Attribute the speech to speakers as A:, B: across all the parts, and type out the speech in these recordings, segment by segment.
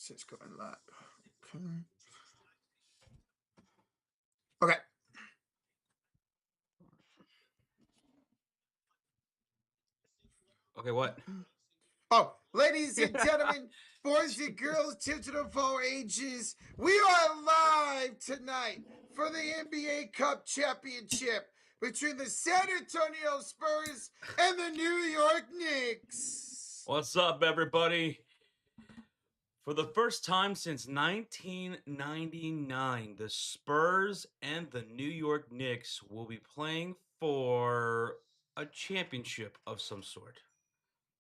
A: It's going live. Okay.
B: Okay, what?
A: Oh, ladies and gentlemen, boys and girls, children of all ages, we are live tonight for the NBA Cup Championship between the San Antonio Spurs and the New York Knicks.
B: What's up, everybody? For the first time since 1999, the Spurs and the New York Knicks will be playing for a championship of some sort.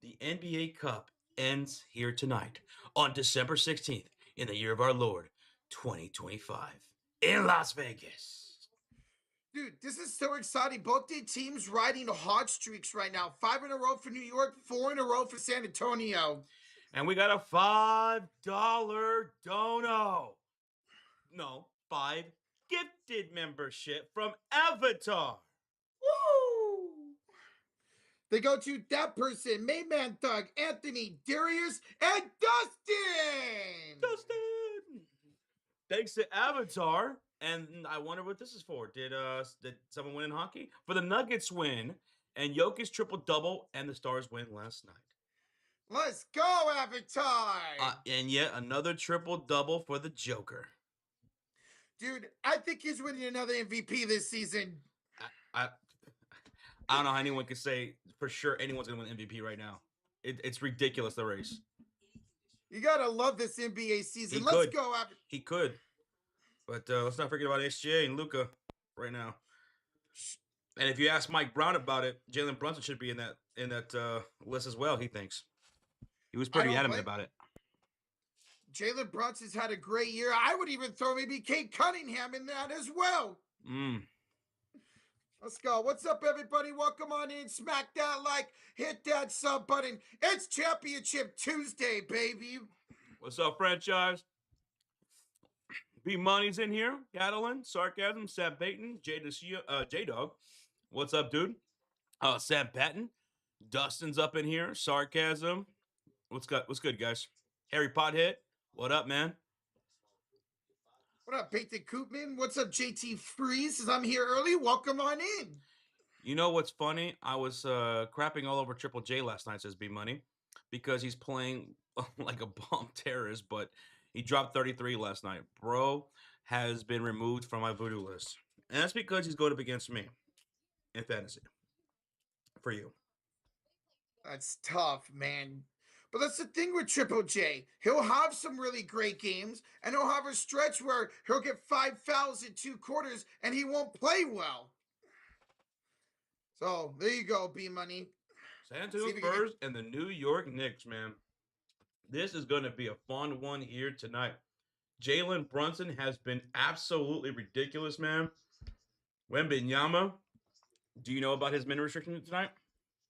B: The NBA Cup ends here tonight on December 16th in the year of our Lord, 2025, in Las Vegas.
A: Dude, this is so exciting. Both the teams riding hot streaks right now. 5 in a row for New York, 4 in a row for San Antonio.
B: And we got a $5 dono. No, 5 gifted membership from Avatar.
A: Woo! They go to that person, Mayman Thug, Anthony, Darius, and Dustin.
B: Thanks to Avatar. And I wonder what this is for. Did someone win in hockey? For the Nuggets win, and Jokic triple-double, and the Stars win last night.
A: Let's go, Avatar!
B: And yet another triple-double for the Joker.
A: Dude, I think he's winning another MVP this season.
B: I don't know how anyone could say for sure anyone's going to win MVP right now. It's ridiculous, the race.
A: You got to love this NBA season. Let's go, Avatar.
B: He could. But let's not forget about SGA and Luka right now. And if you ask Mike Brown about it, Jalen Brunson should be in that list as well, he thinks. He was pretty adamant about it.
A: Jalen Brunson's had a great year. I would even throw maybe Kate Cunningham in that as well. Let's go. What's up, everybody? Welcome on in. Smack that like. Hit that sub button. It's Championship Tuesday, baby.
B: What's up, franchise? B-Money's in here. Catalan, Sarcasm, Sam Payton, J-Dog. What's up, dude? Sam Patton. Dustin's up in here. Sarcasm. What's good, guys? Harry Pothead. What up, man?
A: What up, Peyton Koopman? What's up, JT Freeze? I'm here early. Welcome on in.
B: You know what's funny? I was crapping all over Triple J last night, says B-Money, because he's playing like a bomb terrorist, but he dropped 33 last night. Bro has been removed from my voodoo list. And that's because he's going up against me in fantasy. For you.
A: That's tough, man. But that's the thing with Triple J. He'll have some really great games, and he'll have a stretch where he'll get 5 fouls in 2 quarters, and he won't play well. So, there you go, B-Money.
B: San Antonio Spurs and the New York Knicks, man. This is going to be a fun one here tonight. Jalen Brunson has been absolutely ridiculous, man. Wembanyama, do you know about his minute restriction tonight?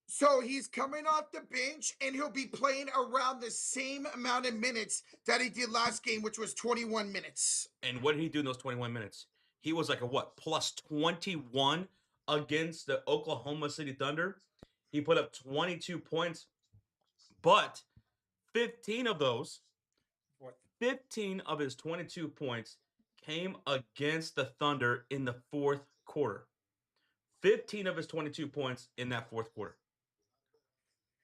A: So he's coming off the bench, and he'll be playing around the same amount of minutes that he did last game, which was 21 minutes.
B: And what did he do in those 21 minutes? He was like a what? Plus 21 against the Oklahoma City Thunder. He put up 22 points, but 15 of his 22 points came against the Thunder in the fourth quarter. 15 of his 22 points in that fourth quarter.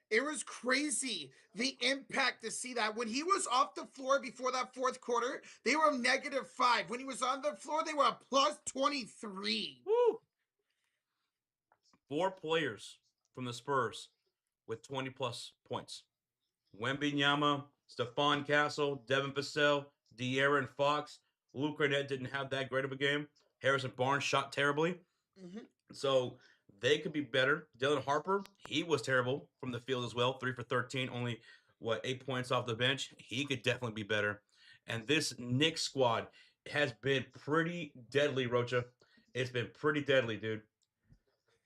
A: It was crazy, the impact to see that. When he was off the floor before that fourth quarter, they were -5. When he was on the floor, they were a plus 23.
B: Woo! 4 players from the Spurs with 20-plus points. Wembanyama, Stephon Castle, Devin Vassell, De'Aaron Fox. Luke Cornett didn't have that great of a game. Harrison Barnes shot terribly. So they could be better. Dylan Harper, he was terrible from the field as well. 3 for 13, only, 8 points off the bench. He could definitely be better. And this Knicks squad has been pretty deadly, Rocha. It's been pretty deadly, dude.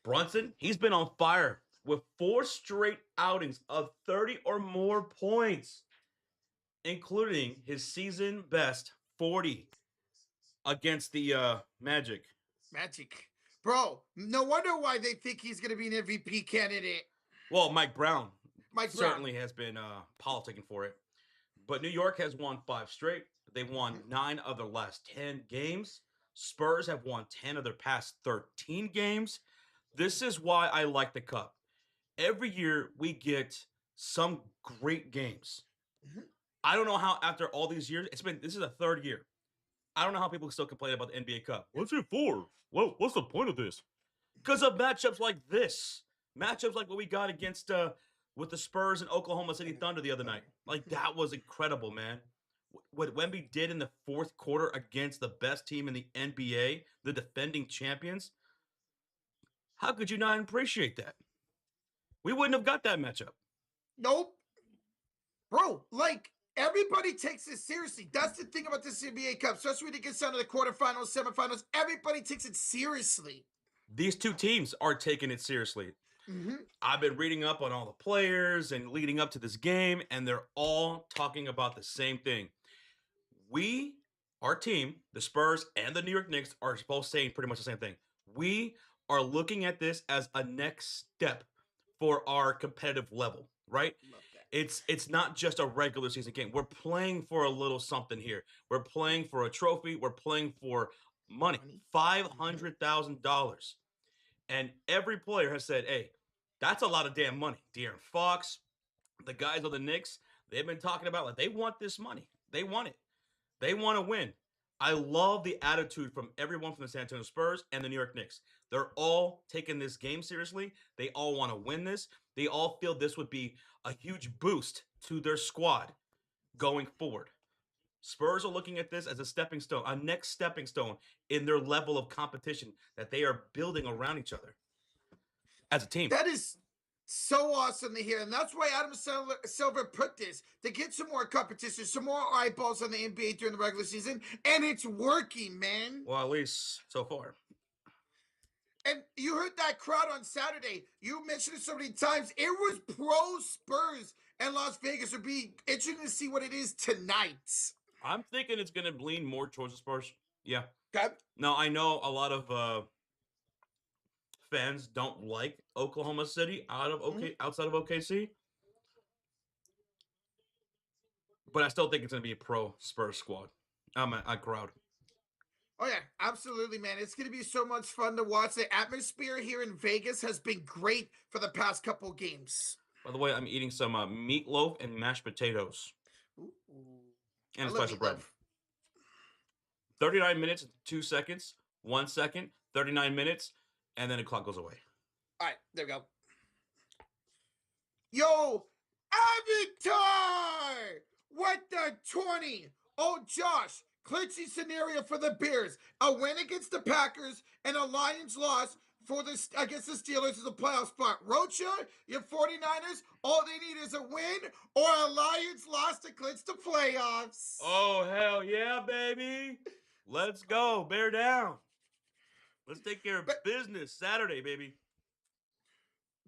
B: Brunson, he's been on fire with 4 straight outings of 30 or more points, including his season best 40 against the Magic.
A: Bro, no wonder why they think he's going to be an MVP candidate.
B: Well, Mike Brown certainly has been politicking for it. But New York has won 5 straight. They've won 9 of their last 10 games. Spurs have won 10 of their past 13 games. This is why I like the Cup. Every year we get some great games.
A: Mhm.
B: I don't know how after all these years, this is the 3rd year. I don't know how people still complain about the NBA Cup. What's it for? What's the point of this? Because of matchups like this. Matchups like what we got against with the Spurs and Oklahoma City Thunder the other night. Like, that was incredible, man. What Wemby did in the 4th quarter against the best team in the NBA, the defending champions. How could you not appreciate that? We wouldn't have got that matchup.
A: Nope. Bro, like, everybody takes this seriously. That's the thing about this NBA Cup, especially when it gets down to the quarterfinals, semifinals. Everybody takes it seriously.
B: These two teams are taking it seriously.
A: Mm-hmm.
B: I've been reading up on all the players and leading up to this game, and they're all talking about the same thing. Our team, the Spurs and the New York Knicks, are both saying pretty much the same thing. We are looking at this as a next step for our competitive level, right?
A: Love that.
B: It's not just a regular season game. We're playing for a little something here. We're playing for a trophy. We're playing for money, $500,000. And every player has said, hey, that's a lot of damn money. De'Aaron Fox, the guys on the Knicks, they've been talking about, like, they want this money. They want it. They want to win. I love the attitude from everyone from the San Antonio Spurs and the New York Knicks. They're all taking this game seriously. They all want to win this. They all feel this would be a huge boost to their squad going forward. Spurs are looking at this as a stepping stone, a next stepping stone in their level of competition that they are building around each other as a team.
A: That is so awesome to hear. And that's why Adam Silver put this to get some more competition, some more eyeballs on the NBA during the regular season. And it's working, man.
B: Well, at least so far.
A: And you heard that crowd on Saturday. You mentioned it so many times. It was pro Spurs, and Las Vegas would be interesting to see what it is tonight.
B: I'm thinking it's going to lean more towards the Spurs. Yeah.
A: Okay.
B: Now, I know a lot of fans don't like Oklahoma City outside of OKC. But I still think it's going to be a pro Spurs squad. A crowd.
A: Oh, yeah, absolutely, man. It's going to be so much fun to watch. The atmosphere here in Vegas has been great for the past couple games.
B: By the way, I'm eating some meatloaf and mashed potatoes.
A: Ooh.
B: And a slice of bread. 39 minutes, 2 seconds, 1 second, 39 minutes, and then the clock goes away.
A: All right, there we go. Yo, Avatar! What the 20? Oh, Josh, clinching scenario for the Bears. A win against the Packers and a Lions loss against the Steelers is a playoff spot. Rocha, your 49ers, all they need is a win or a Lions loss to clinch the playoffs.
B: Oh, hell yeah, baby. Let's go. Bear down. Let's take care of business Saturday, baby.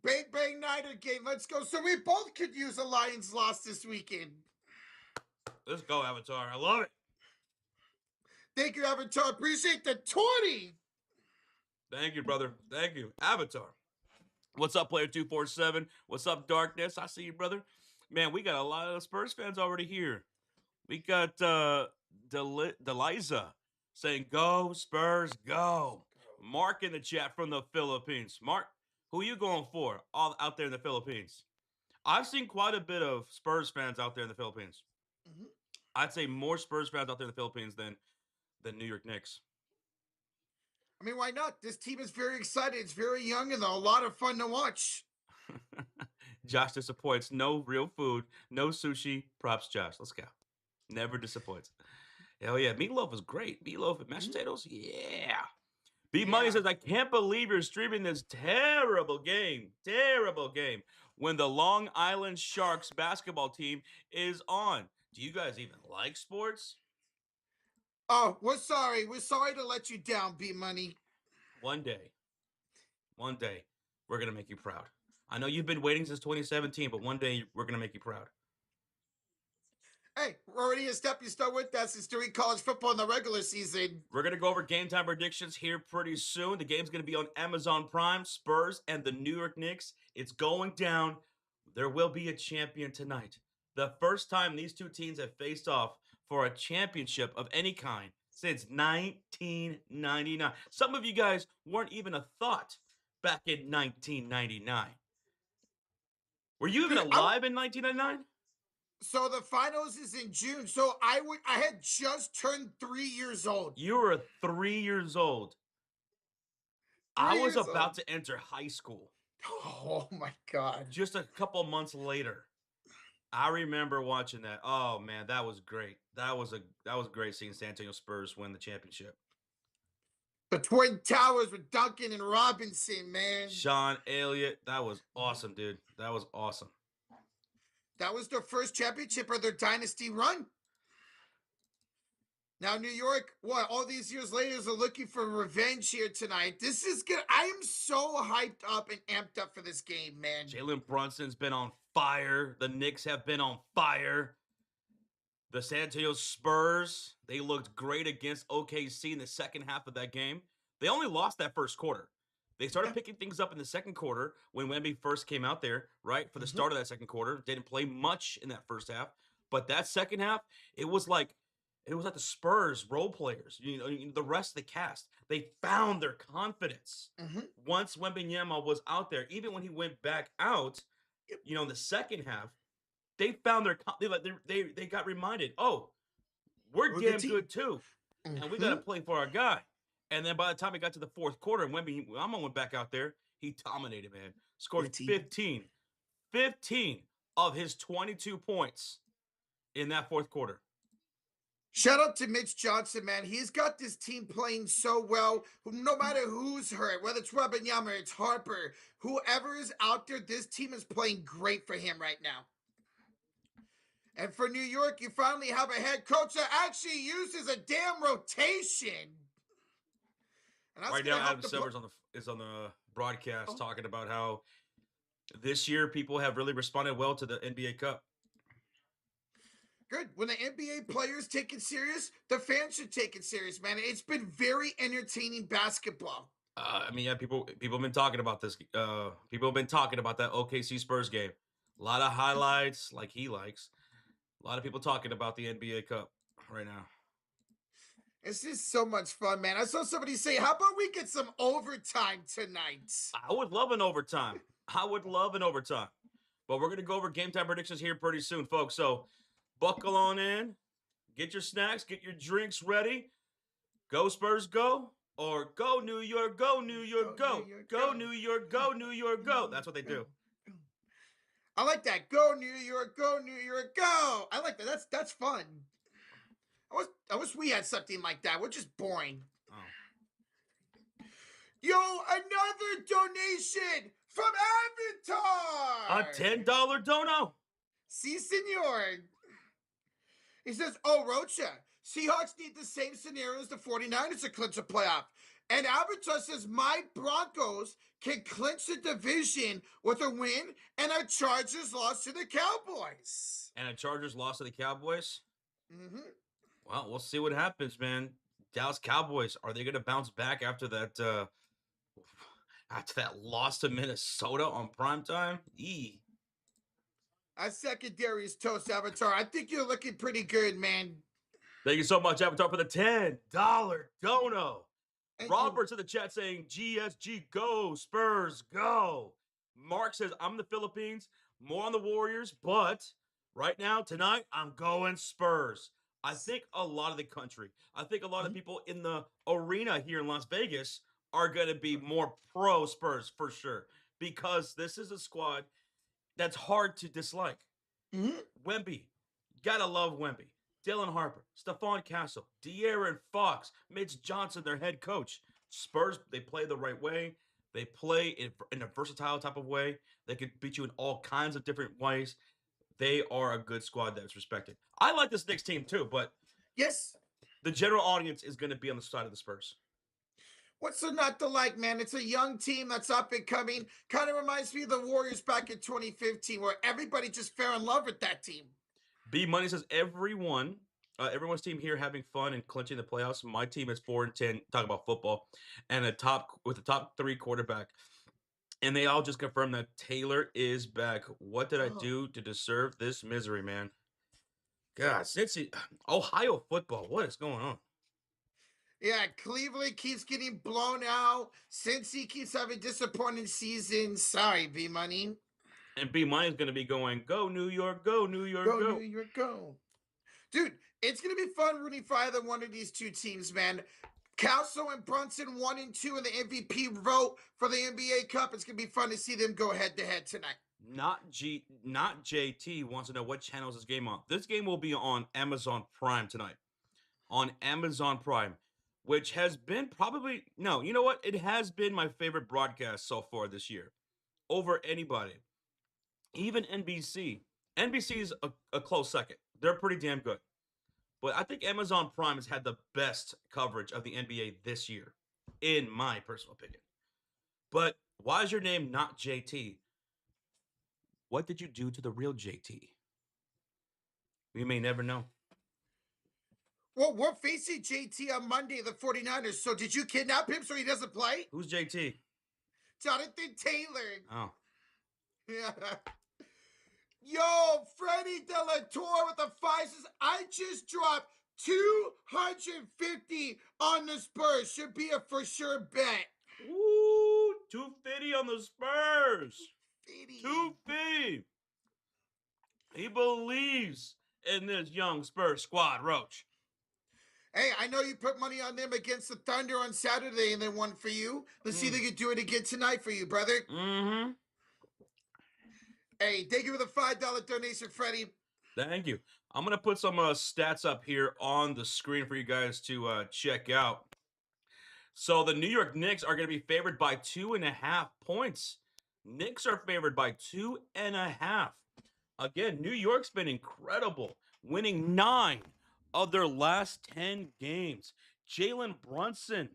A: Bang, bang, Niner game. Let's go. So we both could use a Lions loss this weekend.
B: Let's go, Avatar. I love it.
A: Thank you, Avatar. Appreciate the 20.
B: Thank you, brother. Thank you. Avatar. What's up, Player 247? What's up, Darkness? I see you, brother. Man, we got a lot of Spurs fans already here. We got Deliza saying, go, Spurs, go. Mark in the chat from the Philippines. Mark, who are you going for all out there in the Philippines? I've seen quite a bit of Spurs fans out there in the Philippines.
A: Mm-hmm.
B: I'd say more Spurs fans out there in the Philippines than the New York Knicks.
A: I mean, why not? This team is very excited. It's very young and a lot of fun to watch.
B: Josh disappoints. No real food. No sushi. Props, Josh. Let's go. Never disappoints. Hell yeah. Meatloaf is great. Meatloaf and mashed potatoes? Yeah. B Money says, I can't believe you're streaming this terrible game. Terrible game. When the Long Island Sharks basketball team is on. Do you guys even like sports?
A: Oh, we're sorry. We're sorry to let you down, B Money.
B: One day, we're going to make you proud. I know you've been waiting since 2017, but one day we're going to make you proud.
A: Hey, we're already a step you start with that since during college football in the regular season.
B: We're going to go over game time predictions here pretty soon. The game's going to be on Amazon Prime, Spurs and the New York Knicks. It's going down. There will be a champion tonight. The first time these two teams have faced off for a championship of any kind since 1999. Some of you guys weren't even a thought back in 1999. Were you even
A: Dude,
B: alive in 1999?
A: so the finals is in June. So I had just turned 3 years old.
B: You were 3 years old. I was about to enter high school.
A: Oh my God.
B: Just a couple months later. I remember watching that. Oh man, that was great. That was great seeing San Antonio Spurs win the championship.
A: The Twin Towers with Duncan and Robinson, man.
B: Sean Elliott, that was awesome, dude. That was awesome.
A: That was their first championship of their dynasty run. Now, New York, all these years later, is looking for revenge here tonight. This is good. I am so hyped up and amped up for this game, man.
B: Jalen Brunson's been on fire. The Knicks have been on fire. The San Antonio Spurs, they looked great against OKC in the second half of that game. They only lost that first quarter. They started picking things up in the second quarter when Wemby first came out there, right? For the start of that second quarter. Didn't play much in that first half. But that second half, it was like the Spurs role players, the rest of the cast. They found their confidence once Wembanyama was out there. Even when he went back out, in the second half, they found they got reminded, oh, we're damn good too, and we got to play for our guy. And then by the time it got to the fourth quarter, and Wembanyama went back out there, he dominated, man. Scored 15 of his 22 points in that fourth quarter.
A: Shout out to Mitch Johnson, man. He's got this team playing so well. No matter who's hurt, whether it's Wembanyama, it's Harper, whoever is out there, this team is playing great for him right now. And for New York, you finally have a head coach that actually uses a damn rotation.
B: And right now, Adam Silver's is on the broadcast talking about how this year people have really responded well to the NBA Cup.
A: Good. When the NBA players take it serious, the fans should take it serious, man. It's been very entertaining basketball.
B: People have been talking about this. People have been talking about that OKC Spurs game. A lot of highlights, like he likes. A lot of people talking about the NBA Cup right now.
A: It's just so much fun, man. I saw somebody say, how about we get some overtime tonight?
B: I would love an overtime. But we're going to go over game time predictions here pretty soon, folks. So buckle on in. Get your snacks. Get your drinks ready. Go Spurs, go. Or go New York, go New York, go. Go New York, go New York, go. That's what they do.
A: I like that. Go New York, go New York, go. I like that. That's fun. I wish we had something like that. We're just boring. Oh. Yo, another donation from Avatar.
B: A $10 dono.
A: Si, senor. He says, oh, Rocha, Seahawks need the same scenario as the 49ers to clinch a playoff. And Avatar says, my Broncos can clinch the division with a win and a Chargers loss to the Cowboys.
B: And a Chargers loss to the Cowboys?
A: Mm-hmm.
B: Well, we'll see what happens, man. Dallas Cowboys, are they going to bounce back after that loss to Minnesota on primetime?
A: Our secondary is toast, Avatar. I think you're looking pretty good, man.
B: Thank you so much, Avatar, for the $10 dono. Robert's in the chat saying, GSG, go, Spurs, go. Mark says, I'm the Philippines, more on the Warriors, but right now, tonight, I'm going Spurs. I think a lot of the country, I think a lot of people in the arena here in Las Vegas are going to be more pro Spurs for sure, because this is a squad that's hard to dislike. Wemby, gotta love Wemby. Dylan Harper, Stephon Castle, De'Aaron Fox, Mitch Johnson, their head coach. Spurs, they play the right way. They play in a versatile type of way. They could beat you in all kinds of different ways. They are a good squad that's respected. I like this Knicks team too, but
A: yes,
B: the general audience is going to be on the side of the Spurs.
A: What's there not to like, man? It's a young team that's up and coming. Kind of reminds me of the Warriors back in 2015, where everybody just fell in love with that team.
B: B Money says everyone's team here having fun and clinching the playoffs. My team is 4-10. Talking about football, and the top 3 quarterback. And they all just confirmed that Taylor is back. What did I
A: Oh.
B: do to deserve this misery, man? God, Cincy, Ohio football, what is going on?
A: Yeah, Cleveland keeps getting blown out. Cincy keeps having disappointing seasons. Sorry, B Money.
B: And B Money is going to be going, go New York, go New York,
A: Go New
B: go.
A: York, go. Dude, it's gonna be fun rooting for either one of these two teams, man. Calso and Brunson 1 and 2 in the MVP vote for the NBA Cup. It's gonna be fun to see them go head to head tonight.
B: Not JT wants to know what channel is this game on. This game will be on Amazon Prime tonight. On Amazon Prime, which has been probably no, you know what? It has been my favorite broadcast so far this year over anybody. Even NBC. NBC is a close second. They're pretty damn good. But I think Amazon Prime has had the best coverage of the NBA this year, in my personal opinion. But why is your name not JT? What did you do to the real JT? We may never know.
A: Well, we're facing JT on Monday, the 49ers. So did you kidnap him so he doesn't play?
B: Who's JT?
A: Jonathan Taylor.
B: Oh.
A: Yeah. Yo, Freddie De La Torre with the five says, I just dropped 250 on the Spurs. Should be a for sure bet.
B: Ooh, 250 on the Spurs.
A: 50.
B: 250. He believes in this young Spurs squad, Roach.
A: Hey, I know you put money on them against the Thunder on Saturday and they won for you. Let's see if they can do it again tonight for you, brother.
B: Mm-hmm.
A: Hey, thank you for the $5 donation, Freddie.
B: Thank you. I'm going to put some stats up here on the screen for you guys to check out. So the New York Knicks are going to be favored by 2.5 points. Knicks are favored by 2.5. Again, New York's been incredible, winning 9 of their last 10 games. Jalen Brunson,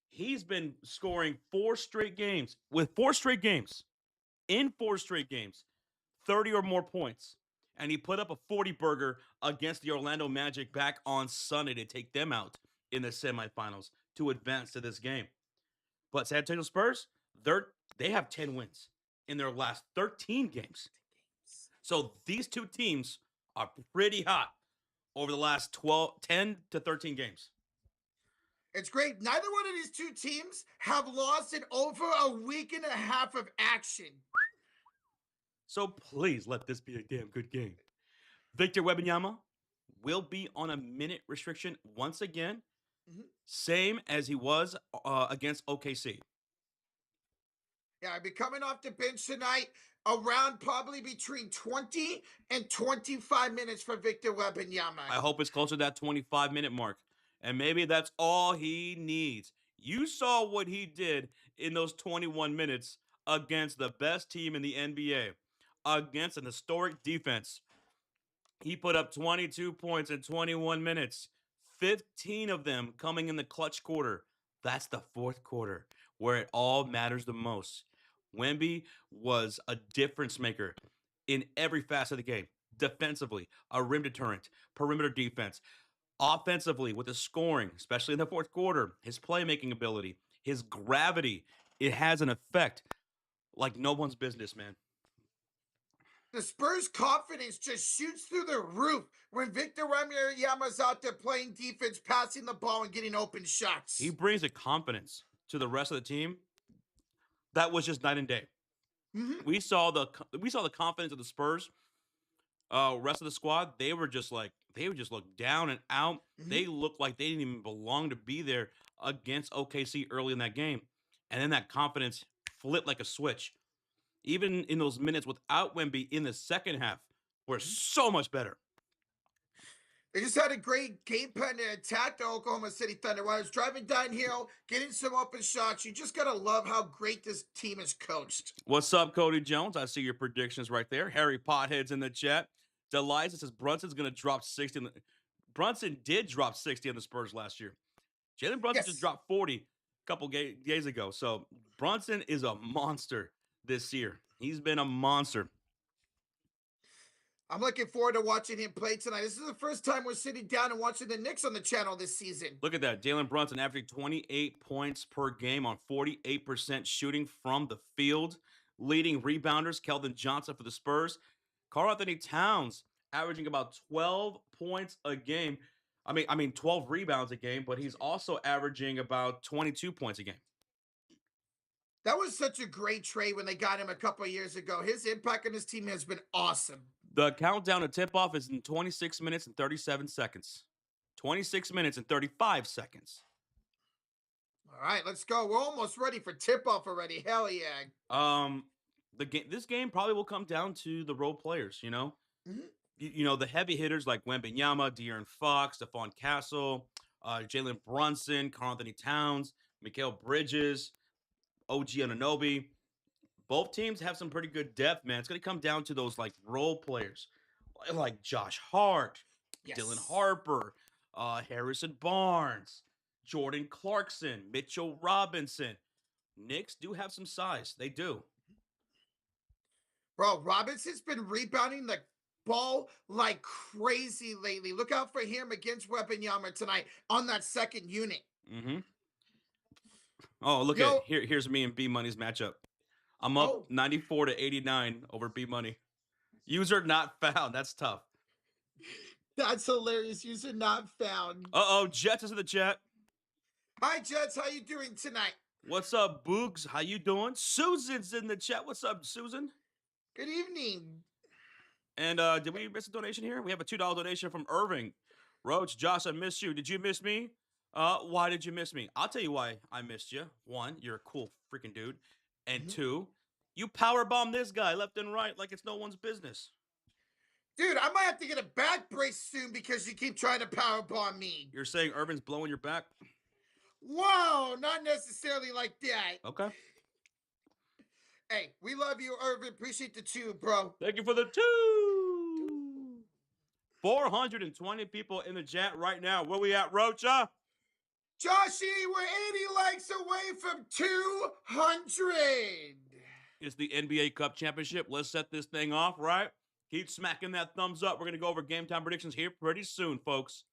B: he's been scoring 4 straight games. With 4 straight games, in 4 straight games, 30 or more points. And he put up a 40 burger against the Orlando Magic back on Sunday to take them out in the semifinals to advance to this game. But San Antonio Spurs, they have 10 wins in their last 13 games. So these two teams are pretty hot over the last 10 to 13 games.
A: It's great. Neither one of these two teams have lost in over a week and a half of action.
B: So please let this be a damn good game. Victor Wembanyama will be on a minute restriction once again, same as he was against OKC.
A: Yeah, I'll be coming off the bench tonight around probably between 20 and 25 minutes for Victor Wembanyama.
B: I hope it's closer to that 25-minute mark. And maybe that's all he needs. You saw what he did in those 21 minutes against the best team in the NBA, against an historic defense. He put up 22 points in 21 minutes, 15 of them coming in the clutch quarter. That's the fourth quarter where it all matters the most. Wemby was a difference maker in every facet of the game. Defensively, a rim deterrent, perimeter defense. Offensively, with the scoring, especially in the fourth quarter, his playmaking ability, his gravity, it has an effect like no one's business, man.
A: The Spurs' confidence just shoots through the roof when Victor Wembanyama's out there playing defense, passing the ball, and getting open shots.
B: He brings a confidence to the rest of the team that was just night and day.
A: Mm-hmm.
B: We saw the confidence of the Spurs. Rest of the squad, they would just look down and out. Mm-hmm. They looked like they didn't even belong to be there against OKC early in that game. And then that confidence flipped like a switch. Even in those minutes without Wemby in the second half, were so much better.
A: They just had a great game plan to attack the Oklahoma City Thunder. While I was driving downhill, getting some open shots, you just got to love how great this team is coached.
B: What's up, Cody Jones? I see your predictions right there. Harry Pothead's in the chat. Deliza says Brunson's going to drop 60. Brunson did drop 60 on the Spurs last year. Jalen Brunson just dropped 40 a couple days ago. So Brunson is a monster this year. He's been a monster.
A: I'm looking forward to watching him play tonight. This is the first time we're sitting down and watching the Knicks on the channel this season.
B: Look at that. Jalen Brunson averaging 28 points per game on 48% shooting from the field. Leading rebounders, Keldon Johnson for the Spurs. Karl-Anthony Towns averaging about 12 points a game. I mean 12 rebounds a game, but he's also averaging about 22 points a game.
A: That was such a great trade when they got him a couple of years ago. His impact on his team has been awesome.
B: The countdown to tip-off is in 26 minutes and 37 seconds. 26 minutes and 35 seconds.
A: All right, let's go. We're almost ready for tip-off already. Hell yeah.
B: This game probably will come down to the role players, you know?
A: Mhm.
B: You know, the heavy hitters like Wembanyama, De'Aaron Fox, Stephon Castle, Jalen Brunson, Karl-Anthony Towns, Mikal Bridges, OG Anunoby. Both teams have some pretty good depth, man. It's going to come down to those like role players like Josh Hart,
A: Yes.
B: Dylan Harper, Harrison Barnes, Jordan Clarkson, Mitchell Robinson. Knicks do have some size. They do.
A: Bro, Robinson's been rebounding the ball like crazy lately. Look out for him against Wembanyama tonight on that second unit.
B: Mm-hmm. Oh, look
A: Yo.
B: at here's me and B Money's matchup. I'm up
A: Oh.
B: 94 to 89 over B Money. User not found. That's tough.
A: That's hilarious. User not found.
B: Uh-oh, Jets is in the chat.
A: Hi, Jets. How you doing tonight?
B: What's up, Boogs? How you doing? Susan's in the chat. What's up, Susan?
A: Good evening.
B: And did we miss a donation here? We have a $2 donation from Irving. Roach, Josh, I miss you. Did you miss me? Why did you miss me? I'll tell you why I missed you. One, you're a cool freaking dude. And two, you powerbomb this guy left and right like it's no one's business.
A: Dude, I might have to get a back brace soon because you keep trying to powerbomb me.
B: You're saying Irvin's blowing your back?
A: Whoa, not necessarily like that.
B: Okay.
A: Hey, we love you, Irvin. Appreciate the 2, bro.
B: Thank you for the 2. 420 people in the chat right now. Where we at, Rocha?
A: Joshy, we're 80 likes away from 200.
B: It's the NBA Cup Championship. Let's set this thing off, right? Keep smacking that thumbs up. We're going to go over game time predictions here pretty soon, folks.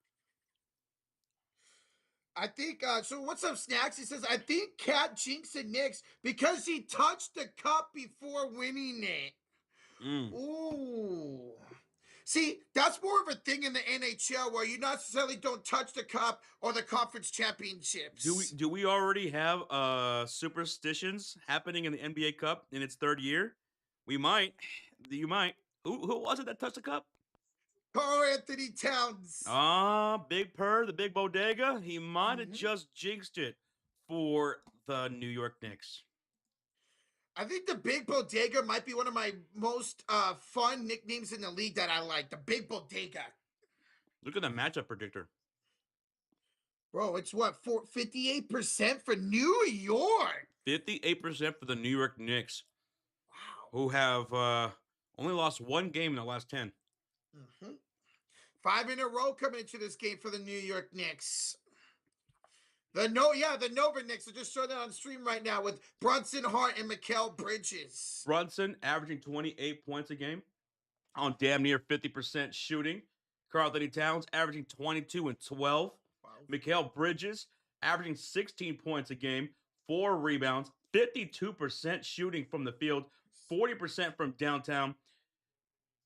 A: I think, so what's up, Snacks? He says, I think Cat jinxed the Knicks because he touched the cup before winning it. Ooh. See, that's more of a thing in the NHL where you not necessarily don't touch the cup or the conference championships.
B: Do we already have superstitions happening in the NBA Cup in its third year? We might. You might. Who was it that touched the cup?
A: Karl-Anthony Towns.
B: Big Purr, the big bodega. He might have just jinxed it for the New York Knicks.
A: I think the Big Bodega might be one of my most fun nicknames in the league that I like. The Big Bodega.
B: Look at the matchup predictor.
A: Bro, it's what, 58% for New York?
B: 58% for the New York Knicks.
A: Wow.
B: Who have only lost one game in the last 10.
A: 5 in a row coming into this game for the New York Knicks. The Nova Knicks. I just showing that on stream right now with Brunson, Hart, and Mikal Bridges.
B: Brunson averaging 28 points a game on damn near 50% shooting. Karl-Anthony Towns averaging 22 and 12. Wow. Mikal Bridges averaging 16 points a game, 4 rebounds, 52% shooting from the field, 40% from downtown.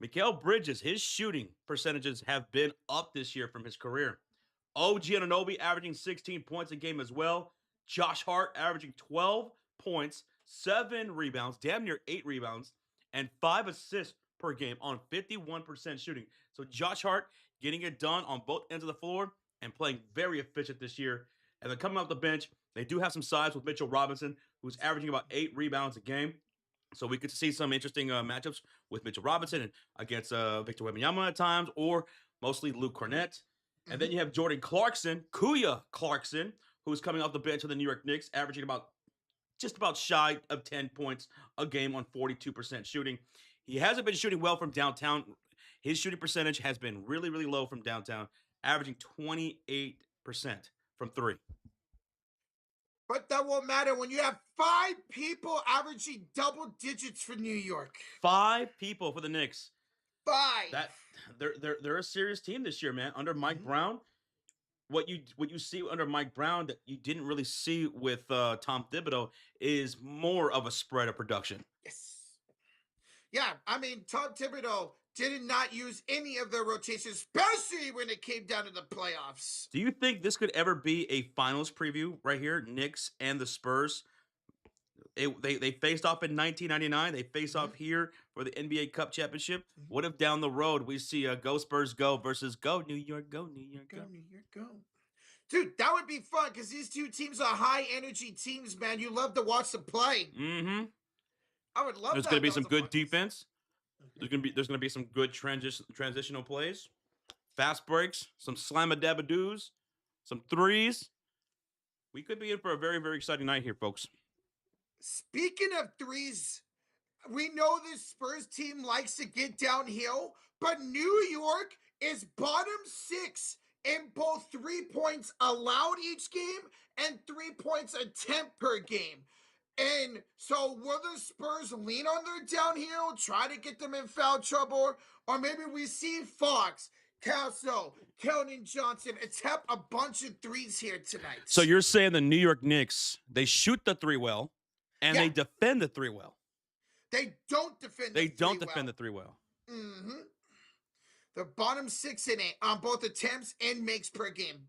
B: Mikal Bridges, his shooting percentages have been up this year from his career. OG Anunoby averaging 16 points a game as well. Josh Hart averaging 12 points, 7 rebounds, damn near 8 rebounds, and 5 assists per game on 51% shooting. So Josh Hart getting it done on both ends of the floor and playing very efficient this year. And then coming off the bench, they do have some size with Mitchell Robinson, who's averaging about 8 rebounds a game. So we could see some interesting matchups with Mitchell Robinson and against Victor Wembanyama at times, or mostly Luke Cornett. And then you have Jordan Clarkson, Kuya Clarkson, who's coming off the bench for the New York Knicks, averaging just about shy of 10 points a game on 42% shooting. He hasn't been shooting well from downtown. His shooting percentage has been really, really low from downtown, averaging 28% from 3.
A: But that won't matter when you have 5 people averaging double digits for New York.
B: 5 people for the Knicks. That they're a serious team this year, man. Under Mike Brown, what you see under Mike Brown that you didn't really see with Tom Thibodeau is more of a spread of production.
A: Yes. Yeah, I mean, Tom Thibodeau did not use any of their rotations, especially when it came down to the playoffs.
B: Do you think this could ever be a finals preview right here? Knicks and the Spurs. They faced off in 1999. They face off here for the NBA Cup championship. What if down the road we see a Go Spurs Go versus Go New York Go New York Go?
A: Go New York Go. Dude, that would be fun because these two teams are high energy teams, man. You love to watch them play.
B: Mm-hmm.
A: I would love
B: There's
A: that.
B: going to be some good defense. There's gonna be some good transitional plays, fast breaks, some slam-a-dab-a-doos, some threes. We could be in for a very, very exciting night here, folks.
A: Speaking of threes, we know this Spurs team likes to get downhill, but New York is bottom 6 in both 3 points allowed each game and 3 points attempt per game. And so will the Spurs lean on their downhill, try to get them in foul trouble, or maybe we see Fox, Castle, Keldon Johnson attempt a bunch of threes here tonight.
B: So you're saying the New York Knicks, they shoot the three well, and they defend the three well.
A: They don't defend
B: the three well.
A: Mm-hmm. The bottom 6 in it on both attempts and makes per game.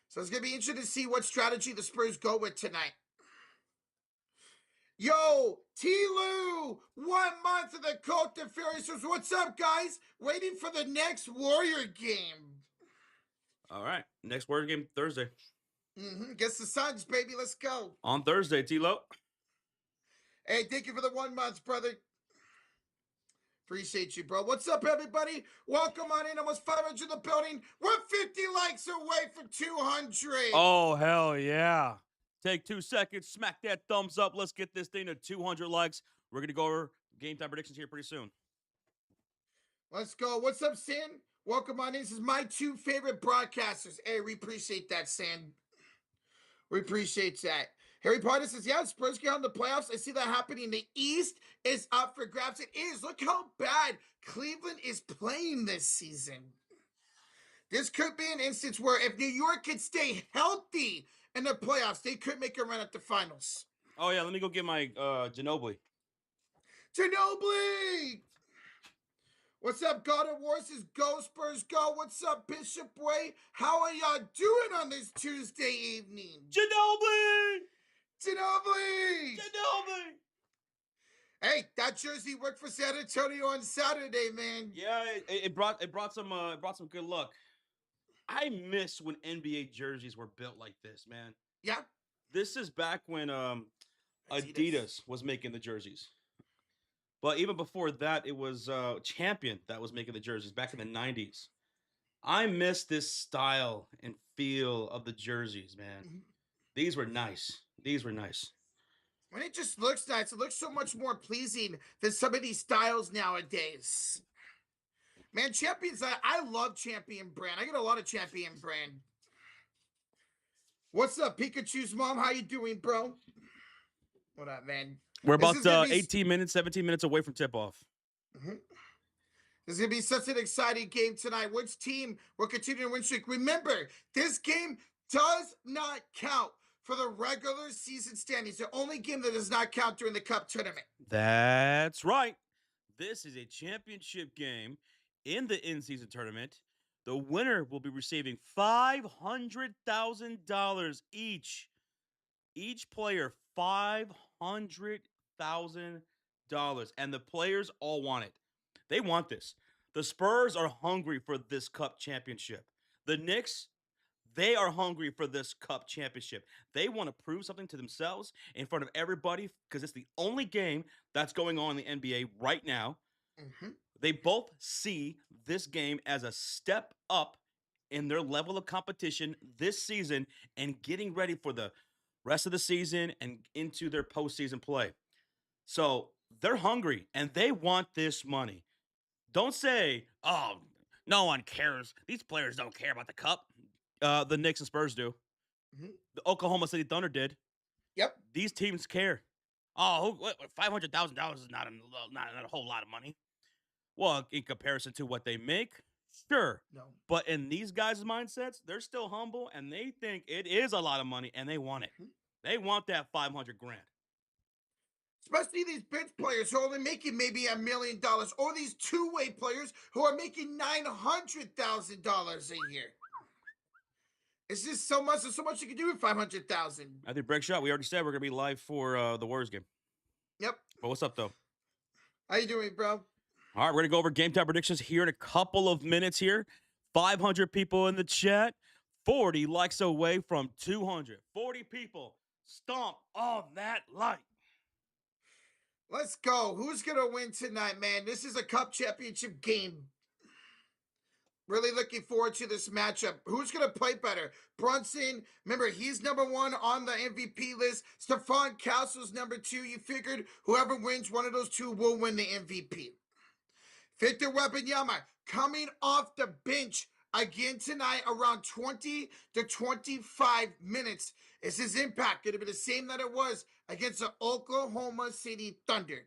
A: So it's going to be interesting to see what strategy the Spurs go with tonight. Yo, T-Lou, 1 month of the Cote de Furiosos. What's up, guys? Waiting for the next Warrior game.
B: All right. Next Warrior game Thursday.
A: Guess the Suns, baby. Let's go.
B: On Thursday, T-Lo.
A: Hey, thank you for the 1 month, brother. Appreciate you, bro. What's up, everybody? Welcome on in. Almost 500 in the building. We're 50 likes away from 200.
B: Oh, hell yeah. Take 2 seconds, smack that thumbs up. Let's get this thing to 200 likes. We're going to go over game time predictions here pretty soon.
A: Let's go. What's up, Sin? Welcome on in. This is my 2 favorite broadcasters. Hey, we appreciate that, Sin. We appreciate that. Harry Potter says, yeah, Spurs get on the playoffs. I see that happening. The East is up for grabs. It is. Look how bad Cleveland is playing this season. This could be an instance where if New York could stay healthy in the playoffs, they could make a run at the finals.
B: Oh, yeah. Let me go get my Ginobili.
A: Ginobili! What's up, God of War says, go Spurs, go. What's up, Bishop Way? How are y'all doing on this Tuesday evening?
B: Ginobili!
A: Ginobili!
B: Ginobili!
A: Hey, that jersey worked for San Antonio on Saturday, man.
B: Yeah, it brought some good luck. I miss when NBA jerseys were built like this, man.
A: Yeah.
B: This is back when Adidas was making the jerseys. But even before that, it was Champion that was making the jerseys back in the 90s. I miss this style and feel of the jerseys, man. These were nice.
A: When it just looks nice, it looks so much more pleasing than some of these styles nowadays. Man, Champions, I love Champion brand. I get a lot of Champion brand. What's up, Pikachu's mom? How you doing, bro? What up, man?
B: We're about 18 minutes, 17 minutes away from tip-off.
A: This is going to be such an exciting game tonight. Which team will continue to win streak? Remember, this game does not count for the regular season standings. The only game that does not count during the Cup tournament.
B: That's right. This is a championship game in the in-season tournament. The winner will be receiving $500,000 each. Each player, $500,000. And the players all want it. They want this. The Spurs are hungry for this Cup championship. The Knicks, they are hungry for this Cup championship. They want to prove something to themselves in front of everybody because it's the only game that's going on in the NBA right now. They both see this game as a step up in their level of competition this season and getting ready for the rest of the season and into their postseason play. So they're hungry and they want this money. Don't say, oh, no one cares. These players don't care about the Cup. The Knicks and Spurs do. The Oklahoma City Thunder did.
A: Yep.
B: These teams care. Oh, $500,000 is not a whole lot of money. Well, in comparison to what they make, sure.
A: No.
B: But in these guys' mindsets, they're still humble and they think it is a lot of money and they want it. They want that 500 grand.
A: Especially these bench players who are only making maybe $1 million, or these two-way players who are making $900,000 a year. It's just so much. There's so much you can do with $500,000.
B: I think break shot. We already said we're gonna be live for the Warriors game.
A: Yep.
B: But what's up though?
A: How you doing, bro?
B: All right, we're gonna go over game time predictions here in a couple of minutes. Here, 500 people in the chat, 40 likes away from 200. 40 people stomp on that like.
A: Let's go. Who's gonna win tonight, man? This is a cup championship game. Really looking forward to this matchup. Who's going to play better? Brunson, remember, he's #1 on the MVP list. Stephon Castle's #2. You figured whoever wins one of those two will win the MVP. Victor Wembanyama coming off the bench again tonight around 20 to 25 minutes. Is his impact going to be the same that it was against the Oklahoma City Thunder?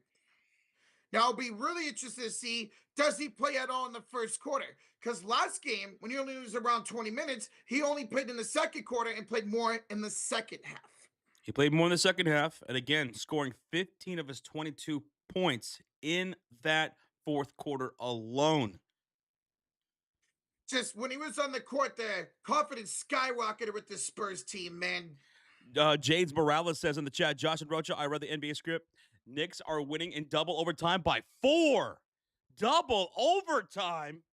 A: Now, I'll be really interested to see, does he play at all in the first quarter? Because last game, when he only was around 20 minutes, he only played in the second quarter and played more in the second half.
B: He played more in the second half, and again, scoring 15 of his 22 points in that fourth quarter alone.
A: Just when he was on the court, the confidence skyrocketed with the Spurs team, man.
B: Jades Morales says in the chat, Josh and Rocha, I read the NBA script. Knicks are winning in double overtime by 4. Double overtime?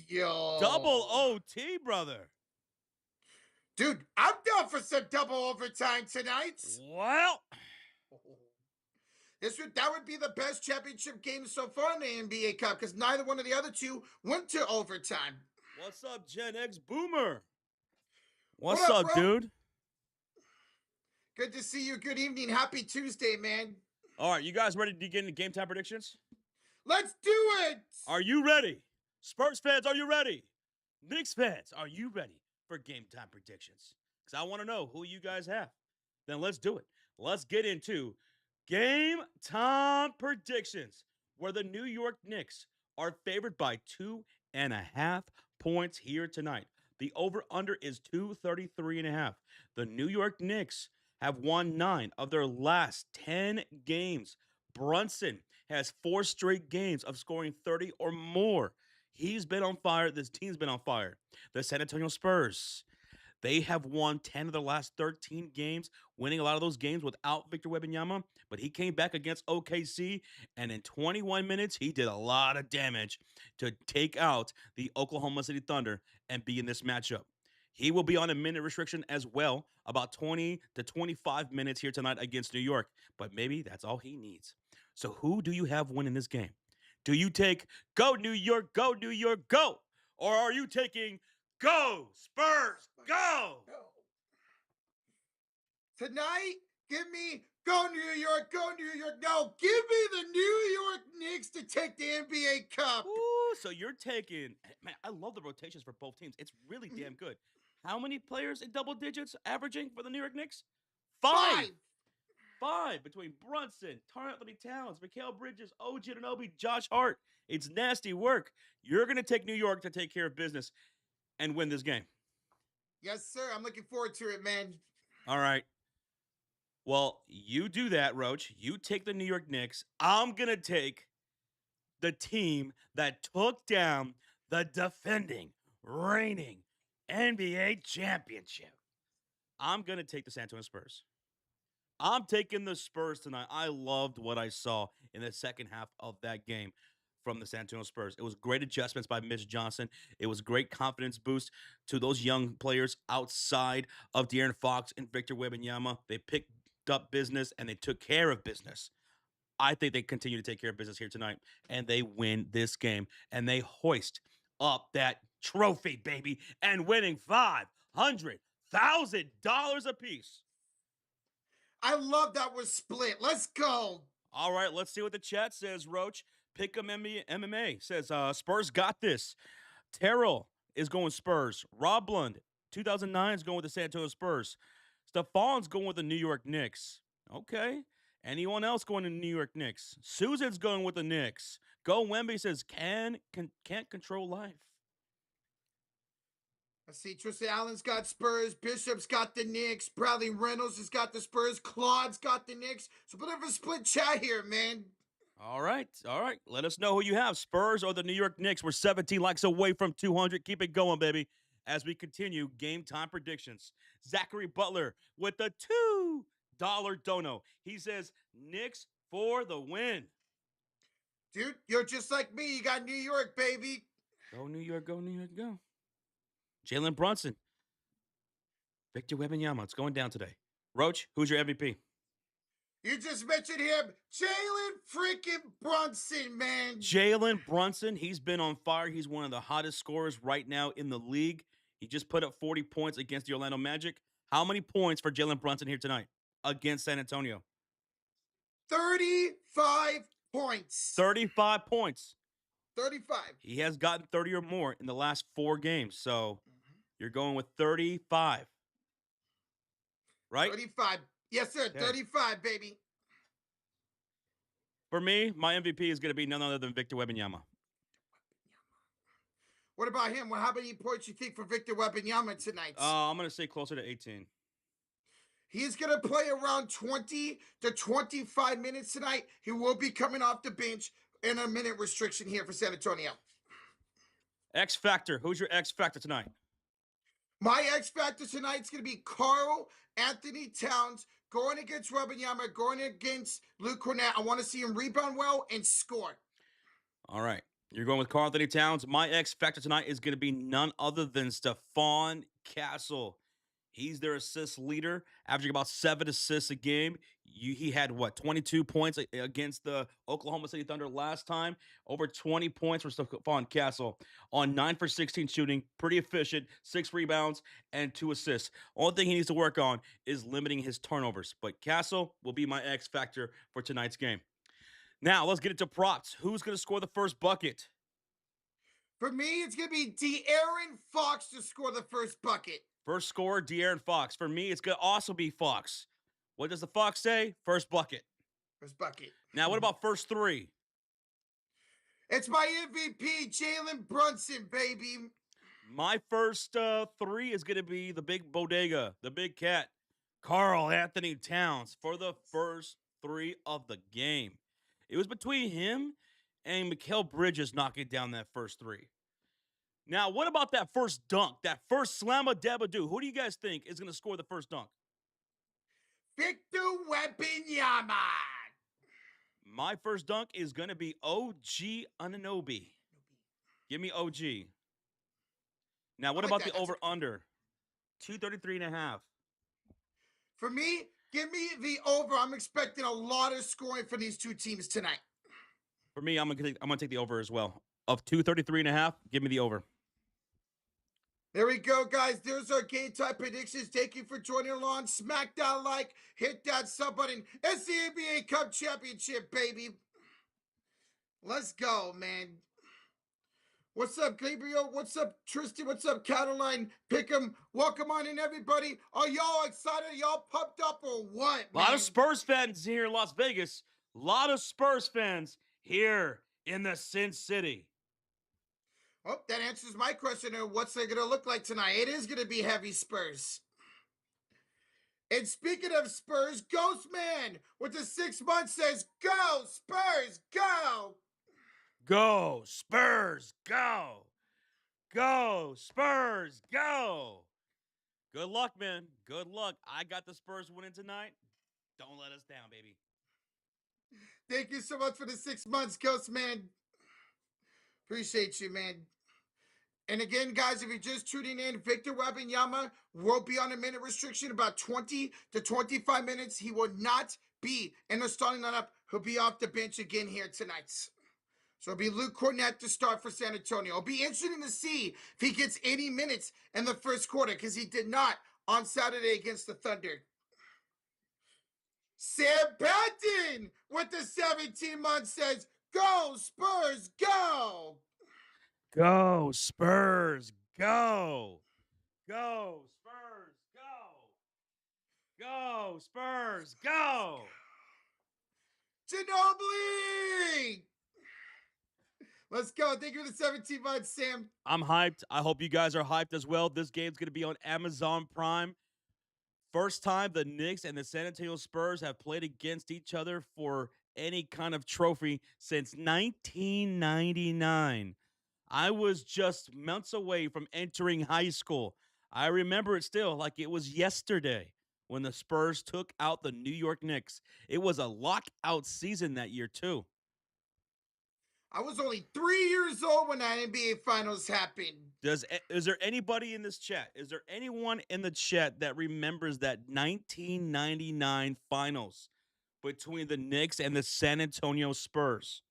A: Yo.
B: Double OT, brother.
A: Dude, I'm down for some double overtime tonight.
B: Well,
A: that would be the best championship game so far in the NBA Cup, because neither one of the other two went to overtime.
B: What's up, Gen X Boomer? What's up,
A: bro?
B: dude?
A: Good to see you. Good evening. Happy Tuesday, man.
B: All right, you guys ready to get into game time predictions?
A: Let's do it.
B: Are you ready? Spurs fans, are you ready? Knicks fans, are you ready for game time predictions? Because I want to know who you guys have. Then let's do it. Let's get into game time predictions, where the New York Knicks are favored by 2.5 points here tonight. The over-under is 233.5. The New York Knicks have won 9 of their last 10 games. Brunson has 4 straight games of scoring 30 or more. He's been on fire. This team's been on fire. The San Antonio Spurs, they have won 10 of the last 13 games, winning a lot of those games without Victor Wembanyama, but he came back against OKC, and in 21 minutes, he did a lot of damage to take out the Oklahoma City Thunder and be in this matchup. He will be on a minute restriction as well, about 20 to 25 minutes here tonight against New York, but maybe that's all he needs. So who do you have winning this game? Do you take go New York, go New York, go? Or are you taking go Spurs, go?
A: Tonight, give me go New York, go New York. No, give me the New York Knicks to take the NBA Cup.
B: Ooh, so you're taking, man, I love the rotations for both teams. It's really damn good. How many players in double digits averaging for the New York Knicks? 5. 5 between Brunson, Karl-Anthony Towns, Mikal Bridges, OG Anunoby, Josh Hart. It's nasty work. You're going to take New York to take care of business and win this game.
A: Yes, sir. I'm looking forward to it, man.
B: All right. Well, you do that, Roach. You take the New York Knicks. I'm going to take the team that took down the defending, reigning NBA championship. I'm going to take the San Antonio Spurs. I'm taking the Spurs tonight. I loved what I saw in the second half of that game from the San Antonio Spurs. It was great adjustments by Mitch Johnson. It was great confidence boost to those young players outside of De'Aaron Fox and Victor Wembanyama. They picked up business and they took care of business. I think they continue to take care of business here tonight, and they win this game, and they hoist up that trophy, baby, and winning $500,000 apiece.
A: I love that was split. Let's go.
B: All right, let's see what the chat says, Roach. Pick'em MMA says, Spurs got this. Terrell is going Spurs. Rob Lund, 2009, is going with the San Antonio Spurs. Stefan's going with the New York Knicks. Okay. Anyone else going to the New York Knicks? Susan's going with the Knicks. Go Wemby says can't control life.
A: Let's see. Tristan Allen's got Spurs. Bishop's got the Knicks. Bradley Reynolds has got the Spurs. Claude's got the Knicks. So a bit of a split chat here, man.
B: All right. Let us know who you have, Spurs or the New York Knicks. We're 17 likes away from 200. Keep it going, baby. As we continue game time predictions, Zachary Butler with the $2 dono. He says Knicks for the win.
A: Dude, you're just like me. You got New York, baby.
B: Go New York, go New York, go. Jalen Brunson. Victor Wembanyama. It's going down today. Roach, who's your MVP?
A: You just mentioned him. Jalen freaking Brunson, man.
B: Jalen Brunson, he's been on fire. He's one of the hottest scorers right now in the league. He just put up 40 points against the Orlando Magic. How many points for Jalen Brunson here tonight against San Antonio?
A: 35 points.
B: 35 points.
A: 35.
B: He has gotten 30 or more in the last 4 games. So you're going with 35. Right?
A: 35. Yes, sir. Okay. 35, baby.
B: For me, my MVP is going to be none other than Victor Wembanyama.
A: What about him? Well, how many points you think for Victor Wembanyama tonight?
B: I'm going to say closer to 18.
A: He's going to play around 20 to 25 minutes tonight. He will be coming off the bench in a minute restriction here for San Antonio.
B: X Factor. Who's your X Factor tonight?
A: My X Factor tonight is going to be Karl-Anthony Towns going against Wembanyama, going against Luke Cornett. I want to see him rebound well and score.
B: All right. You're going with Karl-Anthony Towns. My X Factor tonight is going to be none other than Stephon Castle. He's their assist leader, averaging about 7 assists a game. He had, 22 points against the Oklahoma City Thunder last time. Over 20 points for Stephon Castle on 9 for 16 shooting. Pretty efficient, 6 rebounds, and 2 assists. Only thing he needs to work on is limiting his turnovers. But Castle will be my X factor for tonight's game. Now, let's get into props. Who's going to score the first bucket?
A: For me, it's going to be De'Aaron Fox to score the first bucket.
B: First scorer, De'Aaron Fox. For me, it's going to also be Fox. What does the Fox say? First bucket.
A: First bucket.
B: Now, what about first 3?
A: It's my MVP, Jalen Brunson, baby.
B: My first 3 is going to be the big bodega, the big cat, Karl-Anthony Towns for the first 3 of the game. It was between him and Mikal Bridges knocking down that first 3. Now, what about that first dunk, that first slamma-dabba-doo? Who do you guys think is going to score the first dunk?
A: Victor Wembanyama.
B: My first dunk is going to be OG Anunoby. Give me OG. Now, what about the over-under? 233.5.
A: For me, give me the over. I'm expecting a lot of scoring for these two teams tonight.
B: For me, I'm gonna take the over as well. Of 233.5, give me the over.
A: There we go, guys. There's our game time predictions. Thank you for joining along. Smack that like, hit that sub button. It's the NBA Cup Championship, baby. Let's go, man. What's up, Gabriel? What's up, Tristan? What's up, Caroline? Pick'em. Welcome on in, everybody. Are y'all excited? Are y'all pumped up or what, man?
B: A lot of Spurs fans here in Las Vegas. A lot of Spurs fans here in the Sin City.
A: Oh, that answers my question of what's it going to look like tonight. It is going to be heavy Spurs. And speaking of Spurs, Ghostman with the 6 months says, go, Spurs, go.
B: Go, Spurs, go. Go, Spurs, go. Good luck, man. Good luck. I got the Spurs winning tonight. Don't let us down, baby.
A: Thank you so much for the 6 months, Ghostman. Appreciate you, man. And again, guys, if you're just tuning in, Victor Wembanyama will be on a minute restriction, about 20 to 25 minutes. He will not be in the starting lineup. He'll be off the bench again here tonight. So it'll be Luke Cornett to start for San Antonio. It'll be interesting to see if he gets 80 minutes in the first quarter, because he did not on Saturday against the Thunder. Sam Patton with the 17 months says, go, Spurs, go.
B: Go, Spurs, go. Go, Spurs, go. Go, Spurs, go.
A: Ginobili. Let's go. Thank you for the 17 months, Sam.
C: I'm hyped. I hope you guys are hyped as well. This game's going to be on Amazon Prime. First time the Knicks and the San Antonio Spurs have played against each other for any kind of trophy since 1999. I was just months away from entering high school. I remember it still like it was yesterday when the Spurs took out the New York Knicks. It was a lockout season that year, too.
A: I was only 3 years old when that NBA Finals happened.
C: Is there anybody in this chat? Is there anyone in the chat that remembers that 1999 finals between the Knicks and the San Antonio Spurs?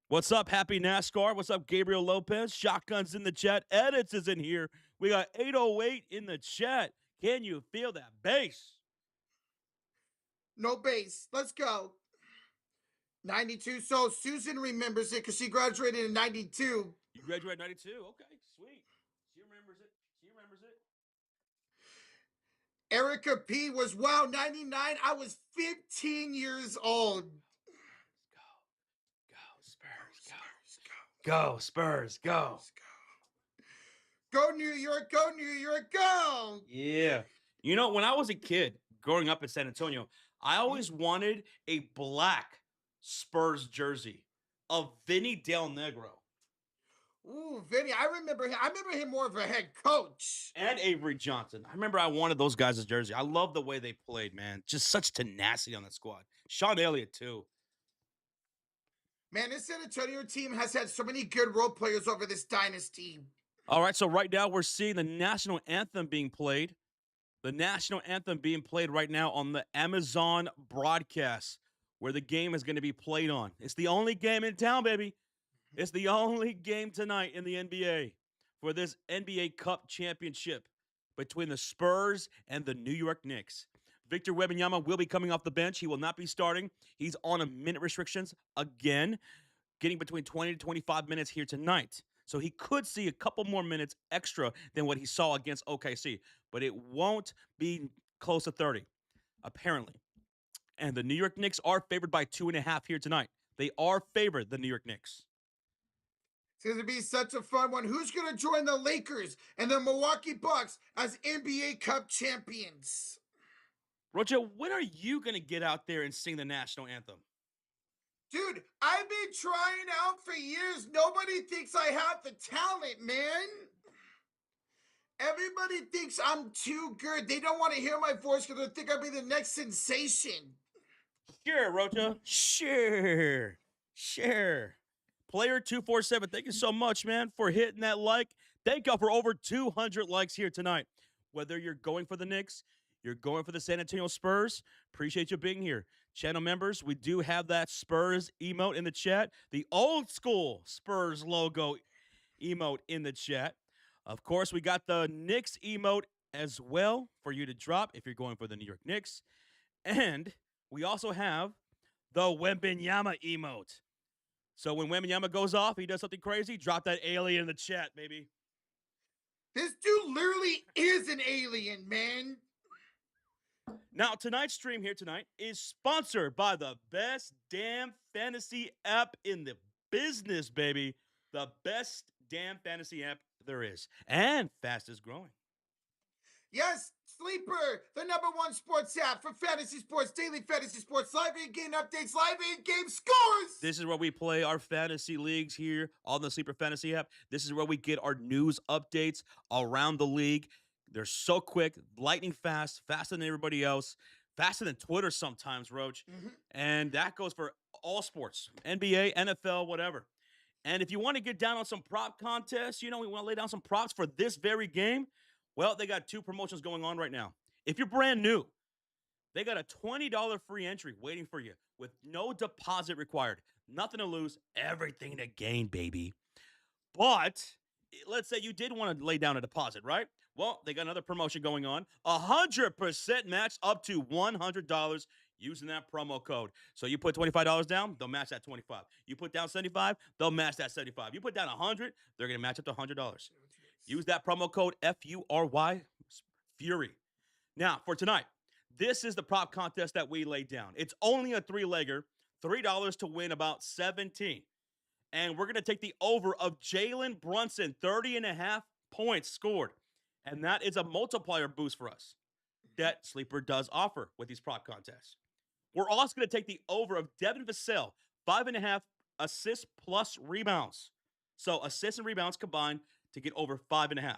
C: What's up, Happy NASCAR? What's up, Gabriel Lopez? Shotguns in the chat. Edits is in here. We got 808 in the chat. Can you feel that bass?
A: No base. Let's go. 92. So Susan remembers it because she graduated in 92.
C: You graduated 92? Okay, sweet. She remembers it. She remembers it.
A: Erica P was, wow, 99. I was 15 years old.
C: Go, Spurs, go.
A: Go, New York, go, New York, go.
C: Yeah. You know, when I was a kid growing up in San Antonio, I always wanted a black Spurs jersey of Vinny Del Negro.
A: Ooh, Vinny, I remember him more of a head coach.
C: And Avery Johnson. I remember I wanted those guys' jersey. I love the way they played, man. Just such tenacity on that squad. Sean Elliott, too.
A: Man, this San Antonio team has had so many good role players over this dynasty.
C: All right, so right now we're seeing the national anthem being played. The national anthem being played right now on the Amazon broadcast where the game is going to be played on. It's the only game in town, baby. It's the only game tonight in the NBA for this NBA Cup championship between the Spurs and the New York Knicks. Victor Wembanyama will be coming off the bench. He will not be starting. He's on a minute restrictions again, getting between 20 to 25 minutes here tonight. So he could see a couple more minutes extra than what he saw against OKC, but it won't be close to 30, apparently. And the New York Knicks are favored by 2.5 here tonight. They are favored, the New York Knicks.
A: It's going to be such a fun one. Who's going to join the Lakers and the Milwaukee Bucks as NBA Cup champions?
C: Roger, when are you going to get out there and sing the national anthem?
A: Dude, I've been trying out for years. Nobody thinks I have the talent, man. Everybody thinks I'm too good. They don't want to hear my voice because they think I'll be the next sensation.
C: Sure, Rocha. Sure. Player 247, thank you so much, man, for hitting that like. Thank y'all for over 200 likes here tonight. Whether you're going for the Knicks, you're going for the San Antonio Spurs, appreciate you being here. Channel members, we do have that Spurs emote in the chat. The old school Spurs logo emote in the chat. Of course, we got the Knicks emote as well for you to drop if you're going for the New York Knicks. And we also have the Wembanyama emote. So when Wembanyama goes off, he does something crazy, drop that alien in the chat, baby.
A: This dude literally is an alien, man.
C: Now, tonight's stream here tonight is sponsored by the best damn fantasy app in the business, baby. The best damn fantasy app there is and fastest growing.
A: Yes, Sleeper, the #1 sports app for fantasy sports, daily fantasy sports, live in-game updates, live in-game scores.
C: This is where we play our fantasy leagues here on the Sleeper Fantasy app. This is where we get our news updates around the league. They're so quick, lightning fast, faster than everybody else, faster than Twitter sometimes, Roach.
A: Mm-hmm.
C: And that goes for all sports, NBA, NFL, whatever. And if you want to get down on some prop contests, we want to lay down some props for this very game, well, they got 2 promotions going on right now. If you're brand new, they got a $20 free entry waiting for you with no deposit required. Nothing to lose, everything to gain, baby. But let's say you did want to lay down a deposit, right? Well, they got another promotion going on. 100% match up to $100 using that promo code. So you put $25 down, they'll match that $25. You put down $75, they'll match that $75. You put down $100, they're going to match up to $100. Use that promo code FURY, Fury. Now, for tonight, this is the prop contest that we laid down. It's only a 3-legger, $3 to win about 17. And we're going to take the over of Jalen Brunson, 30.5 points scored. And that is a multiplier boost for us that Sleeper does offer with these prop contests. We're also going to take the over of Devin Vassell, 5.5 assists plus rebounds. So assists and rebounds combined to get over 5.5.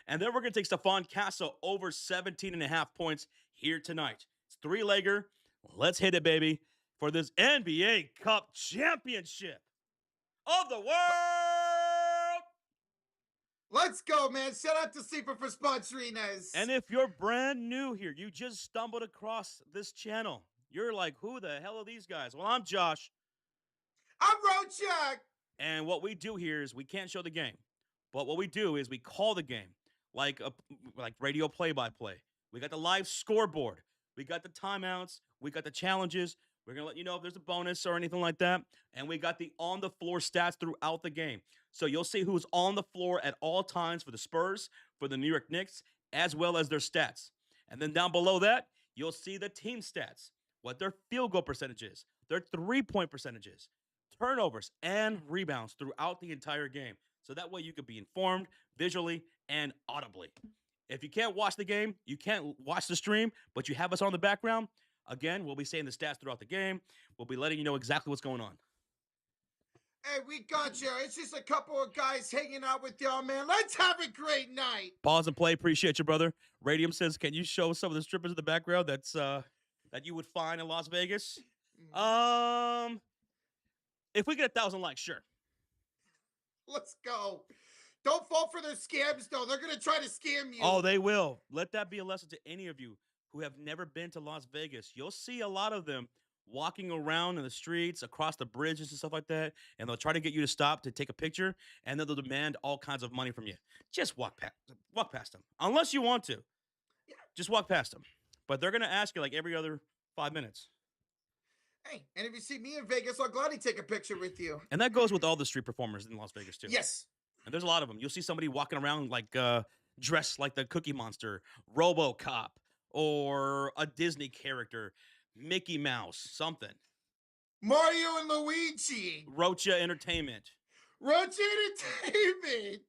C: And then we're going to take Stephon Castle over 17.5 points here tonight. It's 3-legger. Let's hit it, baby, for this NBA Cup championship of the world.
A: Let's go, man. Shout out to Sleeper for sponsoring us.
C: And if you're brand new here, you just stumbled across this channel, you're like, who the hell are these guys? Well, I'm Josh.
A: I'm Rochak.
C: And what we do here is we can't show the game. But what we do is we call the game like radio play-by-play. We got the live scoreboard. We got the timeouts. We got the challenges. We're going to let you know if there's a bonus or anything like that. And we got the on-the-floor stats throughout the game. So you'll see who's on the floor at all times for the Spurs, for the New York Knicks, as well as their stats. And then down below that, you'll see the team stats, what their field goal percentage is, their three-point percentages, turnovers, and rebounds throughout the entire game. So that way you can be informed visually and audibly. If you can't watch the game, you can't watch the stream, but you have us on the background, again, we'll be saying the stats throughout the game. We'll be letting you know exactly what's going on.
A: Hey, we got you. It's just a couple of guys hanging out with y'all, man. Let's have a great night.
C: Pause and play. Appreciate you, brother. Radium says, can you show some of the strippers in the background that you would find in Las Vegas? If we get 1,000 likes, sure.
A: Let's go. Don't fall for their scams, though. They're going to try to scam you.
C: Oh, they will. Let that be a lesson to any of you who have never been to Las Vegas. You'll see a lot of them walking around in the streets, across the bridges and stuff like that, and they'll try to get you to stop to take a picture, and then they'll demand all kinds of money from you. Just walk past them. Unless you want to. Just walk past them. But they're going to ask you like every other 5 minutes.
A: Hey, and if you see me in Vegas, I'll gladly take a picture with you.
C: And that goes with all the street performers in Las Vegas, too.
A: Yes.
C: And there's a lot of them. You'll see somebody walking around like dressed like the Cookie Monster, RoboCop, or a Disney character, Mickey Mouse, something.
A: Mario and Luigi.
C: Rocha Entertainment.
A: Rocha Entertainment.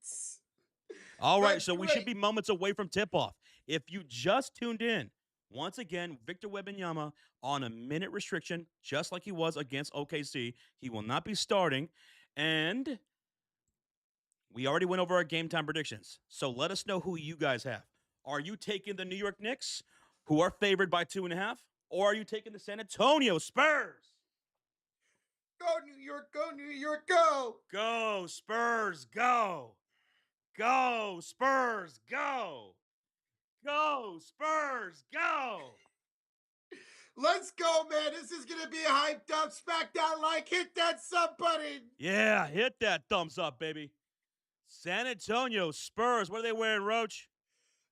C: All right,
A: That's
C: so we
A: great.
C: should be moments away from tip-off. If you just tuned in, once again, Victor Wembanyama on a minute restriction, just like he was against OKC. He will not be starting. And we already went over our game time predictions. So let us know who you guys have. Are you taking the New York Knicks, who are favored by 2.5? Or are you taking the San Antonio Spurs?
A: Go, New York, go, New York, go.
C: Go, Spurs, go. Go, Spurs, go. Go, Spurs, go.
A: Let's go, man. This is going to be a hyped up SmackDown like. Hit that sub button.
C: Yeah, hit that thumbs up, baby. San Antonio Spurs. What are they wearing, Roach?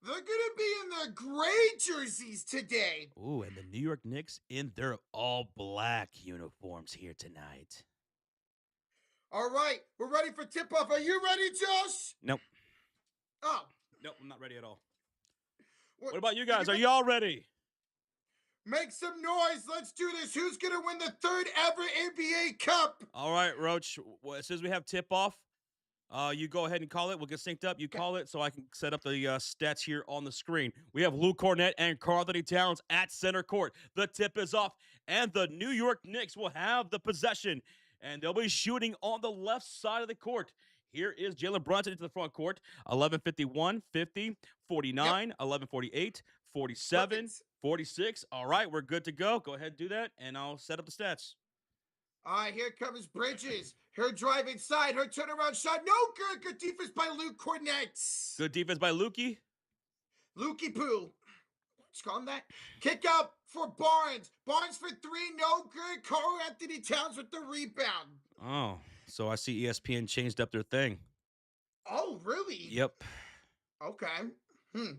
A: They're going to be in their gray jerseys today.
C: Ooh, and the New York Knicks in their all-black uniforms here tonight.
A: All right, we're ready for tip-off. Are you ready, Josh?
C: Nope.
A: Oh.
C: Nope, I'm not ready at all. What about you guys? Are y'all ready?
A: Make some noise. Let's do this. Who's going to win the third ever NBA Cup?
C: All right, Roach. Well, as soon as we have tip-off, you go ahead and call it. We'll get synced up. You call it so I can set up the stats here on the screen. We have Luke Cornett and Karl-Anthony Towns at center court. The tip is off, and the New York Knicks will have the possession, and they'll be shooting on the left side of the court. Here is Jalen Brunson into the front court. 11:51, 50, 49, 11:48, 47,
A: Perfect.
C: 46. All right, we're good to go. Go ahead and do that, and I'll set up the stats.
A: All right, here comes Bridges. Her drive inside, her turnaround shot. No good. Good defense by Luke Cornett.
C: Good defense by Lukey.
A: Lukey Poo. What's called that? Kick out for Barnes. Barnes for three. No good. Karl-Anthony Towns with the rebound.
C: Oh, so I see ESPN changed up their thing.
A: Oh, really?
C: Yep.
A: Okay.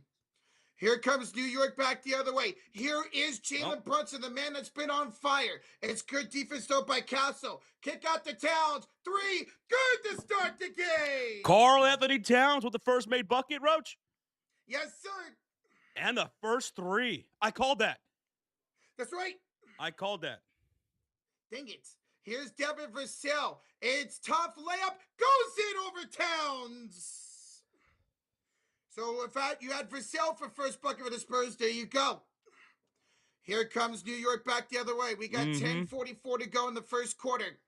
A: Here comes New York back the other way. Here is Jalen Brunson, the man that's been on fire. It's good defense, though, by Castle. Kick out the Towns. Three. Good to start the game.
C: Karl-Anthony Towns with the first made bucket, Roach.
A: Yes, sir.
C: And the first three. I called that.
A: That's right.
C: I called that.
A: Dang it. Here's Devin Vassell. It's tough layup. Goes in over Towns. So in fact, you had Vassell for first bucket for the Spurs. There you go. Here comes New York back the other way. We got 10:44 to go in the first quarter.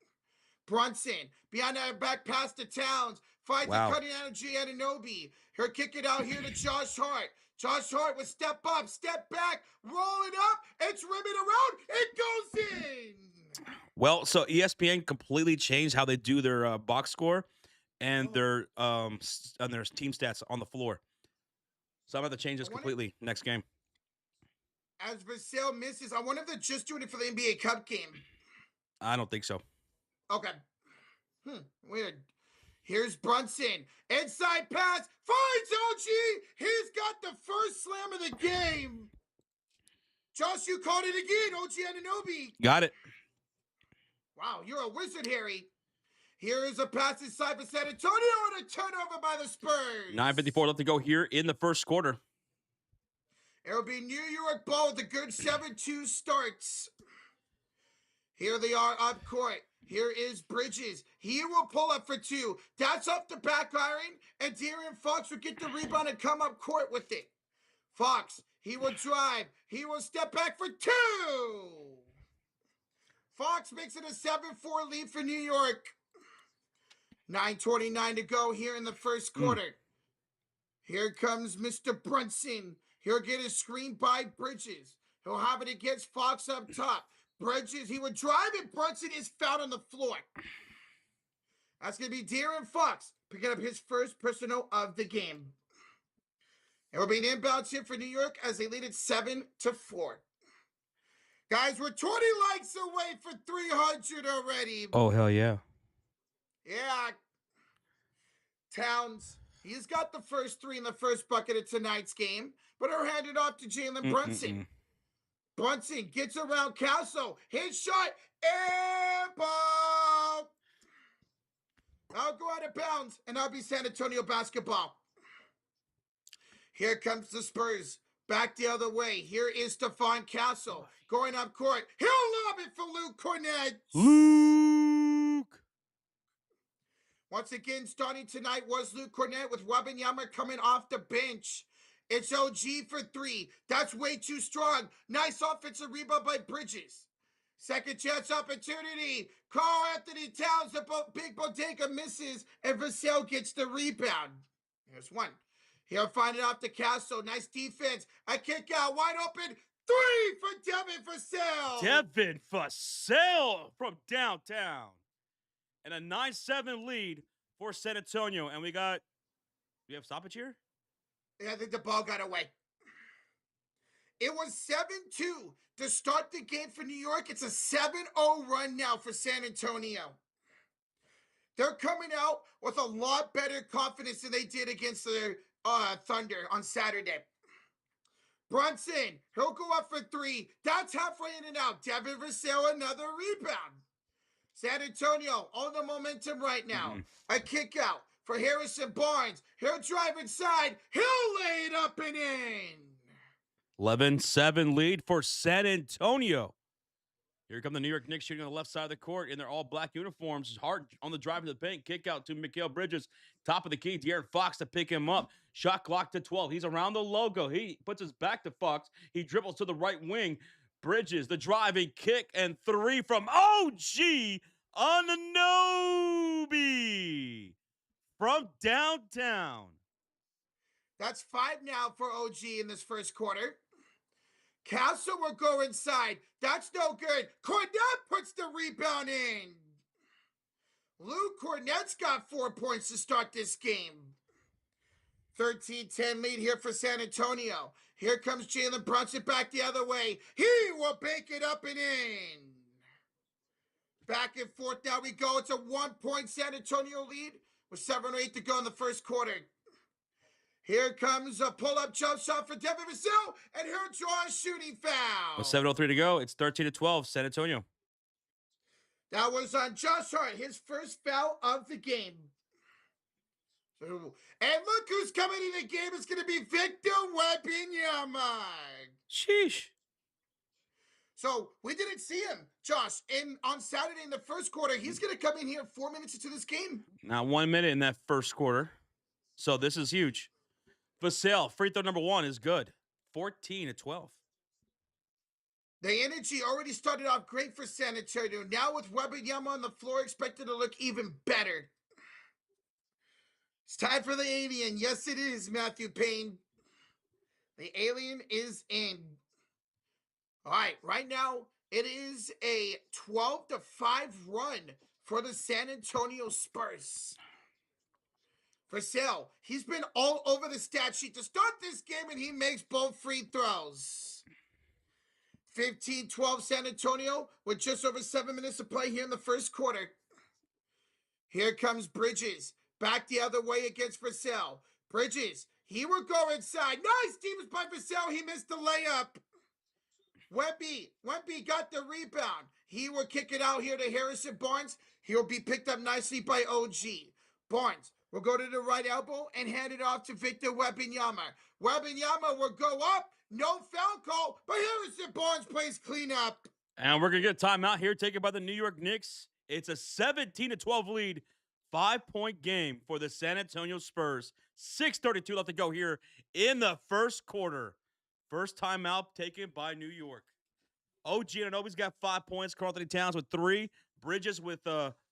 A: Brunson, behind that back pass to Towns. Finds the cutting energy at Anunoby. He'll kick it out here to Josh Hart. Josh Hart will step up, step back, roll it up. It's rimming around. It goes in.
C: Well, so ESPN completely changed how they do their box score and their team stats on the floor. So I'm going to change this completely next game.
A: As Vassell misses, I wonder if they're just doing it for the NBA Cup game.
C: I don't think so.
A: Okay. Weird. Here's Brunson. Inside pass. Finds OG. He's got the first slam of the game. Josh, you called it again. OG Anunoby.
C: Got it.
A: Wow, you're a wizard, Harry. Here is a pass inside for San Antonio and a turnover by the Spurs.
C: 9:54 left to go here in the first quarter.
A: It'll be New York ball with a good 7-2 starts. Here they are up court. Here is Bridges. He will pull up for two. That's off the back iron, and De'Aaron Fox will get the rebound and come up court with it. Fox, he will drive. He will step back for two. Fox makes it a 7-4 lead for New York. 9:29 to go here in the first quarter. Here comes Mr. Brunson. He'll get a screen by Bridges. He'll have it against Fox up top. Bridges, he would drive it. Brunson is fouled on the floor. That's going to be De'Aaron Fox picking up his first personal of the game. It will be an inbound tip for New York as they lead it 7-4. Guys, we're 20 likes away for 300 already.
C: Oh, hell yeah.
A: Yeah. Towns, he's got the first three in the first bucket of tonight's game, but are handed off to Jalen Brunson. Brunson gets around Castle. His shot, air ball. I'll go out of bounds, and I'll be San Antonio basketball. Here comes the Spurs. Back the other way. Here is Stephon Castle going up court. He'll lob it for Luke Cornett.
C: Luke.
A: Once again, starting tonight was Luke Cornett with Wembanyama coming off the bench. It's OG for three. That's way too strong. Nice offensive rebound by Bridges. Second chance opportunity. Karl-Anthony Towns, the big bodega misses, and Vassell gets the rebound. Here's one. He'll find it off to Castle. Nice defense. A kick out. Wide open. Three for Devin Vassell.
C: Devin Vassell from downtown. And a 9-7 lead for San Antonio. And we have stoppage here?
A: Yeah, I think the ball got away. It was 7-2 to start the game for New York. It's a 7-0 run now for San Antonio. They're coming out with a lot better confidence than they did against the Thunder on Saturday. Brunson, he'll go up for three. That's halfway in and out. Devin Vassell, another rebound. San Antonio on the momentum right now. A kick out for Harrison Barnes. He'll drive inside. He'll lay it up and in.
C: 11-7 lead for San Antonio. Here come the New York Knicks shooting on the left side of the court in their all-black uniforms. Hard on the drive to the paint. Kick out to Mikal Bridges. Top of the key. De'Aaron Fox to pick him up. Shot clock to 12. He's around the logo. He puts his back to Fox. He dribbles to the right wing. Bridges, the driving kick, and three from OG Anunoby from downtown.
A: That's 5 now for OG in this first quarter. Castle will go inside. That's no good. Cornett puts the rebound in. Luke Cornett's got 4 points to start this game. 13-10 lead here for San Antonio. Here comes Jalen Brunson back the other way. He will bake it up and in. Back and forth now we go. It's a 1-point San Antonio lead with 7:08 to go in the first quarter. Here comes a pull-up jump shot for Devin Vassell, and he'll draw a shooting foul.
C: With 7:03 to go, it's 13-12, San Antonio.
A: That was on Josh Hart, his first foul of the game. And look who's coming in the game. It's going to be Victor Wembanyama.
C: Sheesh.
A: So we didn't see him, Josh. On Saturday in the first quarter, he's going to come in here 4 minutes into this game.
C: Now 1 minute in that first quarter. So this is huge. Vassell, free throw number 1 is good. 14-12.
A: The energy already started off great for San Antonio. Now with Wembanyama on the floor, expected to look even better. It's time for the alien. Yes, it is, Matthew Payne. The alien is in. All right now it is a 12-5 run for the San Antonio Spurs. Vassell, he's been all over the stat sheet to start this game, and he makes both free throws. 15-12 San Antonio with just over 7 minutes to play here in the first quarter. Here comes Bridges. Back the other way against Vassell. Bridges, he will go inside. Nice defense by Vassell. He missed the layup. Wemby got the rebound. He will kick it out here to Harrison Barnes. He'll be picked up nicely by OG. Barnes will go to the right elbow and hand it off to Victor Wembanyama. Wembanyama will go up. No foul call, but Harrison Barnes plays cleanup.
C: And we're going to get a timeout here taken by the New York Knicks. It's a 17-12 lead, 5-point game for the San Antonio Spurs. 6:32 left to go here in the first quarter. First timeout taken by New York. OG Anunoby's got 5 points. Karl-Anthony Towns with 3. Bridges with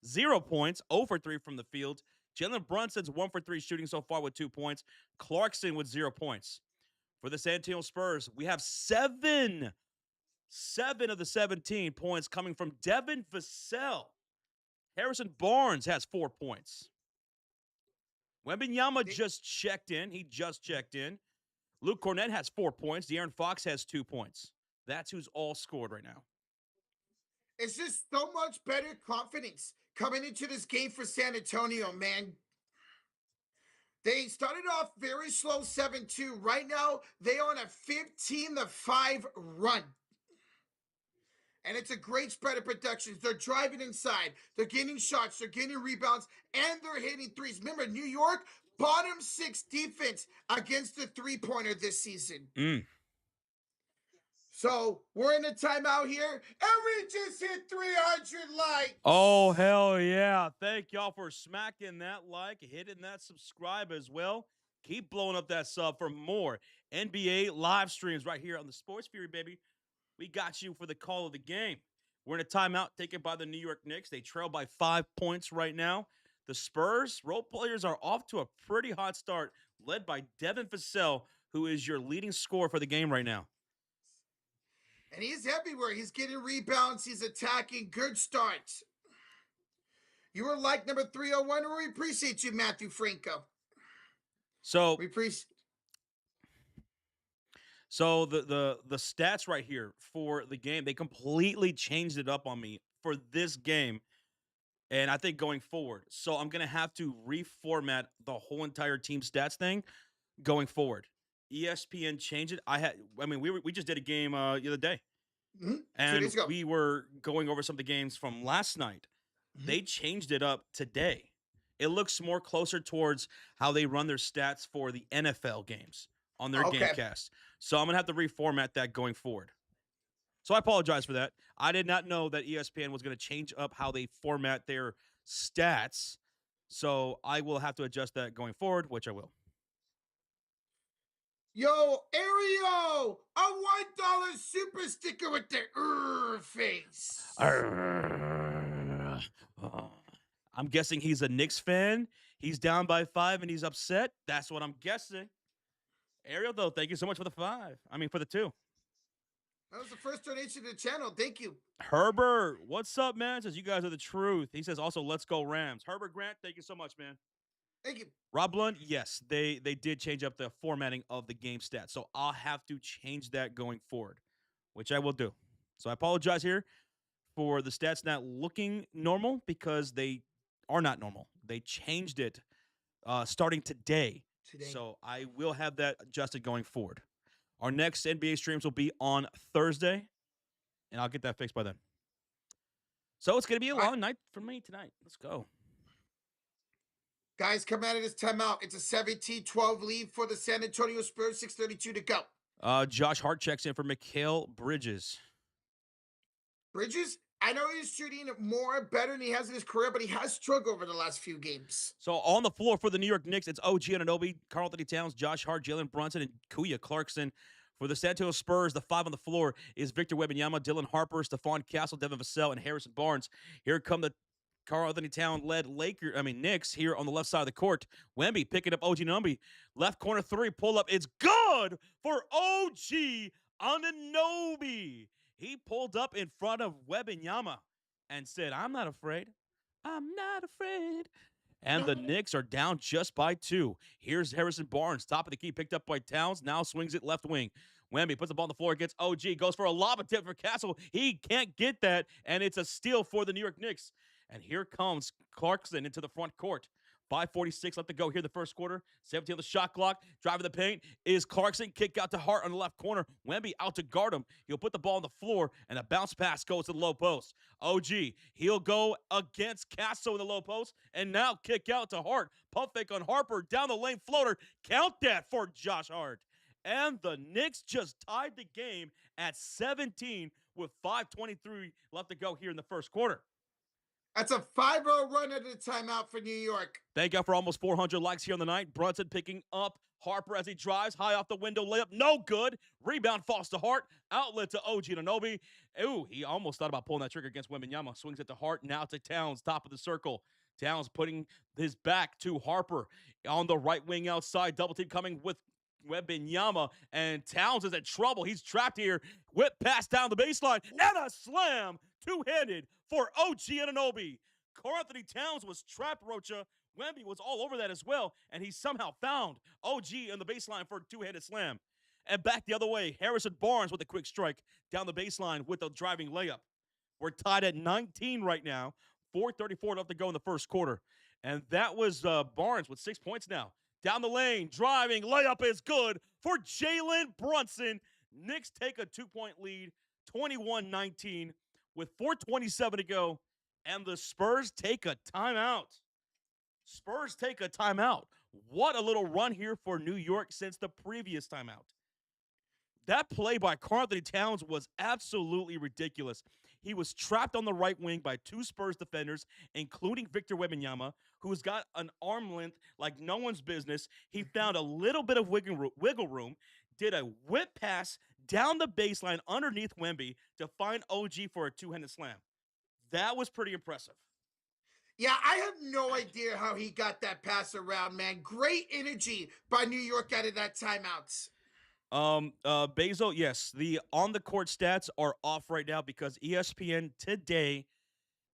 C: 0 points, 0 for 3 from the field. Jalen Brunson's 1 for 3 shooting so far with 2 points. Clarkson with 0 points. For the San Antonio Spurs, we have 7 of the 17 points coming from Devin Vassell. Harrison Barnes has 4 points. Wembanyama just checked in. He just checked in. Luke Cornett has 4 points. De'Aaron Fox has 2 points. That's who's all scored right now.
A: It's just so much better confidence coming into this game for San Antonio, man. They started off very slow 7-2. Right now, they are on a 15-5 run. And it's a great spread of productions. They're driving inside. They're getting shots. They're getting rebounds. And they're hitting threes. Remember, New York, bottom 6 defense against the three-pointer this season. So we're in a timeout here, and we just hit 300 likes.
C: Oh, hell yeah. Thank y'all for smacking that like, hitting that subscribe as well. Keep blowing up that sub for more NBA live streams right here on the Sports Fury, baby. We got you for the call of the game. We're in a timeout taken by the New York Knicks. They trail by 5 points right now. The Spurs role players are off to a pretty hot start, led by Devin Vassell, who is your leading scorer for the game right now.
A: And he's everywhere. He's getting rebounds. He's attacking. Good start. You were like number 301. We appreciate you, Matthew Franco.
C: So
A: we appreciate.
C: So the stats right here for the game, they completely changed it up on me for this game, and I think going forward. So I'm gonna have to reformat the whole entire team stats thing going forward. ESPN changed it. We just did a game the other day, and we were going over some of the games from last night. They changed it up today. It looks more closer towards how they run their stats for the NFL games on their Gamecast. So I'm going to have to reformat that going forward. So I apologize for that. I did not know that ESPN was going to change up how they format their stats. So I will have to adjust that going forward, which I will.
A: Yo, Aereo, a $1 super sticker with the face.
C: I'm guessing he's a Knicks fan. He's down by 5 and he's upset. That's what I'm guessing. Ariel, though, thank you so much for the 5. For the 2.
A: That was the first donation to the channel. Thank you.
C: Herbert, what's up, man? Says you guys are the truth. He says also, let's go Rams. Herbert Grant, thank you so much, man.
A: Thank you.
C: Rob Lund, yes, they did change up the formatting of the game stats. So I'll have to change that going forward, which I will do. So I apologize here for the stats not looking normal because they are not normal. They changed it starting today. So I will have that adjusted going forward. Our next NBA streams will be on Thursday, and I'll get that fixed by then. So it's going to be a long night for me tonight. Let's go.
A: Guys, come out of this timeout. It's a 17-12 lead for the San Antonio Spurs, 6:32 to go.
C: Josh Hart checks in for Mikal Bridges.
A: Bridges, I know he's shooting better than he has in his career, but he has struggled over the last few games.
C: So on the floor for the New York Knicks, it's OG Anunoby, Karl-Anthony Towns, Josh Hart, Jalen Brunson, and Kuya Clarkson. For the San Antonio Spurs, the 5 on the floor is Victor Wembanyama, Dylan Harper, Stephon Castle, Devin Vassell, and Harrison Barnes. Here come the Karl-Anthony Towns-led Knicks here on the left side of the court. Wemby picking up OG Anunoby. Left corner 3, pull up. It's good for OG Anunoby. He pulled up in front of Wembanyama and said, I'm not afraid. I'm not afraid. And the Knicks are down just by 2. Here's Harrison Barnes, top of the key, picked up by Towns. Now swings it left wing. Wemby puts the ball on the floor against OG. Goes for a lob attempt for Castle. He can't get that, and it's a steal for the New York Knicks. And here comes Clarkson into the front court. 5:46 left to go here in the first quarter. 17 on the shot clock. Driving the paint is Clarkson. Kick out to Hart on the left corner. Wemby out to guard him. He'll put the ball on the floor, and a bounce pass goes to the low post. OG, he'll go against Castle in the low post, and now kick out to Hart. Pump fake on Harper. Down the lane floater. Count that for Josh Hart. And the Knicks just tied the game at 17 with 5:23 left to go here in the first quarter.
A: That's a 5-0 run at a timeout for New York.
C: Thank God for almost 400 likes here on the night. Brunson picking up Harper as he drives. High off the window layup. No good. Rebound falls to Hart. Outlet to OG Anunoby. Ooh, he almost thought about pulling that trigger against Wembanyama. Swings it to Hart. Now to Towns. Top of the circle. Towns putting his back to Harper on the right wing outside. Double team coming with Wembanyama. And Towns is in trouble. He's trapped here. Whip pass down the baseline. And a slam. Two-handed for OG Anunoby. Karl-Anthony Towns was trapped, Rocha. Wemby was all over that as well, and he somehow found OG on the baseline for a two-handed slam. And back the other way, Harrison Barnes with a quick strike down the baseline with a driving layup. We're tied at 19 right now. 4:34 left to go in the first quarter. And that was Barnes with 6 points now. Down the lane, driving, layup is good for Jalen Brunson. Knicks take a 2-point lead, 21-19. With 4:27 to go, and the Spurs take a timeout. Spurs take a timeout. What a little run here for New York since the previous timeout. That play by Karl-Anthony Towns was absolutely ridiculous. He was trapped on the right wing by 2 Spurs defenders, including Victor Wembanyama, who's got an arm length like no one's business. He found a little bit of wiggle room, did a whip pass down the baseline underneath Wemby to find OG for a two-handed slam. That was pretty impressive.
A: Yeah, I have no idea how he got that pass around, man. Great energy by New York out of that timeouts.
C: Basil, yes, the on-the-court stats are off right now because ESPN today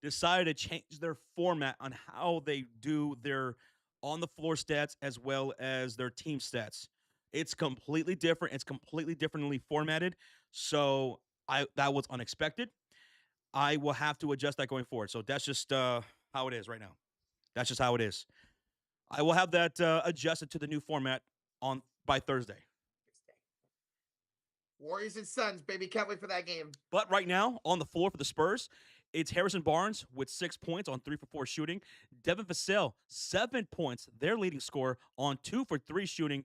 C: decided to change their format on how they do their on-the-floor stats as well as their team stats. It's completely different. It's completely differently formatted. So that was unexpected. I will have to adjust that going forward. So that's just how it is right now. That's just how it is. I will have that adjusted to the new format by Thursday.
A: Warriors and Suns, baby. Can't wait for that game.
C: But right now, on the floor for the Spurs, it's Harrison Barnes with 6 points on 3 for 4 shooting. Devin Vassell, 7 points, their leading scorer, on 2 for 3 shooting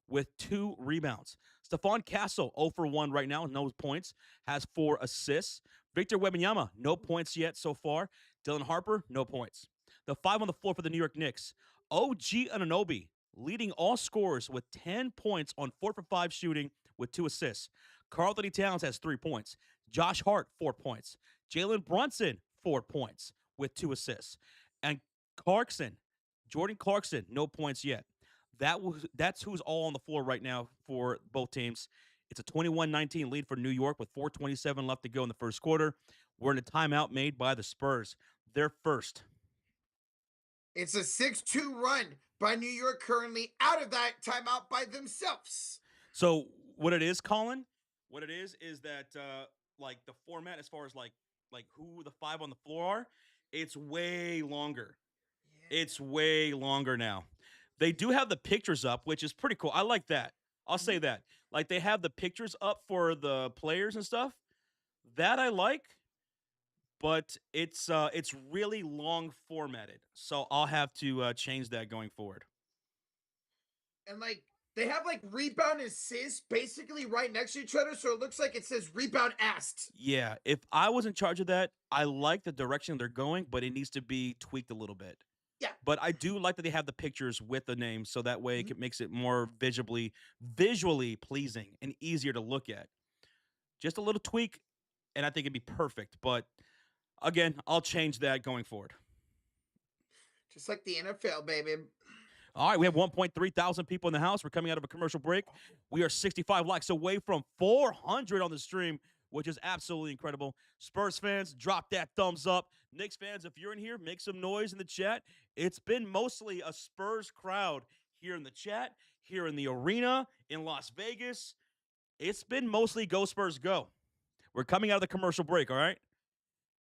C: with 2 rebounds. Stephon Castle, 0 for 1 right now, no points, has 4 assists. Victor Wembanyama, no points yet so far. Dylan Harper, no points. The 5 on the floor for the New York Knicks. OG Anunoby, leading all scorers with 10 points on 4 for 5 shooting with 2 assists. Karl-Anthony Towns has 3 points. Josh Hart, 4 points. Jalen Brunson, 4 points with 2 assists. And Jordan Clarkson, no points yet. That's who's all on the floor right now for both teams. It's a 21-19 lead for New York with 4:27 left to go in the first quarter. We're in a timeout made by the Spurs. They're first.
A: It's a 6-2 run by New York currently out of that timeout by themselves.
C: So what it is, Colin, what it is that like the format as far as like who the 5 on the floor are, it's way longer. Yeah. It's way longer now. They do have the pictures up, which is pretty cool. I like that. I'll say that. Like they have the pictures up for the players and stuff. That I like, but it's really long formatted. So I'll have to change that going forward.
A: And like They have like rebound and assist basically right next to each other, so it looks like it says rebound assist.
C: Yeah, if I was in charge of that, I like the direction they're going, but it needs to be tweaked a little bit.
A: Yeah.
C: But I do like that they have the pictures with the names, so that way
A: Mhm.
C: it makes it more visually pleasing and easier to look at. Just a little tweak, and I think it'd be perfect. But again, I'll change that going forward.
A: Just like the NFL, baby.
C: All right, we have 1.3 thousand people in the house. We're coming out of a commercial break. We are 65 likes away from 400 on the stream, which is absolutely incredible. Spurs fans, drop that thumbs up. Knicks fans, if you're in here, make some noise in the chat. It's been mostly a Spurs crowd here in the chat, here in the arena, in Las Vegas. It's been mostly go Spurs go. We're coming out of the commercial break, all right?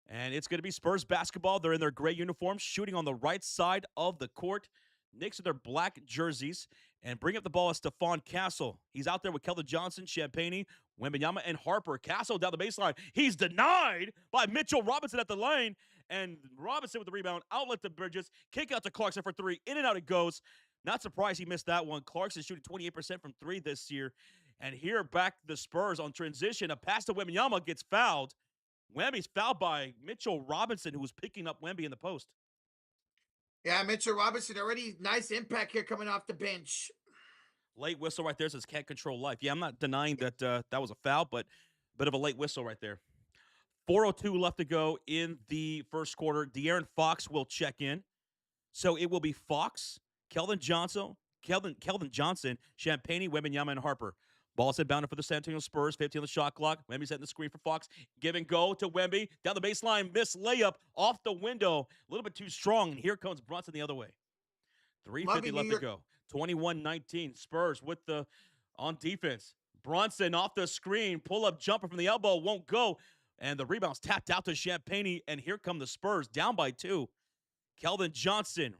C: And it's going to be Spurs basketball. They're in their gray uniforms, shooting on the right side of the court. Knicks in their black jerseys. And bring up the ball is Stephon Castle. He's out there with Keldon Johnson, Champagnie, Wembanyama, and Harper. Castle down the baseline. He's denied by Mitchell Robinson at the lane. And Robinson with the rebound. Outlet to Bridges. Kick out to Clarkson for three. In and out it goes. Not surprised he missed that one. Clarkson shooting 28% from three this year. And here back the Spurs on transition. A pass to Wembanyama gets fouled. Wemby's fouled by Mitchell Robinson, who was picking up Wemby in the post.
A: Yeah, Mitchell Robinson already nice impact here coming off the bench.
C: Late whistle right there says can't control life. Yeah, I'm not denying that that was a foul, but bit of a late whistle right there. 4:02 left to go in the first quarter. De'Aaron Fox will check in. So it will be Fox, Keldon Johnson, Champagnie, Wembanyama, and Harper. Ball's inbounded for the San Antonio Spurs. 15 on the shot clock. Wemby setting the screen for Fox. Give and go to Wemby. Down the baseline. Miss layup off the window. A little bit too strong. And here comes Brunson the other way. 3:50 left to go. 21-19. Spurs with the on defense. Brunson off the screen. Pull-up jumper from the elbow. Won't go. And the rebound's tapped out to Champagnie. And here come the Spurs. Down by 2. Keldon Johnson.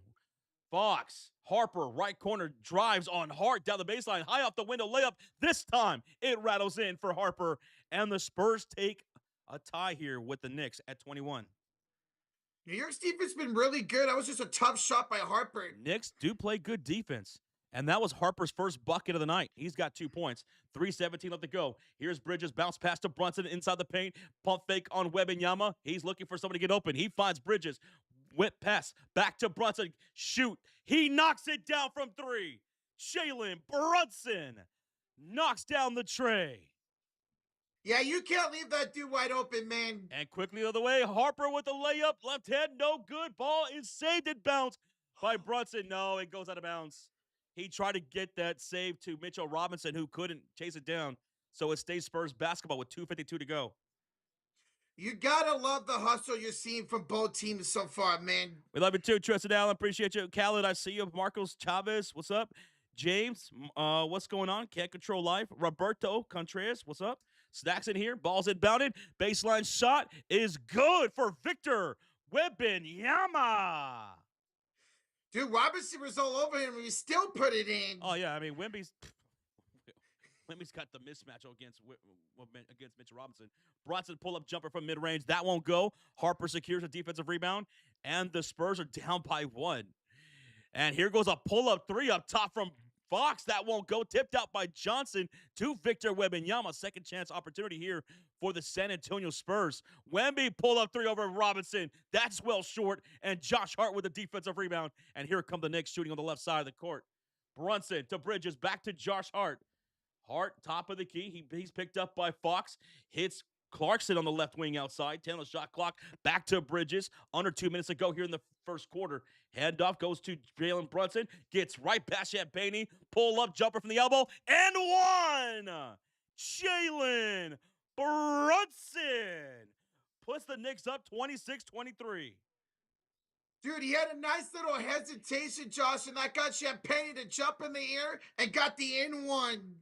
C: Fox, Harper, right corner, drives on Hart down the baseline, high off the window layup. This time, it rattles in for Harper, and the Spurs take a tie here with the Knicks at 21.
A: New York's defense has been really good. That was just a tough shot by Harper.
C: Knicks do play good defense, and that was Harper's first bucket of the night. He's got 2 points. 3:17 left to go. Here's Bridges, bounce pass to Brunson inside the paint, pump fake on Wembanyama. He's looking for somebody to get open. He finds Bridges. Whip pass back to Brunson. Shoot. He knocks it down from 3. Jalen Brunson knocks down the tray.
A: Yeah, you can't leave that dude wide open, man.
C: And quickly the other way, Harper with the layup. Left hand, no good. Ball is saved and bounced by Brunson. No, it goes out of bounds. He tried to get that save to Mitchell Robinson, who couldn't chase it down. So it stays Spurs basketball with 2:52 to go.
A: You gotta love the hustle you're seeing from both teams so far, man.
C: We love you too, Tristan Allen. Appreciate you. Khaled, I see you. Marcos Chavez, what's up? James, what's going on? Can't control life. Roberto Contreras, what's up? Snacks in here. Ball's inbounded. Baseline shot is good for Victor Wembanyama.
A: Dude, Robinson was all over him and he still put it in.
C: Oh, yeah. I mean, Wemby's got the mismatch against Mitchell Robinson. Brunson pull-up jumper from mid-range. That won't go. Harper secures a defensive rebound, and the Spurs are down by 1. And here goes a pull-up 3 up top from Fox. That won't go. Tipped out by Johnson to Victor Wembanyama. Second chance opportunity here for the San Antonio Spurs. Wemby pull-up 3 over Robinson. That's well short. And Josh Hart with a defensive rebound. And here come the Knicks shooting on the left side of the court. Brunson to Bridges. Back to Josh Hart. Hart, top of the key. He's picked up by Fox. Hits Clarkson on the left wing outside. 10 on the shot clock. Back to Bridges. Under 2 minutes to go here in the first quarter. Handoff goes to Jalen Brunson. Gets right past Champagnie. Pull up jumper from the elbow. And 1! Jalen Brunson puts the Knicks up 26-23.
A: Dude, he had a nice little hesitation, Josh, and that got Champagnie to jump in the air and got the N1.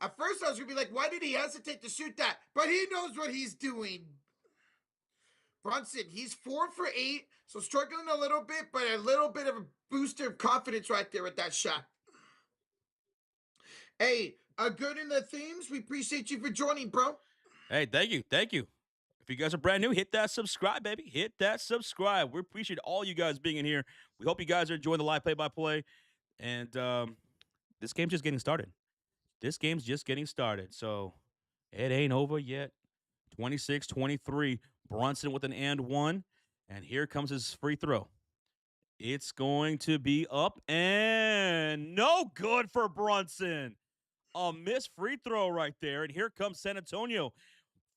A: At first, I was going to be like, why did he hesitate to shoot that? But he knows what he's doing. Brunson, he's 4 for 8, so struggling a little bit, but a little bit of a booster of confidence right there with that shot. Hey, good in the themes. We appreciate you for joining, bro.
C: Hey, thank you. Thank you. If you guys are brand new, hit that subscribe, baby. Hit that subscribe. We appreciate all you guys being in here. We hope you guys are enjoying the live play-by-play. And this game's just getting started. So it ain't over yet. 26-23. Brunson with an and one. And here comes his free throw. It's going to be up and no good for Brunson. A missed free throw right there. And here comes San Antonio.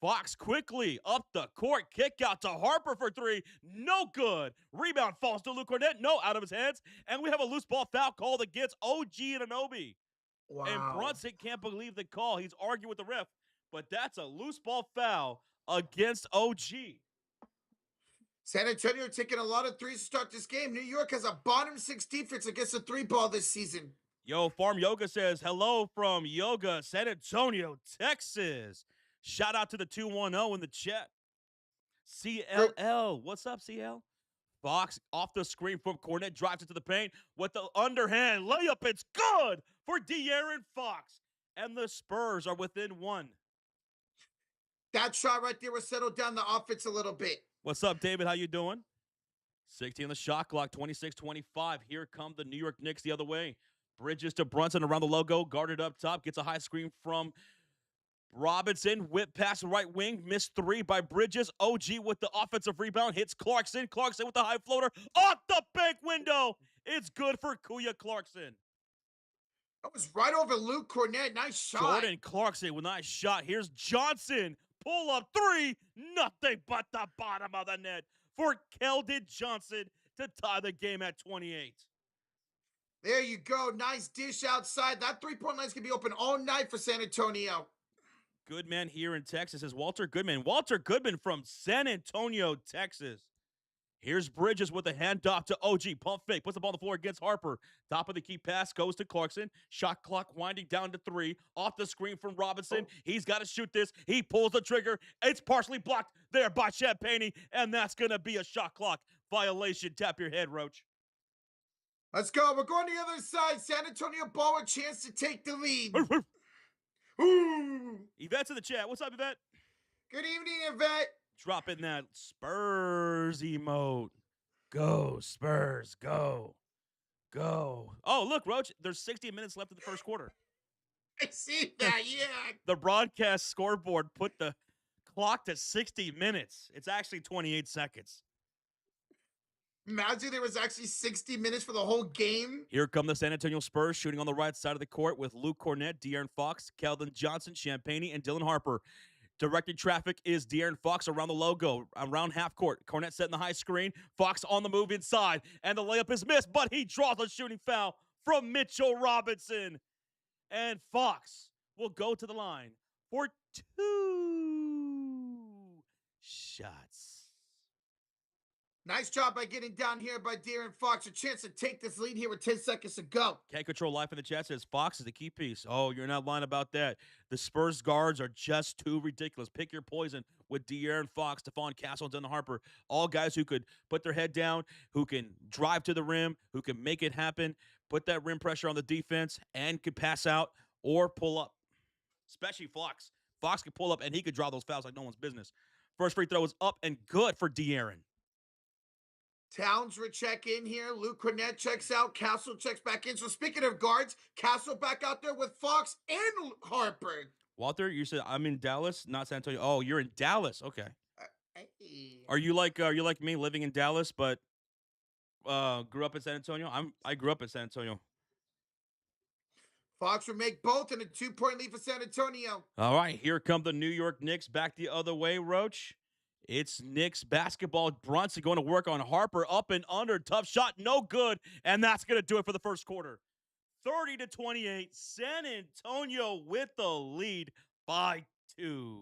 C: Fox quickly up the court. Kick out to Harper for three. No good. Rebound falls to Luke Cornett. No, out of his hands. And we have a loose ball foul called against OG Anunoby.
A: Wow.
C: And Brunson can't believe the call. He's arguing with the ref. But that's a loose ball foul against OG.
A: San Antonio taking a lot of threes to start this game. New York has a bottom 6 defense against the 3-ball this season.
C: Yo, Farm Yoga says, hello from Yoga, San Antonio, Texas. Shout out to the 210 in the chat. CLL. What's up, CL? Fox off the screen from Cornett, drives into the paint with the underhand layup. It's good for De'Aaron Fox. And the Spurs are within one.
A: That shot right there will settle down the offense a little bit.
C: What's up, David? How you doing? 16 on the shot clock, 26-25. Here come the New York Knicks the other way. Bridges to Brunson around the logo, guarded up top, gets a high screen from Robinson. Whip pass right wing, missed three by Bridges. OG with the offensive rebound, hits Clarkson. Clarkson with the high floater, off the bank window. It's good for Kuya Clarkson.
A: That was right over Luke Cornett. Nice shot.
C: Jordan Clarkson with a nice shot. Here's Johnson. Pull up three. Nothing but the bottom of the net for Keldon Johnson to tie the game at 28.
A: There you go. Nice dish outside. That 3-point line's going to be open all night for San Antonio.
C: Goodman here in Texas is Walter Goodman. Walter Goodman from San Antonio, Texas. Here's Bridges with a handoff to OG. Pump fake. Puts the ball on the floor against Harper. Top of the key pass goes to Clarkson. Shot clock winding down to 3. Off the screen from Robinson. He's got to shoot this. He pulls the trigger. It's partially blocked there by Champagny. And that's going to be a shot clock violation. Tap your head, Roach.
A: Let's go. We're going to the other side. San Antonio ball a chance to take the lead. Ooh.
C: Yvette's in the chat. What's up, Yvette?
A: Good evening, Yvette.
C: Drop in that Spurs emote. Go, Spurs, go. Go. Oh, look, Roach, there's 60 minutes left in the first quarter.
A: I see that, yeah.
C: The broadcast scoreboard put the clock to 60 minutes. It's actually 28 seconds.
A: Imagine there was actually 60 minutes for the whole game.
C: Here come the San Antonio Spurs shooting on the right side of the court with Luke Cornett, De'Aaron Fox, Keldon Johnson, Champagny, and Dylan Harper. Directing traffic is De'Aaron Fox around the logo, around half court. Cornett setting the high screen. Fox on the move inside, and the layup is missed, but he draws a shooting foul from Mitchell Robinson. And Fox will go to the line for 2 shots.
A: Nice job by getting down here by De'Aaron Fox. A chance to take this lead here with 10 seconds to go.
C: Can't Control Life in the chat says Fox is the key piece. Oh, you're not lying about that. The Spurs guards are just too ridiculous. Pick your poison with De'Aaron Fox, Stephon Castle, and Dylan Harper. All guys who could put their head down, who can drive to the rim, who can make it happen, put that rim pressure on the defense, and could pass out or pull up. Especially Fox. Fox could pull up, and he could draw those fouls like no one's business. First free throw is up and good for De'Aaron.
A: Towns will check in here. Luke Cornett checks out. Castle checks back in. So speaking of guards, Castle back out there with Fox and Harper.
C: Walter, you said I'm in Dallas, not San Antonio. Oh, you're in Dallas. Okay.
A: Hey.
C: Are you like me, living in Dallas, but grew up in San Antonio? I grew up in San Antonio.
A: Fox will make both in a 2-point lead for San Antonio.
C: All right, here come the New York Knicks back the other way, Roach. It's Knicks basketball. Brunson going to work on Harper, up and under. Tough shot, no good. And that's going to do it for the first quarter. 30-28, San Antonio with the lead by 2.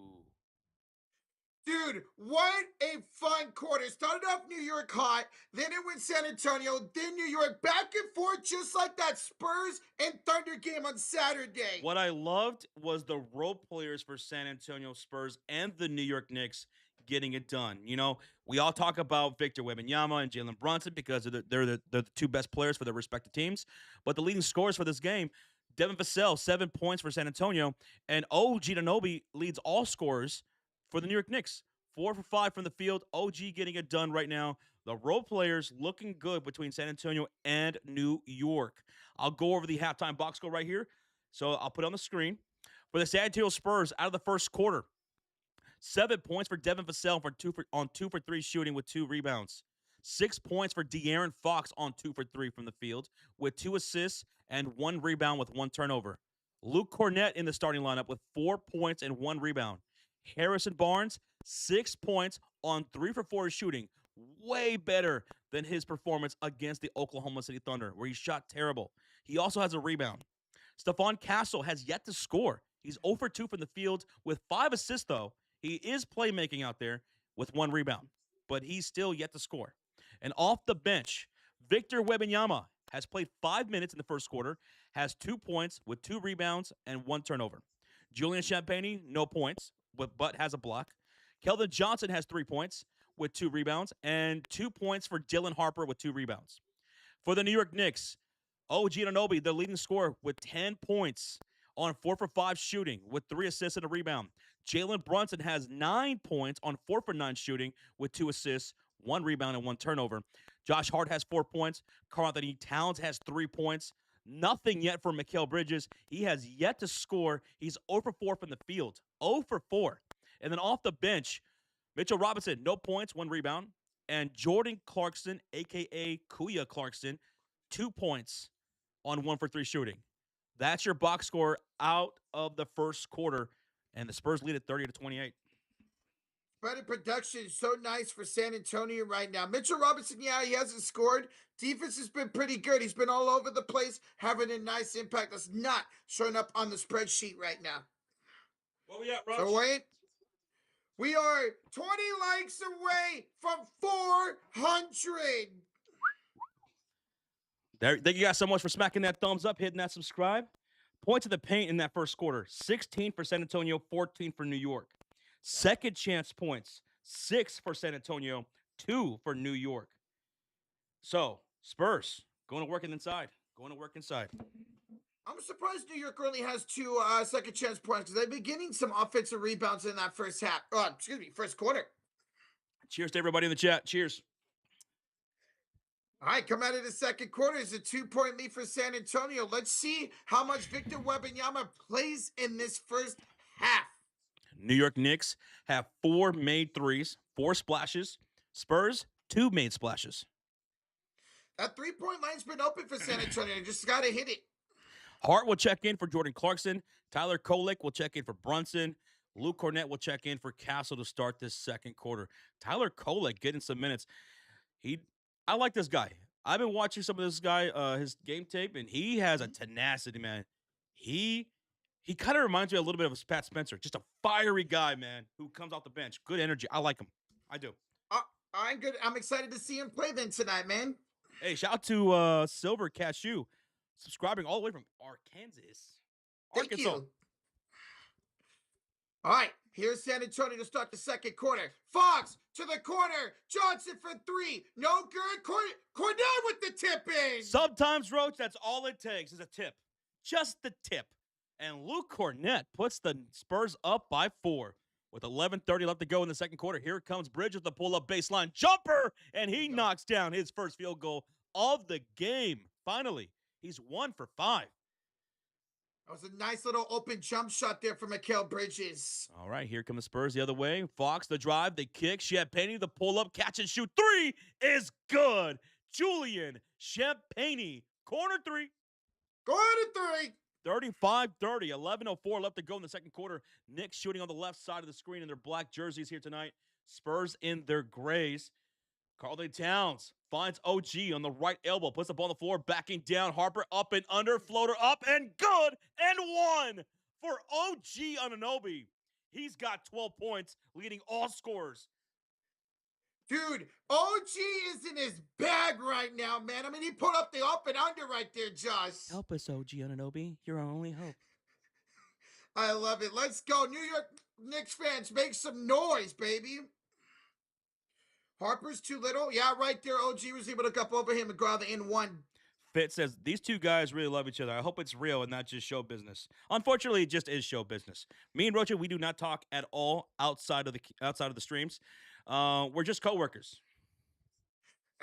A: Dude, what a fun quarter. Started off New York hot, then it went San Antonio, then New York, back and forth just like that Spurs and Thunder game on Saturday.
C: What I loved was the role players for San Antonio Spurs and the New York Knicks getting it done. You know, we all talk about Victor Wembanyama and Jalen Brunson because they're the two best players for their respective teams. But the leading scorers for this game, Devin Vassell, 7 points for San Antonio, and OG Anunoby leads all scorers for the New York Knicks. 4 for 5 from the field. OG getting it done right now The role players looking good between San Antonio and New York. I'll go over the halftime box score right here. So I'll put it on the screen. For the San Antonio Spurs, out of the first quarter, 7 points for Devin Vassell on 2 for 3 shooting with 2 rebounds. 6 points for De'Aaron Fox on 2 for 3 from the field with 2 assists and 1 rebound with 1 turnover. Luke Cornett in the starting lineup with 4 points and 1 rebound. Harrison Barnes, 6 points on 3 for 4 shooting. Way better than his performance against the Oklahoma City Thunder, where he shot terrible. He also has a rebound. Stephon Castle has yet to score. He's 0 for 2 from the field with 5 assists, though. He is playmaking out there with 1 rebound, but he's still yet to score. And off the bench, Victor Wembanyama has played 5 minutes in the first quarter, has 2 points with 2 rebounds and 1 turnover. Julian Champagnie, no points, but has a block. Keldon Johnson has 3 points with 2 rebounds and 2 points for Dylan Harper with 2 rebounds. For the New York Knicks, OG Anunoby, the leading scorer with 10 points on 4 for 5 shooting with 3 assists and a rebound. Jalen Brunson has 9 points on 4 for 9 shooting with 2 assists, 1 rebound, and 1 turnover. Josh Hart has 4 points. Karl-Anthony Towns has 3 points. Nothing yet for Mikal Bridges. He has yet to score. He's 0 for 4 from the field. 0 for 4. And then off the bench, Mitchell Robinson, no points, 1 rebound. And Jordan Clarkson, a.k.a. Kuya Clarkson, 2 points on 1 for 3 shooting. That's your box score out of the first quarter. And the Spurs lead at 30-28.
A: Better production is so nice for San Antonio right now. Mitchell Robinson, yeah, he hasn't scored. Defense has been pretty good. He's been all over the place, having a nice impact. That's not showing up on the spreadsheet right now.
B: What we at, Rush?
A: So wait, we are 20 likes away from 400.
C: Thank you guys so much for smacking that thumbs up, hitting that subscribe. Points of the paint in that first quarter, 16 for San Antonio, 14 for New York. Second chance points, 6 for San Antonio, 2 for New York. So, Spurs, going to work inside.
A: I'm surprised New York only has 2 second chance points because they've been getting some offensive rebounds in that first quarter.
C: Cheers to everybody in the chat. Cheers.
A: All right, come out of the second quarter. It's a 2-point lead for San Antonio. Let's see how much Victor Wembanyama plays in this first half.
C: New York Knicks have 4 made threes, 4 splashes. Spurs, 2 made splashes.
A: That 3-point line's been open for San Antonio. Just got to hit it.
C: Hart will check in for Jordan Clarkson. Tyler Kolek will check in for Brunson. Luke Cornett will check in for Castle to start this second quarter. Tyler Kolek getting some minutes. I like this guy. I've been watching some of this guy, his game tape, and he has a tenacity, man. He kind of reminds me a little bit of Pat Spencer. Just a fiery guy, man, who comes off the bench. Good energy. I like him. I do.
A: I'm good. I'm excited to see him play then tonight, man.
C: Hey, shout out to Silver Cashew, subscribing all the way from Arkansas.
A: Thank you. All right, here's San Antonio to start the second quarter. Fox to the corner. Johnson for 3. No good. Cornell with the tip in.
C: Sometimes, Roach, that's all it takes is a tip. Just the tip. And Luke Cornett puts the Spurs up by 4. With 11:30 left to go in the second quarter, here comes Bridges, the pull-up baseline jumper, and he knocks down his first field goal of the game. Finally, he's 1 for 5.
A: That was a nice little open jump shot there for Mikal Bridges.
C: All right, here come the Spurs the other way. Fox, the drive, the kick. Champagnie, the pull-up, catch and shoot. 3 is good. Julian Champagnie, corner 3.
A: Corner 3.
C: 35-30, 11:04 left to go in the second quarter. Knicks shooting on the left side of the screen in their black jerseys here tonight. Spurs in their grays. Karl-Anthony Towns finds OG on the right elbow, puts the ball on the floor, backing down. Harper up and under, floater up and good, and 1 for OG Anunoby. He's got 12 points, leading all scorers.
A: Dude, OG is in his bag right now, man. I mean, he put up the up and under right there, Josh.
C: Help us, OG Anunoby. You're our only hope.
A: I love it. Let's go. New York Knicks fans, make some noise, baby. Harper's too little. Yeah, right there. OG was able to cup over him and grab the N1.
C: Fitz says, these two guys really love each other. I hope it's real and not just show business. Unfortunately, it just is show business. Me and Rocha, we do not talk at all outside of the streams. We're just coworkers.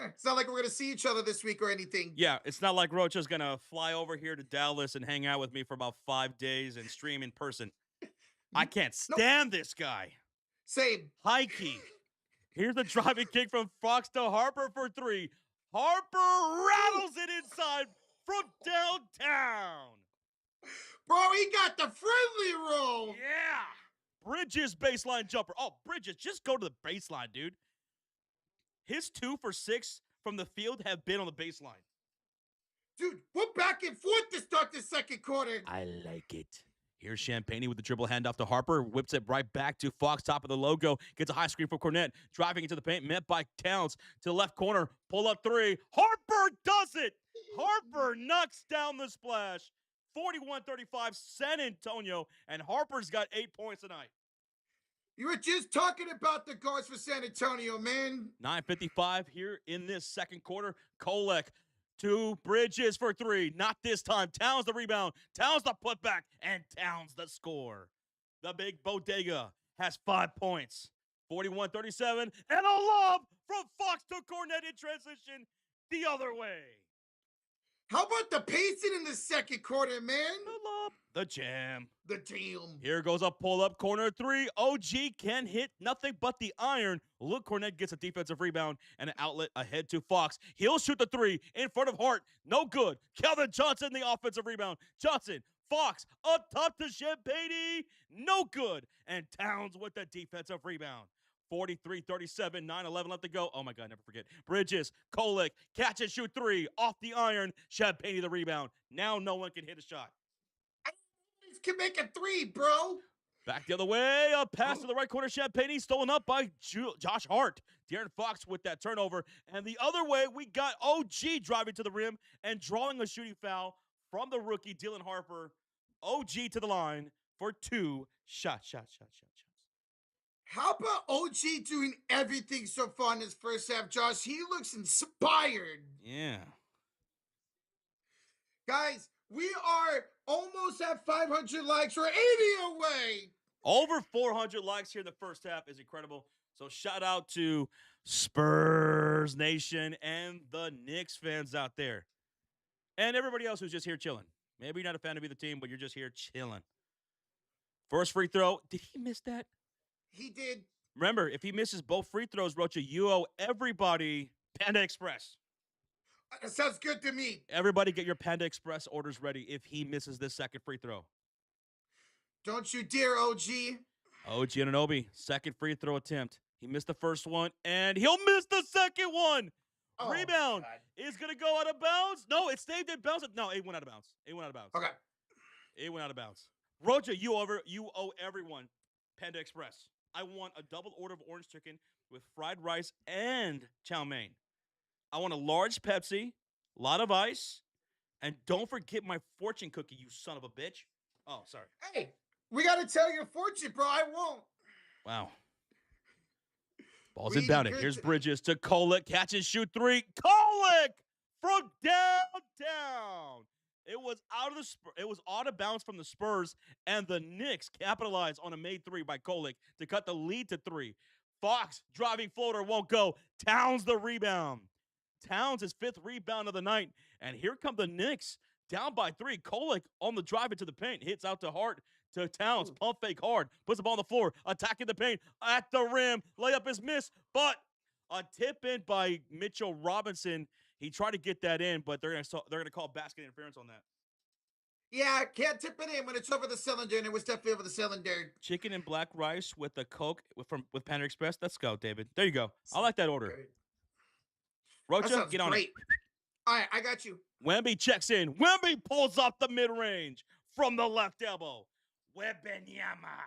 A: It's not like we're gonna see each other this week or anything.
C: Yeah, it's not like Rocha's going to fly over here to Dallas and hang out with me for about 5 days and stream in person. I can't
A: Nope.
C: stand this guy.
A: Same.
C: High key. Here's the driving kick from Fox to Harper for 3. Harper rattles it inside from downtown.
A: Bro, he got the friendly roll.
C: Yeah. Bridges baseline jumper. Oh, Bridges, just go to the baseline, dude. His 2 for 6 from the field have been on the baseline.
A: Dude, we're back and forth to start the second quarter.
C: I like it. Here's Champagne with the dribble handoff to Harper. Whips it right back to Fox, top of the logo. Gets a high screen for Cornette. Driving into the paint, met by Towns to the left corner. Pull up 3. Harper does it. Harper knocks down the splash. 41-35 San Antonio. And Harper's got 8 points tonight.
A: You were just talking about the guards for San Antonio, man.
C: 9:55 here in this second quarter. Kolek to Bridges for 3. Not this time. Towns the rebound. Towns the putback. And Towns the score. The big bodega has 5 points. 41-37. And a lob from Fox to Cornette in transition the other way.
A: How about the pacing in the second quarter, man?
C: The lob. The jam.
A: The damn.
C: Here goes a pull-up corner 3. OG can hit nothing but the iron. Luke Cornette gets a defensive rebound and an outlet ahead to Fox. He'll shoot the 3 in front of Hart. No good. Kelvin Johnson, the offensive rebound. Johnson, Fox, up top to Champagne. No good. And Towns with the defensive rebound. 43-37, 9-11 left to go. Oh, my God, never forget. Bridges, Kolek, catch and shoot 3 off the iron. Champagne the rebound. Now no one can hit a shot.
A: Can make a 3, bro.
C: Back the other way, a pass to the right corner. Champagne stolen up by Josh Hart. De'Aaron Fox with that turnover. And the other way, we got OG driving to the rim and drawing a shooting foul from the rookie, Dylan Harper. OG to the line for 2 shots.
A: How about OG doing everything so far in this first half, Josh? He looks inspired.
C: Yeah.
A: Guys, we are almost at 500 likes. We're 80 away.
C: Over 400 likes here in the first half is incredible. So shout out to Spurs Nation and the Knicks fans out there. And everybody else who's just here chilling. Maybe you're not a fan of either team, but you're just here chilling. First free throw. Did he miss that?
A: He did.
C: Remember, if he misses both free throws, Rocha, you owe everybody Panda Express.
A: That sounds good to me.
C: Everybody get your Panda Express orders ready if he misses this second free throw.
A: Don't you dare, OG.
C: OG Anunoby, second free throw attempt. He missed the first one, and he'll miss the second one.
A: Oh,
C: Rebound
A: God.
C: is going to go out of bounds. No, it stayed in bounds. No, it went out of bounds.
A: Okay.
C: It went out of bounds. Rocha, you owe everyone Panda Express. I want a double order of orange chicken with fried rice and chow mein. I want a large Pepsi, a lot of ice, and don't forget my fortune cookie, you son of a bitch. Oh, sorry.
A: Hey, we got to tell your fortune, bro. I won't.
C: Wow. Balls
A: We
C: inbounded.
A: good
C: Here's
A: tonight.
C: Bridges to Kolek. Catch and shoot 3. Kolek from downtown. It was out of bounds from the Spurs, and the Knicks capitalized on a made 3 by Kolek to cut the lead to 3. Fox driving floater won't go. Towns the rebound. Towns his 5th rebound of the night, and here come the Knicks down by 3. Kolek on the drive into the paint, hits out to Hart to Towns, pump fake hard, puts the ball on the floor, attacking the paint at the rim. Layup is missed, but a tip in by Mitchell Robinson. He tried to get that in, but they're gonna call basket interference on that.
A: Yeah, can't tip it in when it's over the cylinder, and it was definitely over the cylinder.
C: Chicken and black rice with a Coke with Panda Express. Let's go, David. There you go. I like that order.
A: Great.
C: Rocha,
A: That sounds
C: get on
A: great.
C: it.
A: All right, I got you.
C: Wemby checks in. Wemby pulls off the mid-range from the left elbow. Webenyama.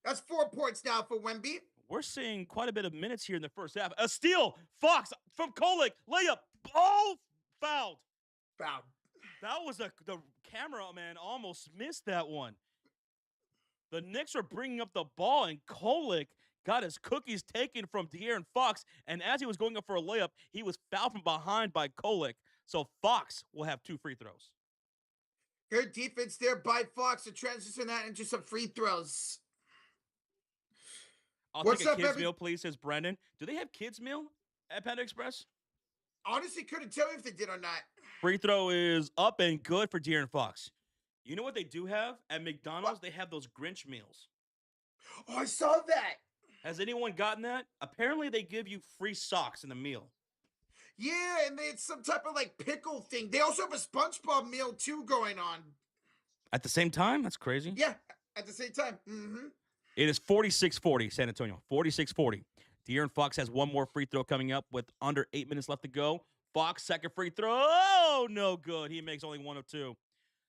A: That's 4 points now for Wemby.
C: We're seeing quite a bit of minutes here in the first half. A steal. Fox from Kolek. Layup. Oh, fouled.
A: Foul.
C: That was the cameraman almost missed that one. The Knicks are bringing up the ball, and Kolek got his cookies taken from De'Aaron Fox, and as he was going up for a layup, he was fouled from behind by Kolek. So Fox will have 2 free throws.
A: Good defense there by Fox to transition that into some free throws.
C: I'll
A: What's
C: take a
A: up,
C: kids
A: every-
C: meal, please, says Brendan. Do they have kids meal? at Panda Express?
A: Honestly, couldn't tell you if they did or not.
C: Free throw is up and good for De'Aaron Fox. You know what they do have at McDonald's? They have those Grinch meals.
A: Oh, I saw that.
C: Has anyone gotten that? Apparently, they give you free socks in the meal.
A: Yeah, and it's some type of like pickle thing. They also have a SpongeBob meal too going on.
C: At the same time? That's crazy.
A: Yeah, at the same time. Mm-hmm.
C: It is 46-40, San Antonio. 46-40. De'Aaron Fox has one more free throw coming up with under 8 minutes left to go. Fox, second free throw. Oh, no good. He makes only 1 of 2.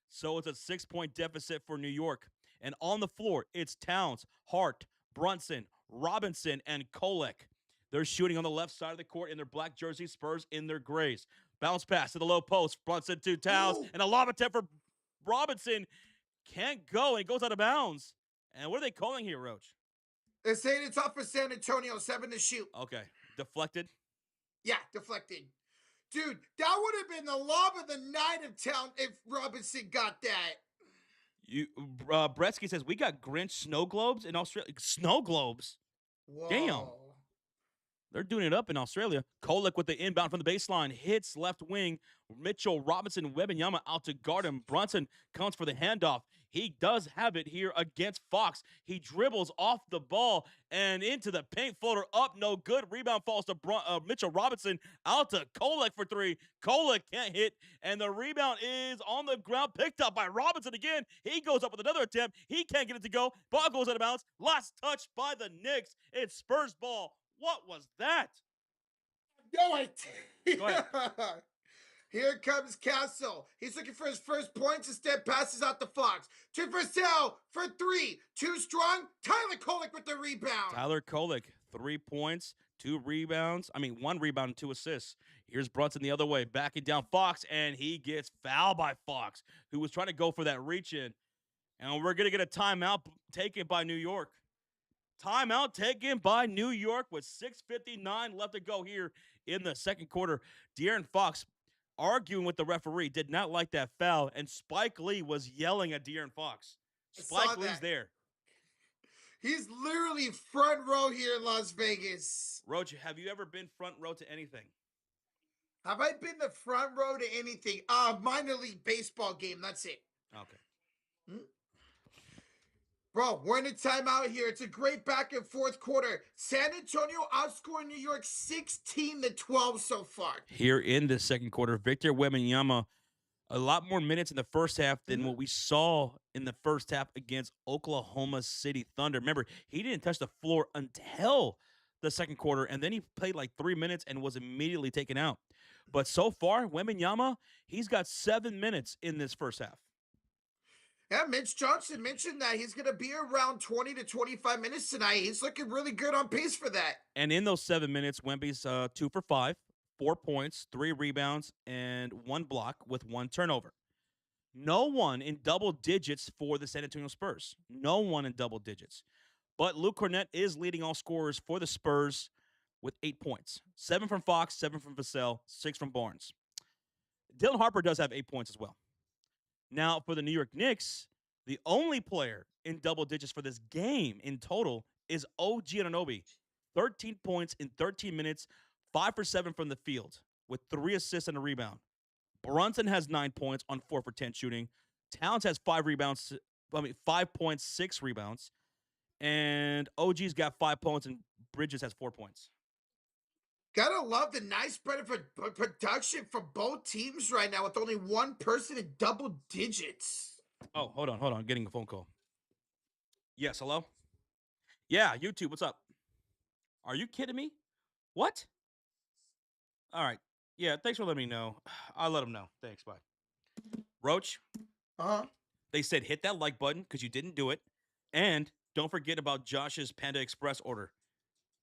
C: So it's a 6-point deficit for New York. And on the floor, it's Towns, Hart, Brunson, Robinson, and Kolek. They're shooting on the left side of the court in their black jerseys, Spurs in their grays. Bounce pass to the low post. Brunson to Towns.
A: Ooh.
C: And a lob attempt for Robinson. Can't go, and it goes out of bounds. And what are they calling here, Roach?
A: They're saying it's off for San Antonio, 7 to shoot.
C: Okay. Deflected.
A: Yeah, deflected. Dude, that would have been the lob of the night of town if Robinson got that.
C: Bretsky says, we got Grinch snow globes in Australia. Snow globes?
A: Whoa.
C: Damn. They're doing it up in Australia. Kolek with the inbound from the baseline. Hits left wing. Mitchell, Robinson, Wembanyama out to guard him. Brunson comes for the handoff. He does have it here against Fox. He dribbles off the ball and into the paint, floater up, no good. Rebound falls to Mitchell Robinson, out to Kolek for 3. Kolek can't hit, and the rebound is on the ground, picked up by Robinson again. He goes up with another attempt. He can't get it to go. Ball goes out of bounds. Last touch by the Knicks. It's Spurs ball. What was that?
A: No idea.
C: Go ahead.
A: Here comes Castle. He's looking for his first points. Instead, passes out to Fox. To Vassell for 3. Too strong. Tyler Kolek with the rebound.
C: Tyler Kolek, 3 points, 2 rebounds. 1 rebound and 2 assists. Here's Brunson the other way, backing down Fox, and he gets fouled by Fox, who was trying to go for that reach-in. And we're going to get a timeout taken by New York. Timeout taken by New York with 6:59 left to go here in the second quarter. De'Aaron Fox arguing with the referee, did not like that foul, and Spike Lee was yelling at De'Aaron Fox. Spike Lee's there.
A: He's literally front row here in Las Vegas.
C: Roach, have you ever been front row to anything?
A: Have I been the front row to anything? Minor league baseball game. That's it.
C: Okay.
A: Bro, we're in a timeout here. It's a great back and forth quarter. San Antonio outscoring New York 16-12 so far.
C: Here in the second quarter, Victor Wembanyama, a lot more minutes in the first half than what we saw in the first half against Oklahoma City Thunder. Remember, he didn't touch the floor until the second quarter, and then he played like 3 minutes and was immediately taken out. But so far, Wembanyama, he's got 7 minutes in this first half.
A: Yeah, Mitch Johnson mentioned that he's going to be around 20 to 25 minutes tonight. He's looking really good on pace for that.
C: And in those 7 minutes, Wemby's 2 for 5, 4 points, 3 rebounds, and 1 block with 1 turnover. No one in double digits for the San Antonio Spurs. No one in double digits. But Luke Cornett is leading all scorers for the Spurs with 8 points. 7 from Fox, 7 from Vassell, 6 from Barnes. Dylan Harper does have 8 points as well. Now, for the New York Knicks, the only player in double digits for this game in total is OG Anunoby. 13 points in 13 minutes, 5 for 7 from the field with 3 assists and a rebound. Brunson has 9 points on 4 for 10 shooting. Towns has 5 rebounds, 5 points, 6 rebounds. And OG's got 5 points and Bridges has 4 points.
A: Gotta love the nice spread of production for both teams right now with only one person in double digits.
C: Oh, hold on. Getting a phone call. Yes, hello? Yeah, YouTube, what's up? Are you kidding me? What? All right. Yeah, thanks for letting me know. I'll let them know. Thanks, bye. Roach, they said hit that like button because you didn't do it. And don't forget about Josh's Panda Express order.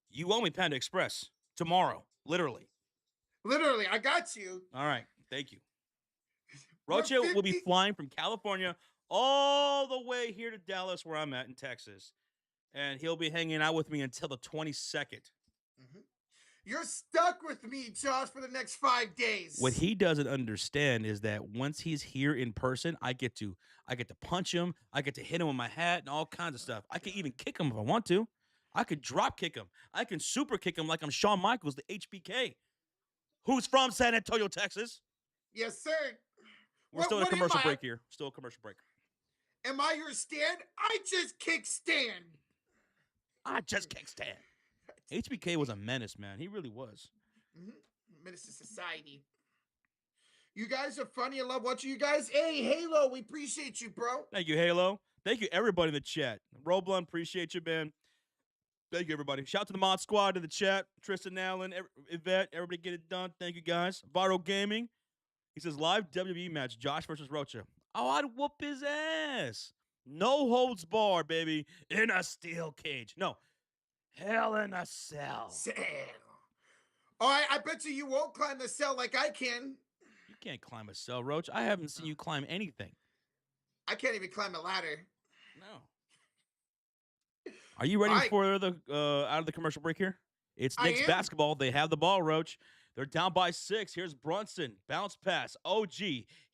C: You owe me Panda Express. Tomorrow, literally.
A: Literally, I got you.
C: All right, thank you. Rocha will be flying from California all the way here to Dallas, where I'm at in Texas. And he'll be hanging out with me until the 22nd.
A: You're stuck with me, Josh, for the next 5 days.
C: What he doesn't understand is that once he's here in person, I get to punch him. I get to hit him with my hat and all kinds of stuff. I can even kick him if I want to. I could drop kick him. I can super kick him like I'm Shawn Michaels, the HBK, who's from San Antonio, Texas.
A: Yes, sir.
C: We're still in a
A: What am
C: commercial
A: I?
C: break here. Still a commercial break.
A: Am I your Stan? I just kick Stan.
C: I just kick Stan. HBK was a menace, man. He really was.
A: Menace to society. You guys are funny. I love watching you guys. Hey, Halo, we appreciate you, bro.
C: Thank you, Halo. Thank you, everybody in the chat. Roblon, appreciate you, man. Thank you, everybody. Shout out to the Mod Squad in the chat. Tristan Allen, Yvette, everybody get it done. Thank you, guys. Viral Gaming. He says, live WWE match, Josh versus Rocha. Oh, I'd whoop his ass. No holds barred, baby. In a steel cage. No. Hell in a cell.
A: All right, I bet you won't climb the cell like I can.
C: You can't climb a cell, Roach. I haven't seen you climb anything.
A: I can't even climb a ladder.
C: No. Are you ready for the out of the commercial break here? It's Knicks basketball. They have the ball, Roach. They're down by 6. Here's Brunson. Bounce pass. OG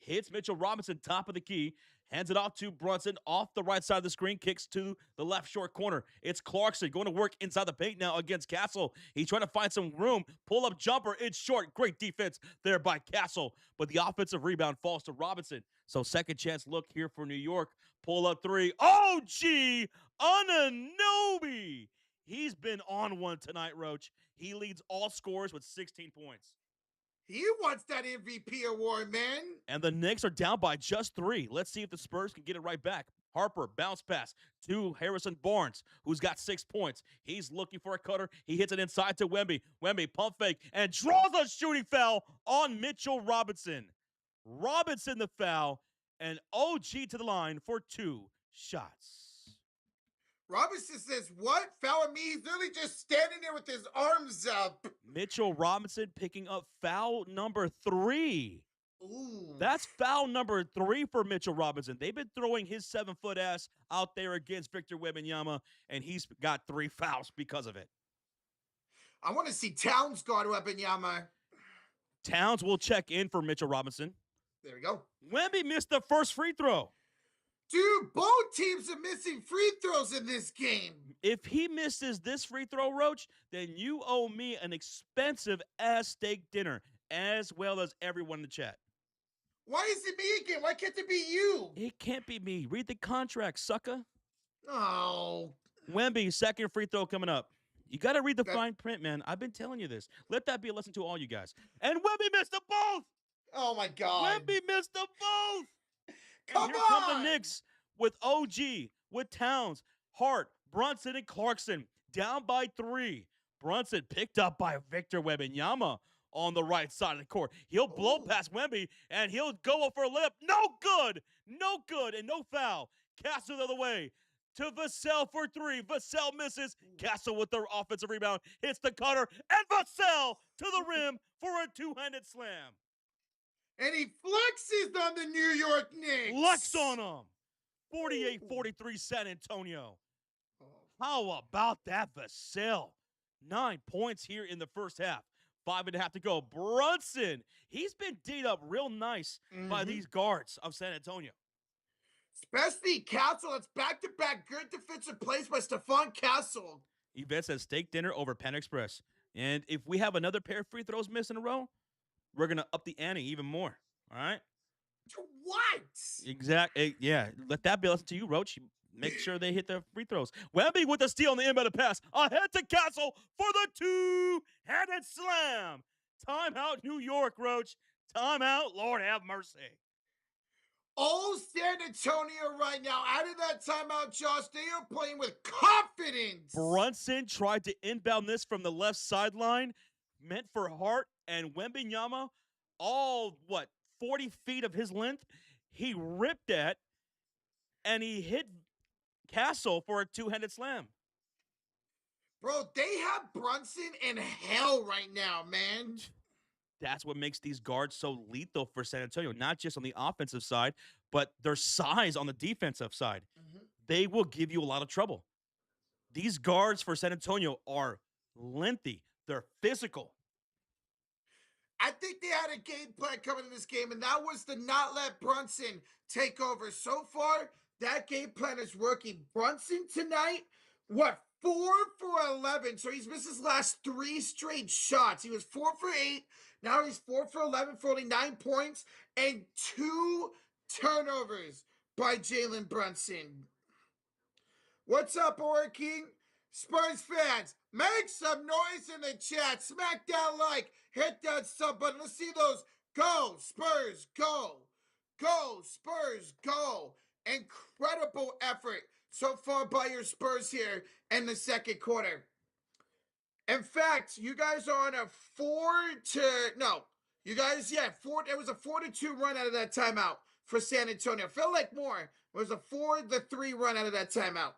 C: hits Mitchell Robinson, top of the key. Hands it off to Brunson off the right side of the screen. Kicks to the left short corner. It's Clarkson going to work inside the paint now against Castle. He's trying to find some room. Pull-up jumper. It's short. Great defense there by Castle. But the offensive rebound falls to Robinson. So second chance look here for New York. Pull-up 3. OG Anunoby. He's been on one tonight, Roach. He leads all scorers with 16 points.
A: He wants that MVP award, man.
C: And the Knicks are down by just 3. Let's see if the Spurs can get it right back. Harper, bounce pass to Harrison Barnes, who's got 6 points. He's looking for a cutter. He hits it inside to Wemby. Wemby, pump fake, and draws a shooting foul on Mitchell Robinson. Robinson the foul, and OG to the line for 2 shots.
A: Robinson says, what? Foul on me? He's literally just standing there with his arms up.
C: Mitchell Robinson picking up foul number 3.
A: Ooh.
C: That's foul number 3 for Mitchell Robinson. They've been throwing his 7-foot ass out there against Victor Wembanyama, and he's got 3 fouls because of it.
A: I want to see Towns guard Wembanyama.
C: Towns will check in for Mitchell Robinson.
A: There we go.
C: Wemby missed the first free throw.
A: Dude, both teams are missing free throws in this game.
C: If he misses this free throw, Roach, then you owe me an expensive-ass steak dinner, as well as everyone in the chat.
A: Why is it me again? Why can't it be you?
C: It can't be me. Read the contract, sucker.
A: Oh.
C: Wemby, second free throw coming up. You got to read the fine print, man. I've been telling you this. Let that be a lesson to all you guys. And Wemby missed them both.
A: Oh, my God.
C: Wemby missed them both.
A: Come
C: and here
A: on.
C: come the Knicks with OG, with Towns, Hart, Brunson, and Clarkson down by 3. Brunson picked up by Victor Wembanyama on the right side of the court. He'll blow past Wemby, and he'll go for a lip. No good, and no foul. Castle the other way to Vassell for 3. Vassell misses. Castle with the offensive rebound hits the cutter, and Vassell to the rim for a 2-handed slam.
A: And he flexes on the New York Knicks.
C: Flex on him. 48-43 San Antonio. How about that, Vassell? 9 points here in the first half. 5.5 to go. Brunson, he's been D'd up real nice by these guards of San Antonio.
A: Especially Castle. It's back-to-back good defensive plays by Stephon Castle.
C: Yvette says steak dinner over Pan Express. And if we have another pair of free throws missed in a row, we're going to up the ante even more. All right?
A: What?
C: Exactly. Yeah. Let that be a lesson to you, Roach. Make sure they hit their free throws. Wemby with the steal on the inbound pass. Ahead to Castle for the 2-handed slam. Timeout, New York, Roach. Timeout, Lord have mercy.
A: All San Antonio right now, out of that timeout, Josh, they are playing with confidence.
C: Brunson tried to inbound this from the left sideline, meant for Hart, and Wembanyama, all, 40 feet of his length, he ripped that, and he hit Castle for a 2-handed slam.
A: Bro, they have Brunson in hell right now, man.
C: That's what makes these guards so lethal for San Antonio, not just on the offensive side, but their size on the defensive side. They will give you a lot of trouble. These guards for San Antonio are lengthy. They're physical.
A: I think they had a game plan coming in this game, and that was to not let Brunson take over. So far, that game plan is working. Brunson tonight, 4 for 11. So he's missed his last 3 straight shots. He was 4 for 8. Now he's 4 for 11 for only 9 points and 2 turnovers by Jalen Brunson. What's up, Aura King? Spurs fans, make some noise in the chat. Smack that like, hit that sub button. Let's see those. Go, Spurs, go. Go, Spurs, go. Incredible effort so far by your Spurs here in the second quarter. In fact, you guys are on a 4-2 run out of that timeout for San Antonio. Felt like more. It was a 4-3 run out of that timeout.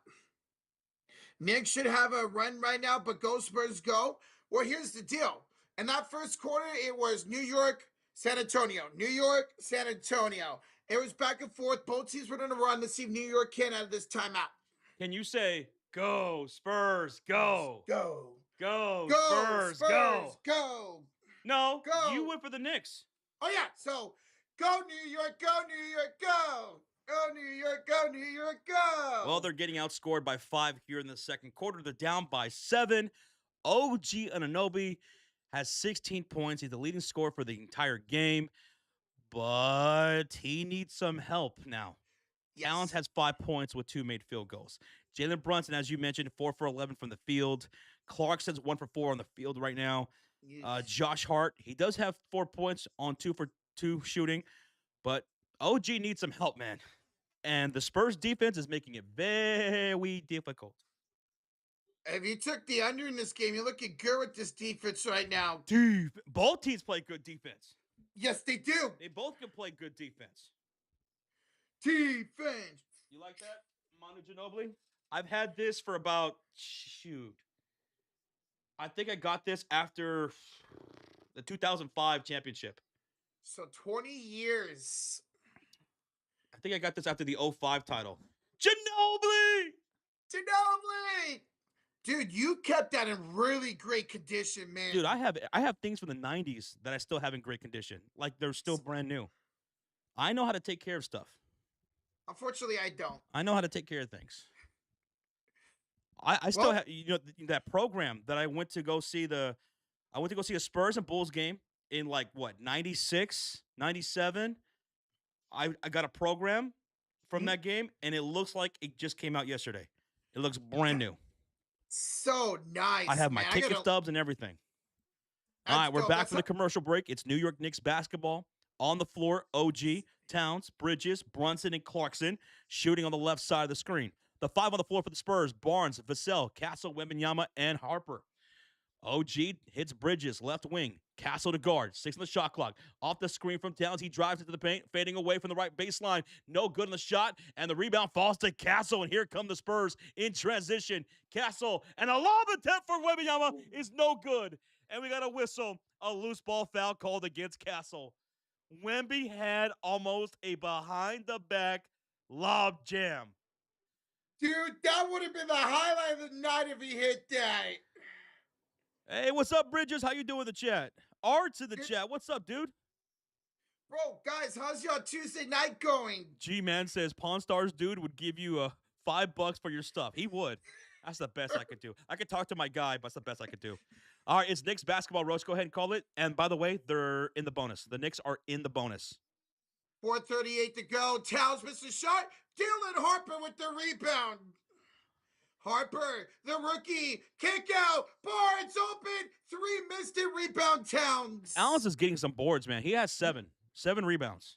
A: Knicks should have a run right now, but go Spurs go. Well, here's the deal. In that first quarter, it was New York, San Antonio. New York, San Antonio. It was back and forth. Both teams were on a run. Let's see if New York can out of this timeout.
C: Can you say, go, Spurs, go?
A: Go.
C: Go,
A: Go,
C: Spurs,
A: Spurs,
C: go.
A: go.
C: No,
A: Go.
C: you went for the Knicks.
A: Oh, yeah. So, go New York, go New York, go. Go New York, go New York, go.
C: Well, they're getting outscored by 5 here in the second quarter. They're down by 7. OG Anunoby has 16 points. He's the leading scorer for the entire game, but he needs some help now.
A: Yes.
C: Towns has 5 points with 2 made field goals. Jalen Brunson, as you mentioned, 4 for 11 from the field. Clarkson's 1 for 4 on the field right now. Josh Hart, he does have 4 points on 2 for 2 shooting, but OG needs some help, man. And the Spurs defense is making it very difficult.
A: If you took the under in this game, you're looking good with this defense right now.
C: Both teams play good defense.
A: Yes, they do.
C: They both can play good defense.
A: Defense.
C: You like that, Manu Ginobili? I've had this for about, I think I got this after the 2005 championship.
A: So 20 years.
C: I think I got this after the 05 title. Ginobili!
A: Dude, you kept that in really great condition, man.
C: Dude, I have things from the 90s that I still have in great condition. Like they're still brand new. I know how to take care of stuff.
A: Unfortunately, I don't.
C: I know how to take care of things. I still have, that program that I went to go see a Spurs and Bulls game in 96, 97. I got a program from that game, and it looks like it just came out yesterday. It looks brand new.
A: So nice.
C: I have my ticket stubs and everything. All right, we're back from the commercial break. It's New York Knicks basketball. On the floor, OG, Towns, Bridges, Brunson, and Clarkson shooting on the left side of the screen. The 5 on the floor for the Spurs, Barnes, Vassell, Castle, Wembanyama, and Harper. OG hits Bridges, left wing. Castle to guard, 6 on the shot clock. Off the screen from Towns, he drives into the paint, fading away from the right baseline. No good on the shot, and the rebound falls to Castle, and here come the Spurs in transition. Castle, and a lob attempt for Wembanyama is no good. And we got a whistle, a loose ball foul called against Castle. Wemby had almost a behind-the-back lob jam.
A: Dude, that would have been the highlight of the night if he hit that.
C: Hey, what's up, Bridges? How you doing in the chat? Art's in the chat. What's up, dude?
A: Bro, guys, how's your Tuesday night going?
C: G-Man says Pawn Stars dude would give you $5 for your stuff. He would. That's the best I could do. I could talk to my guy, but that's the best I could do. All right, it's Knicks basketball. Roach, go ahead and call it. And by the way, they're in the bonus. The Knicks are in the bonus.
A: 4:38 to go. Towns missed a shot. Dylan Harper with the rebound. Harper, the rookie, kick out. Barnes open. 3 missed it. Rebound Towns.
C: Allen's is getting some boards, man. He has 7 rebounds.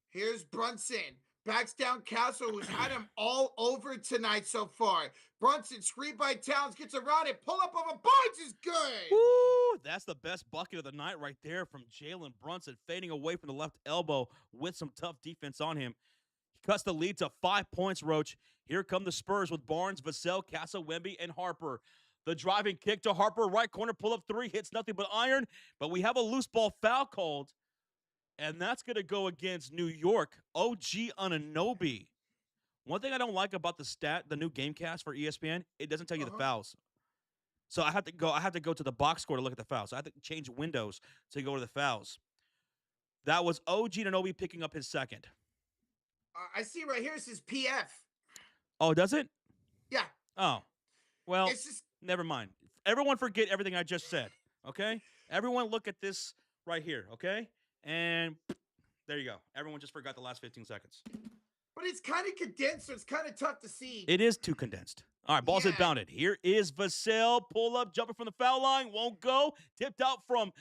A: Here's Brunson. Backs down Castle, who's had him all over tonight so far. Brunson, screen by Towns, gets around it. Pull up of a Barnes is good.
C: Woo! That's the best bucket of the night right there from Jalen Brunson, fading away from the left elbow with some tough defense on him. He cuts the lead to 5 points, Roach. Here come the Spurs with Barnes, Vassell, Castle, Wemby, and Harper. The driving kick to Harper, right corner, pull-up 3, hits nothing but iron. But we have a loose ball foul called. And that's going to go against New York. OG Anunoby. One thing I don't like about the new Gamecast for ESPN, it doesn't tell you the fouls. So I have to go to the box score to look at the fouls. So I have to change windows to go to the fouls. That was OG Anunoby picking up his second.
A: I see right here is his PF.
C: Oh, does it?
A: Yeah.
C: Oh, well,
A: It's just
C: never mind. Everyone forget everything I just said, okay? Everyone look at this right here, okay? And there you go. Everyone just forgot the last 15 seconds.
A: but it's kind of condensed, so it's kind of tough to see.
C: It is too condensed. All right, ball's
A: Yeah.
C: inbounded. Here is Vassell. Pull up, jumper from the foul line. Won't go. Tipped out for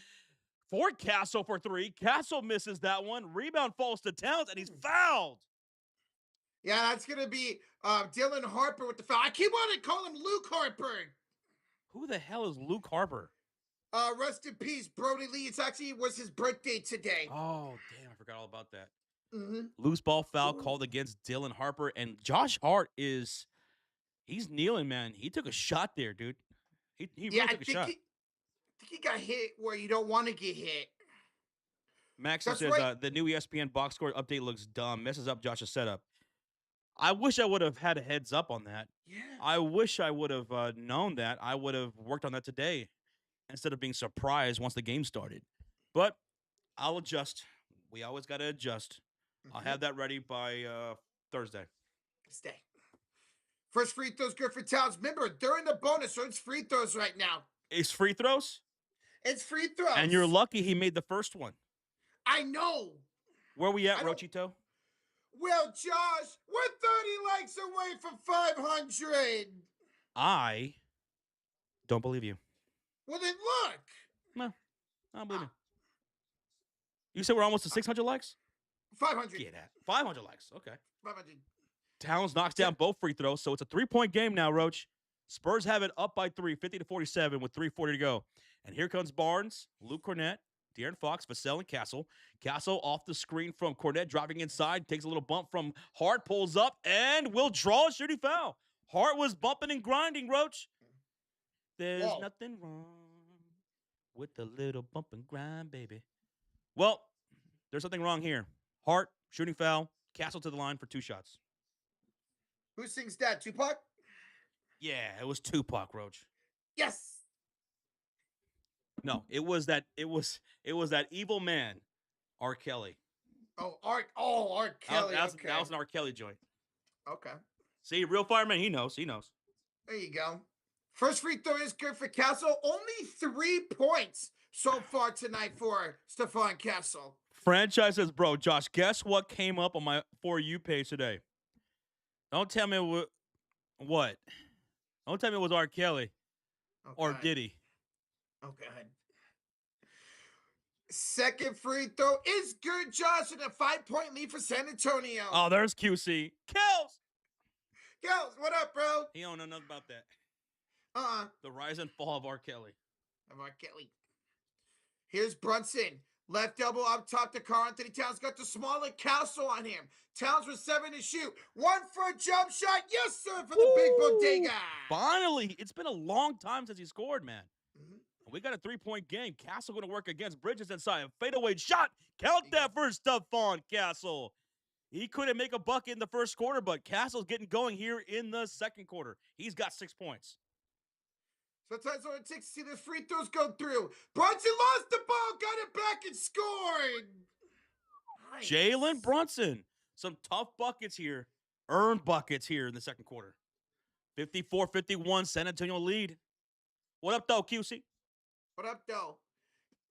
C: Castle for three. Castle misses that one. Rebound falls to Towns, and he's fouled.
A: Yeah, that's gonna be Dylan Harper with the foul. I keep wanting to call him Luke Harper.
C: Who the hell is Luke Harper?
A: Rest in peace, Brody Lee. It's actually was his birthday today.
C: Oh, damn, I forgot all about that.
A: Mm-hmm.
C: Loose ball foul called against Dylan Harper, and Josh Hart he's kneeling, man. He took a shot there, dude. He really
A: Yeah, I
C: took a shot.
A: think he got hit where you don't want to get hit.
C: Max
A: That's
C: says
A: right.
C: the new ESPN box score update looks dumb, messes up Josh's setup. I wish I would have had a heads up on that.
A: Yeah.
C: I wish I would have known that. I would have worked on that today instead of being surprised once the game started. But I'll adjust. We always got to adjust. I'll have that ready by Thursday.
A: Stay. First free throws good for Towns. Remember, they're in the bonus, so it's free throws right now.
C: It's free throws?
A: It's free throws.
C: And you're lucky he made the first one.
A: I know.
C: Where we at,
A: I don't-
C: Rochito?
A: Well, Josh, we're 30 likes away from 500.
C: I don't believe you.
A: Well, then look.
C: No, I don't believe you. You said we're almost to 600 likes?
A: 500.
C: Get at 500 likes. Okay.
A: 500.
C: Towns knocks down both free throws, so it's a 3-point game now, Roach. Spurs have it up by 3, 50-47 with 3:40 to go. And here comes Barnes, Luke Cornett, De'Aaron Fox, Vassell, and Castle. Castle off the screen from Cornett, dropping inside, takes a little bump from Hart, pulls up, and will draw a shooting foul. Hart was bumping and grinding, Roach. There's nothing wrong with a little bump and grind, baby. Well, there's something wrong here. Hart, shooting foul, Castle to the line for 2 shots.
A: Who sings that? Tupac?
C: Yeah, it was Tupac, Roach.
A: Yes.
C: No, it was that evil man, R. Kelly.
A: Oh, Art Kelly. Okay.
C: That was an R. Kelly joint.
A: Okay.
C: See, real fireman, he knows.
A: There you go. First free throw is good for Castle. Only 3 points so far tonight for Stephon Castle.
C: Franchise says, bro, Josh, guess what came up on my For You page today? Don't tell me what? Don't tell me it was R. Kelly or Diddy.
A: Oh, God. Second free throw is good, Josh, and a 5-point lead for San Antonio.
C: Oh, there's QC. Kills!
A: Kels, what up, bro?
C: He don't know nothing about that.
A: The
C: rise and fall of R. Kelly.
A: Here's Brunson. Left elbow up top to Karl-Anthony Towns. Got the smaller Castle on him. Towns with 7 to shoot. 1 for a jump shot. Yes, sir, for the big bodega.
C: Finally. It's been a long time since he scored, man. We got a 3-point game. Castle going to work against Bridges inside. Fadeaway shot. Count that for Stephon Castle. He couldn't make a bucket in the first quarter, but Castle's getting going here in the second quarter. He's got 6 points.
A: Sometimes all it takes to see the free throws go through. Brunson lost the ball, got it back, and scored. Nice.
C: Jalen Brunson. Some tough buckets here. Earned buckets here in the second quarter. 54-51, San Antonio lead. What up, though, QC?
A: What up, though?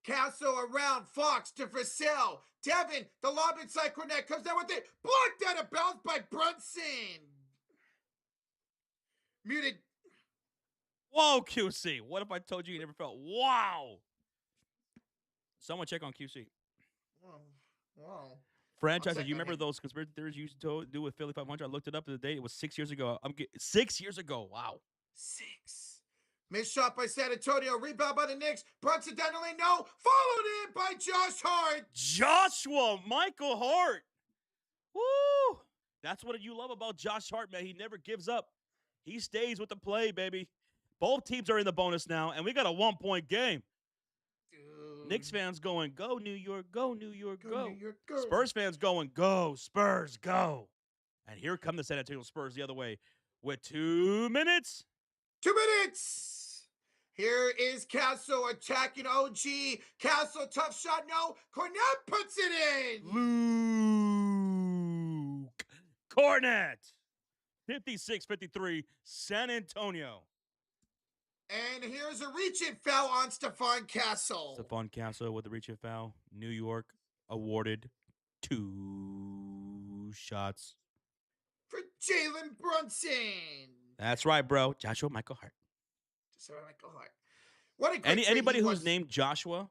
A: Castle around Fox to Vassell. Devin, the lob inside Cornett comes down with it. Blocked out of bounds by Brunson. Muted.
C: Whoa, QC. What if I told you never felt? Wow. Someone check on QC.
A: Wow.
C: Franchise, you remember those conspiracy theories you used to do with Philly 500? I looked it up the other day. It was 6 years ago. 6 years ago. Wow.
A: 6. Missed shot by San Antonio. Rebound by the Knicks. Brunson down the lane. No. Followed in by Josh Hart.
C: Joshua Michael Hart. Woo. That's what you love about Josh Hart, man. He never gives up. He stays with the play, baby. Both teams are in the bonus now, and we got a 1-point game.
A: Dude.
C: Knicks fans going, go, New York, go, New York, go.
A: New York, go.
C: Spurs fans going, go, Spurs, go. And here come the San Antonio Spurs the other way with 2 minutes.
A: 2 minutes. Here is Castle attacking OG. Castle, tough shot, no. Cornett puts it in.
C: Luke Cornett. 56-53, San Antonio.
A: And here's a reach-in foul on Stephon Castle.
C: Stephon Castle with the reach foul. New York awarded 2 shots.
A: For Jalen Brunson.
C: That's right, bro. Joshua Michael Hart.
A: Sorry, Michael Hart. What a great trade
C: Anybody
A: he
C: who's
A: was.
C: named Joshua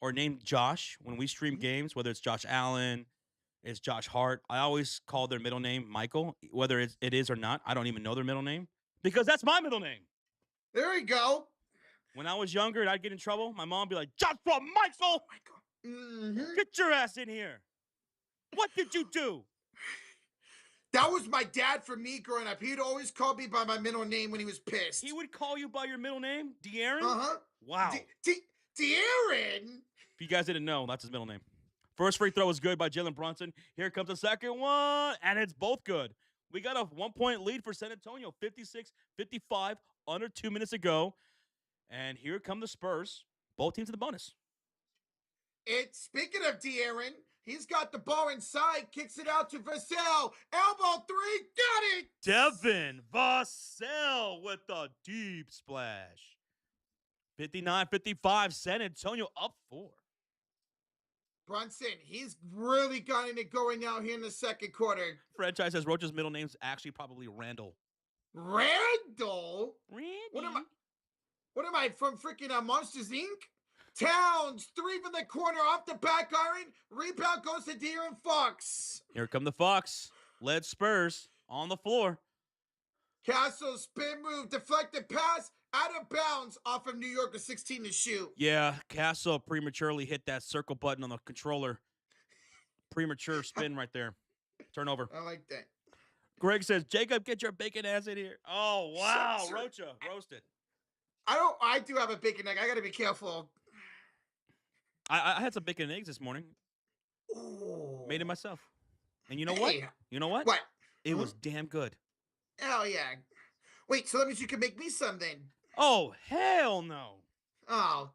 C: or named Josh when we stream games, whether it's Josh Allen, it's Josh Hart, I always call their middle name Michael, whether it is or not. I don't even know their middle name because that's my middle name.
A: There we go.
C: When I was younger and I'd get in trouble, my mom would be like, Joshua Michael,
A: Mm-hmm.
C: get your ass in here. What did you do?
A: That was my dad for me growing up. He'd always call me by my middle name when he was pissed.
C: He would call you by your middle name, De'Aaron?
A: Uh-huh.
C: Wow.
A: De'Aaron?
C: If you guys didn't know, that's his middle name. First free throw was good by Jalen Brunson. Here comes the second one, and it's both good. We got a 1-point lead for San Antonio, 56-55, under 2 minutes ago. And here come the Spurs. Both teams in the bonus.
A: Speaking of De'Aaron, he's got the ball inside, kicks it out to Vassell. Elbow three, got it!
C: Devin Vassell with the deep splash. 59-55, San Antonio up 4.
A: Brunson, he's really gotten it going out here in the second quarter.
C: Franchise says Roach's middle name's actually probably Randall.
A: Randall?
C: Randy.
A: What am I, from freaking Monsters, Inc.? Towns, 3 from the corner, off the back iron. Rebound goes to De'Aaron Fox.
C: Here come the Fox. Led Spurs on the floor.
A: Castle, spin move, deflected pass, out of bounds off of New York, a 16 to shoot.
C: Yeah, Castle prematurely hit that circle button on the controller. Premature spin right there. Turnover.
A: I like that.
C: Greg says, Jacob, get your bacon ass in here. Oh, wow.
A: Sure.
C: Rocha, roasted.
A: I do have a bacon egg. I got to be careful.
C: I had some bacon and eggs this morning.
A: Ooh.
C: Made it myself. And you know what?
A: Hey.
C: You know what?
A: What?
C: It was damn good.
A: Oh, yeah. Wait, so that means you can make me something.
C: Oh, hell no.
A: Oh,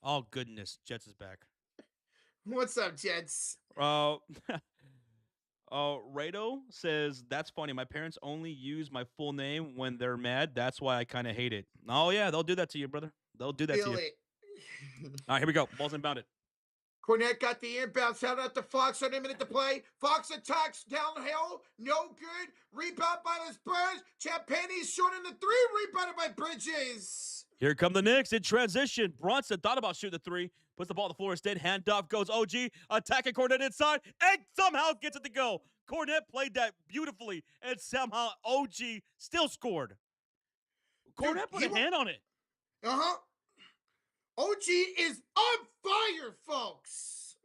C: Oh, goodness. Jets is back.
A: what's up, Jets?
C: Rado says, that's funny. My parents only use my full name when they're mad. That's why I kind of hate it. Oh, yeah. They'll do that to you, brother. They'll do that
A: Feel
C: to you.
A: it.
C: All right, here we go. Ball's inbounded.
A: Cornette got the inbound, shout out to Fox, 1 minute to play. Fox attacks downhill, no good. Rebound by the Spurs. Champagne's short in the 3, rebounded by Bridges.
C: Here come the Knicks in transition. Brunson thought about shooting the 3, puts the ball on the floor instead. Handoff goes OG, attacking Cornette inside, and somehow gets it to go. Cornette played that beautifully, and somehow OG still scored. Cornette put a hand on it.
A: Uh-huh. OG is on fire, folks.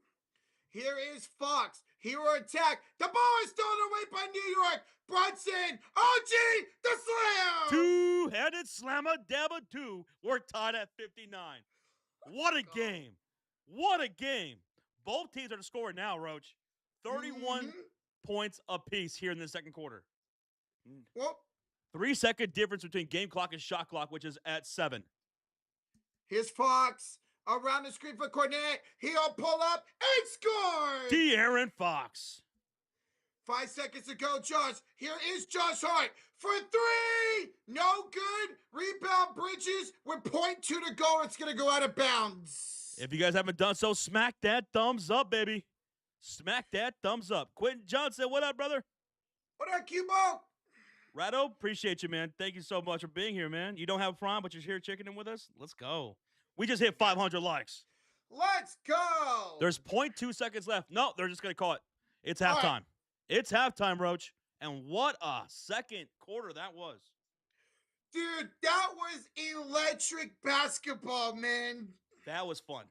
A: Here is Fox. Hero attack. The ball is stolen away by New York. Brunson. OG, the slam.
C: Two-headed slammer, dabba 2. We're tied at 59. What a game. What a game. Both teams are scoring now, Roach. 31 points apiece here in the second quarter.
A: Well,
C: 3-second difference between game clock and shot clock, which is at 7.
A: here's Fox. Around the screen for Cornette. He'll pull up and score.
C: De'Aaron Fox.
A: 5 seconds to go, Josh. Here is Josh Hart for 3. No good. Rebound Bridges with 0.2 to go. It's going to go out of bounds.
C: If you guys haven't done so, smack that thumbs up, baby. Smack that thumbs up. Quentin Johnson, what up, brother?
A: What up, Cubo?
C: Rado, appreciate you, man. Thank you so much for being here, man. You don't have Prime, but you're here checking in with us. Let's go. We just hit 500 likes.
A: Let's go.
C: There's 0.2 seconds left. No, they're just going to call it. It's halftime.
A: Right.
C: It's halftime, Roach. And what a second quarter that was.
A: Dude, that was electric basketball, man.
C: That was fun.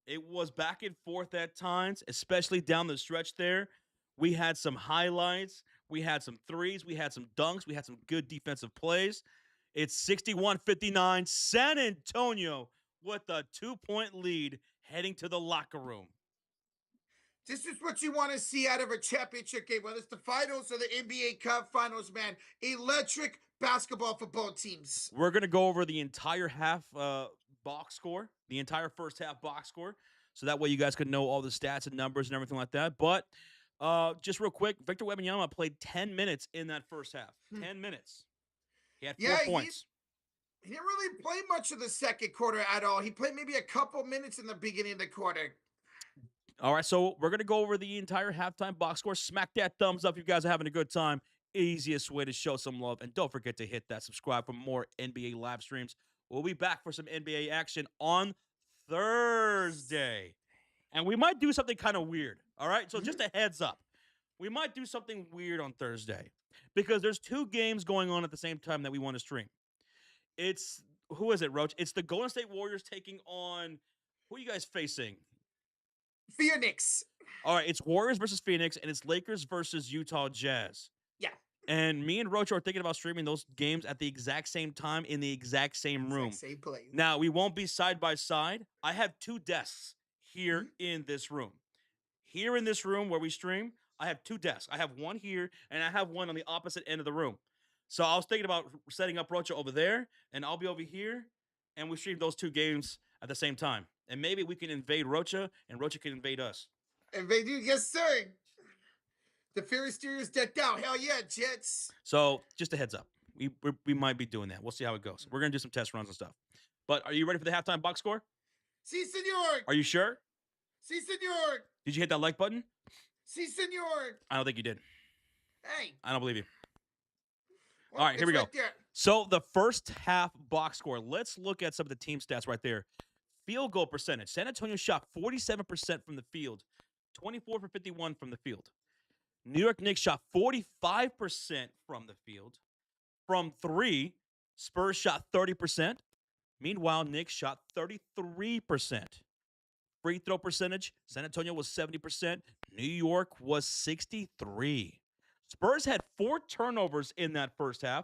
C: It was back and forth at times, especially down the stretch there. We had some highlights. We had some threes. We had some dunks. We had some good defensive plays. It's 61-59. San Antonio with a 2-point lead heading to the locker room.
A: This is what you want to see out of a championship game, whether it's the finals or the NBA Cup finals, man. Electric basketball for both teams.
C: We're going to go over the entire half box score, the entire first half box score, so that way you guys can know all the stats and numbers and everything like that. But Just real quick, Victor Wembanyama played 10 minutes in that first half. 10 minutes. He had 4 points.
A: He didn't really play much of the second quarter at all. He played maybe a couple minutes in the beginning of the quarter.
C: All right, so we're going to go over the entire halftime box score. Smack that thumbs up if you guys are having a good time. Easiest way to show some love. And don't forget to hit that subscribe for more NBA live streams. We'll be back for some NBA action on Thursday. And we might do something kind of weird. All right, so just a heads up. We might do something weird on Thursday because there's 2 games going on at the same time that we want to stream. It's, who is it, Roach? It's the Golden State Warriors taking on, who are you guys facing?
A: Phoenix.
C: All right, it's Warriors versus Phoenix, and it's Lakers versus Utah Jazz.
A: Yeah.
C: And me and Roach are thinking about streaming those games at the exact same time in the exact same room.
A: Same place.
C: Now, we won't be side by side. I have 2 desks here in this room. Here in this room where we stream, I have 2 desks. I have one here, and I have one on the opposite end of the room. So I was thinking about setting up Rocha over there, and I'll be over here, and we stream those 2 games at the same time. And maybe we can invade Rocha, and Rocha can invade us.
A: Invade you? Yes, sir. The Philistines decked out. Hell yeah, Jets.
C: So just a heads up. We might be doing that. We'll see how it goes. We're going to do some test runs and stuff. But are you ready for the halftime box score?
A: Si, senor.
C: Are you sure?
A: Si, senor.
C: Did you hit that like button?
A: Si, senor.
C: I don't think you did.
A: Hey.
C: I don't believe you.
A: Well,
C: All right, here we go.
A: Right there.
C: So the first half box score. Let's look at some of the team stats right there. Field goal percentage. San Antonio shot 47% from the field, 24 for 51 from the field. New York Knicks shot 45% from the field. From 3, Spurs shot 30%. Meanwhile, Knicks shot 33%. Free throw percentage, San Antonio was 70%. New York was 63%. Spurs had 4 turnovers in that first half,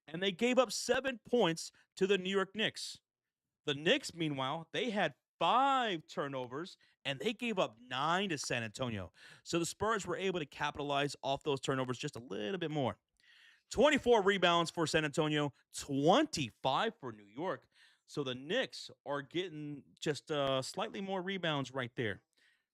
C: and they gave up 7 points to the New York Knicks. The Knicks, meanwhile, they had 5 turnovers, and they gave up 9 to San Antonio. So the Spurs were able to capitalize off those turnovers just a little bit more. 24 rebounds for San Antonio, 25 for New York. So the Knicks are getting just slightly more rebounds right there.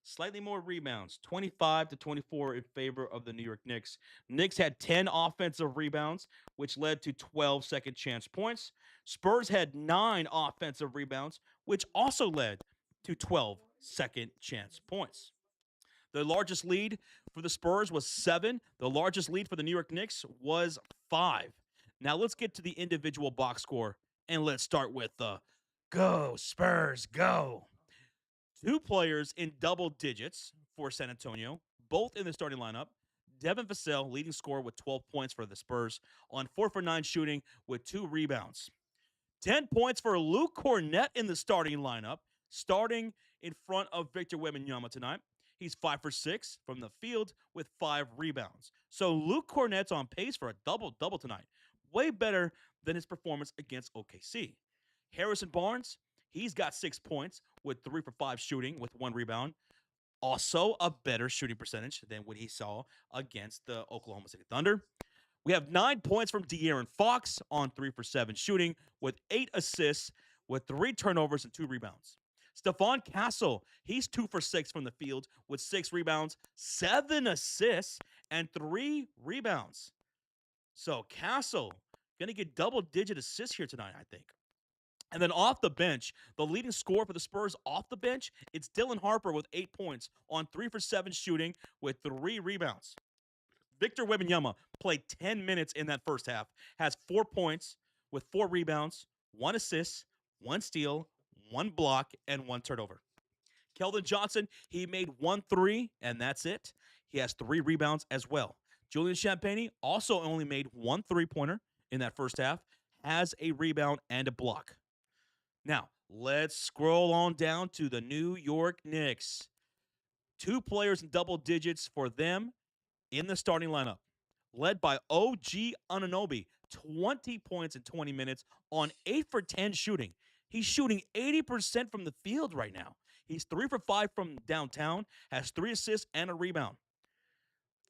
C: Slightly more rebounds, 25 to 24 in favor of the New York Knicks. Knicks had 10 offensive rebounds, which led to 12 second chance points. Spurs had 9 offensive rebounds, which also led to 12 second chance points. The largest lead for the Spurs was 7. The largest lead for the New York Knicks was 5. Now let's get to the individual box score, and let's start with the go Spurs, go. 2 players in double digits for San Antonio, both in the starting lineup. Devin Vassell, leading scorer with 12 points for the Spurs, on 4 for 9 shooting with 2 rebounds. 10 points for Luke Kornet in the starting lineup, starting in front of Victor Wembanyama tonight. He's 5 for 6 from the field with 5 rebounds. So Luke Kornet's on pace for a double-double tonight. Way better than his performance against OKC. Harrison Barnes, he's got 6 points with 3 for 5 shooting with 1 rebound. Also a better shooting percentage than what he saw against the Oklahoma City Thunder. We have 9 points from De'Aaron Fox on 3 for 7 shooting with 8 assists with 3 turnovers and 2 rebounds. Stephon Castle, he's 2 for 6 from the field with 6 rebounds, 7 assists, and 3 rebounds. So Castle going to get double-digit assists here tonight, I think. And then off the bench, the leading scorer for the Spurs off the bench, it's Dylan Harper with 8 points on 3 for 7 shooting with 3 rebounds. Victor Wembanyama played 10 minutes in that first half, has 4 points with 4 rebounds, 1 assist, 1 steal, 1 block, and 1 turnover. Keldon Johnson, he made 1 3, and that's it. He has 3 rebounds as well. Julian Champagnie also only made 1 3-pointer in that first half, has a rebound and a block. Now, let's scroll on down to the New York Knicks. 2 players in double digits for them in the starting lineup, led by OG Anunoby, 20 points in 20 minutes on 8 for 10 shooting. He's shooting 80% from the field right now. He's 3 for 5 from downtown, has 3 assists and a rebound.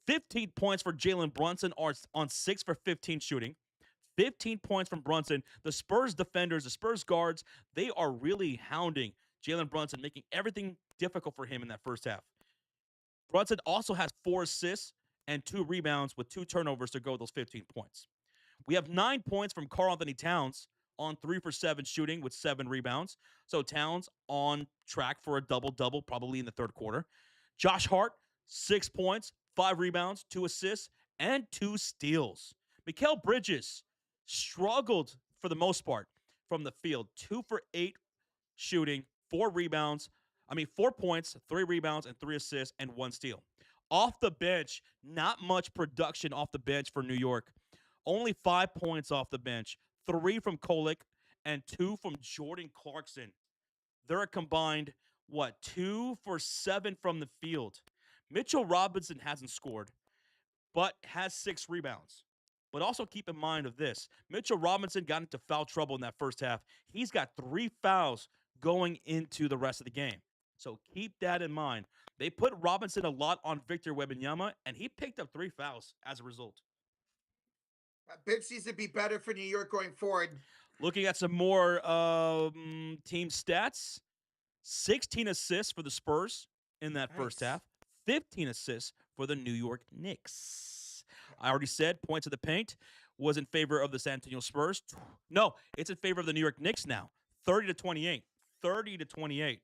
C: 15 points for Jalen Brunson on 6 for 15 shooting. 15 points from Brunson. The Spurs defenders, the Spurs guards, they are really hounding Jalen Brunson, making everything difficult for him in that first half. Brunson also has 4 assists and 2 rebounds with 2 turnovers to go with those 15 points. We have 9 points from Karl-Anthony Towns on 3 for 7 shooting with 7 rebounds. So Towns on track for a double-double probably in the third quarter. Josh Hart, 6 points, 5 rebounds, 2 assists, and 2 steals. Mikal Bridges struggled for the most part from the field. 2 for 8 shooting, 4 rebounds. 4 points, 3 rebounds, and 3 assists, and 1 steal. Off the bench, not much production off the bench for New York. Only 5 points off the bench, 3 from Kolek and 2 from Jordan Clarkson. They're a combined, 2 for 7 from the field. Mitchell Robinson hasn't scored, but has 6 rebounds. But also keep in mind of this. Mitchell Robinson got into foul trouble in that first half. He's got 3 fouls going into the rest of the game. So keep that in mind. They put Robinson a lot on Victor Wembanyama, and he picked up 3 fouls as a result.
A: Bench needs to be better for New York going forward.
C: Looking at some more team stats, 16 assists for the Spurs in that first half, 15 assists for the New York Knicks. I already said points of the paint was in favor of the San Antonio Spurs. No, it's in favor of the New York Knicks now, 30-28. 30-28.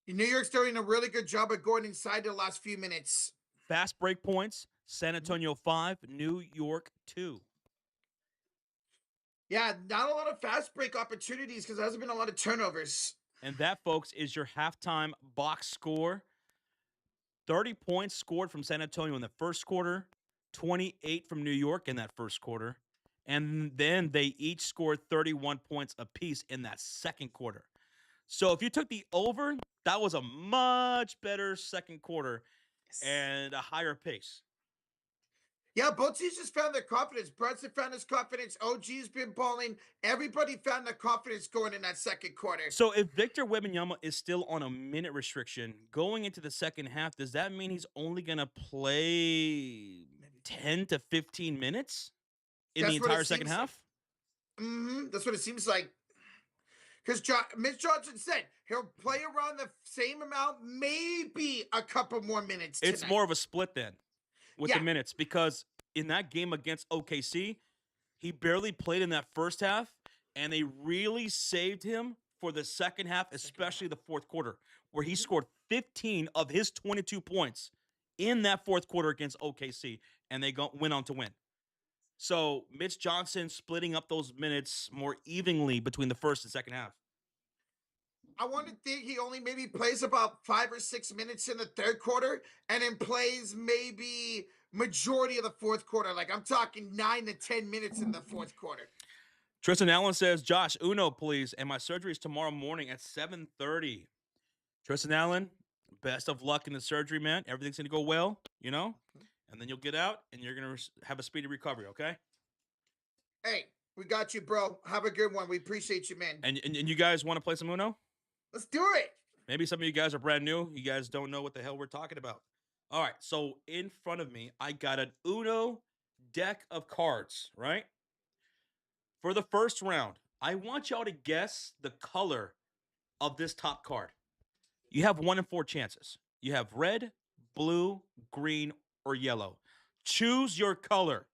A: New York's doing a really good job of going inside the last few minutes.
C: Fast break points, San Antonio 5, New York 2.
A: Yeah, not a lot of fast break opportunities because there hasn't been a lot of turnovers.
C: And that, folks, is your halftime box score. 30 points scored from San Antonio in the first quarter, 28 from New York in that first quarter, and then they each scored 31 points apiece in that second quarter. So if you took the over, that was a much better second quarter and a higher pace.
A: Yeah, both teams just found their confidence. Brunson found his confidence. OG's been balling. Everybody found their confidence going in that second quarter.
C: So if Victor Wembanyama is still on a minute restriction going into the second half, does that mean he's only going to play 10 to 15 minutes in the entire second half?
A: That's what it seems like. Because Mitch Johnson said he'll play around the same amount, maybe a couple more minutes tonight.
C: It's more of a split then with the minutes, because in that game against OKC, he barely played in that first half, and they really saved him for the second half, especially the fourth quarter, where he scored 15 of his 22 points in that fourth quarter against OKC, and they went on to win. So Mitch Johnson splitting up those minutes more evenly between the first and second half.
A: I want to think he only maybe plays about 5 or 6 minutes in the third quarter and then plays maybe majority of the fourth quarter. Like I'm talking 9 to 10 minutes in the fourth quarter.
C: Tristan Allen says, Josh, Uno, please. And my surgery is tomorrow morning at 7:30. Tristan Allen, best of luck in the surgery, man. Everything's going to go well, you know? And then you'll get out, and you're going to have a speedy recovery, okay?
A: Hey, we got you, bro. Have a good one. We appreciate you, man.
C: And you guys want to play some Uno?
A: Let's do it.
C: Maybe some of you guys are brand new. You guys don't know what the hell we're talking about. All right, so in front of me, I got an Uno deck of cards, right? For the first round, I want y'all to guess the color of this top card. You have 1 in 4 chances. You have red, blue, green, or yellow. Choose your color.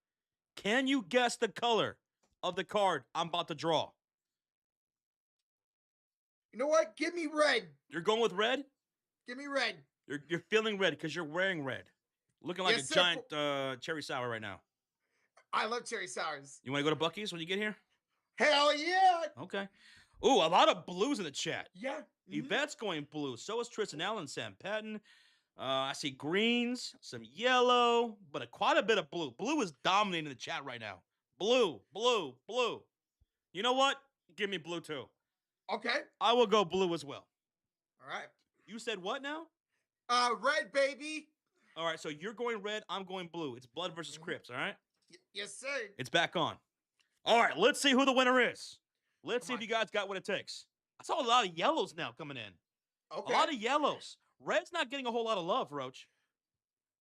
C: Can you guess the color of the card I'm about to draw?
A: You know what? Give me red.
C: You're going with red?
A: Give me red.
C: You're feeling red because you're wearing red. Looking like a giant cherry sour right now.
A: I love cherry sours.
C: You want to go to Buc-ee's when you get here?
A: Hell yeah.
C: Okay. Ooh, a lot of blues in the chat.
A: Yeah.
C: Yvette's going blue. So is Tristan Allen, Sam Patton. I see greens, some yellow, but quite a bit of blue. Blue is dominating the chat right now. Blue, blue, blue. You know what? Give me blue too.
A: Okay.
C: I will go blue as well.
A: All right.
C: You said what now?
A: Red, baby.
C: All right, so you're going red, I'm going blue. It's blood versus Crips, all right?
A: Yes, sir.
C: It's back on. All right, let's see who the winner is. Let's see if you guys got what it takes. I saw a lot of yellows now coming in.
A: Okay.
C: A lot of yellows. Red's not getting a whole lot of love, Roach.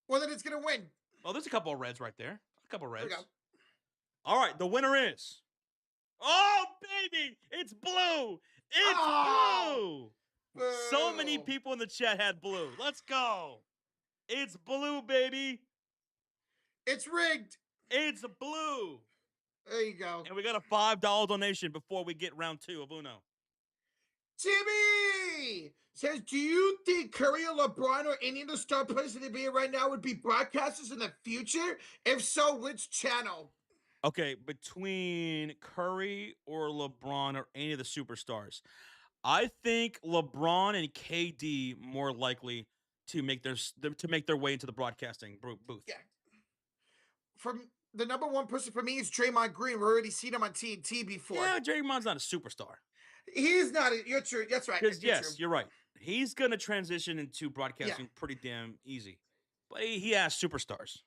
A: Well, then it's going to win.
C: Oh, there's a couple of reds right there. A couple of reds.
A: There we go.
C: All right, the winner is... Oh, baby! It's blue! It's blue! So many people in the chat had blue. Let's go. It's blue, baby.
A: It's rigged.
C: It's blue.
A: There you go.
C: And we got a $5 donation before we get round 2 of Uno.
A: Jimmy says, do you think Curry or LeBron or any of the star players in the NBA right now would be broadcasters in the future? If so, which channel?
C: Okay, between Curry or LeBron or any of the superstars, I think LeBron and KD more likely to make their way into the broadcasting booth.
A: Yeah. From the number one person for me is Draymond Green. We already seen him on TNT before.
C: Yeah, Draymond's not a superstar.
A: He's not. You're true. That's right.
C: Because yes, you're right. He's gonna transition into broadcasting pretty damn easy, but he has superstars.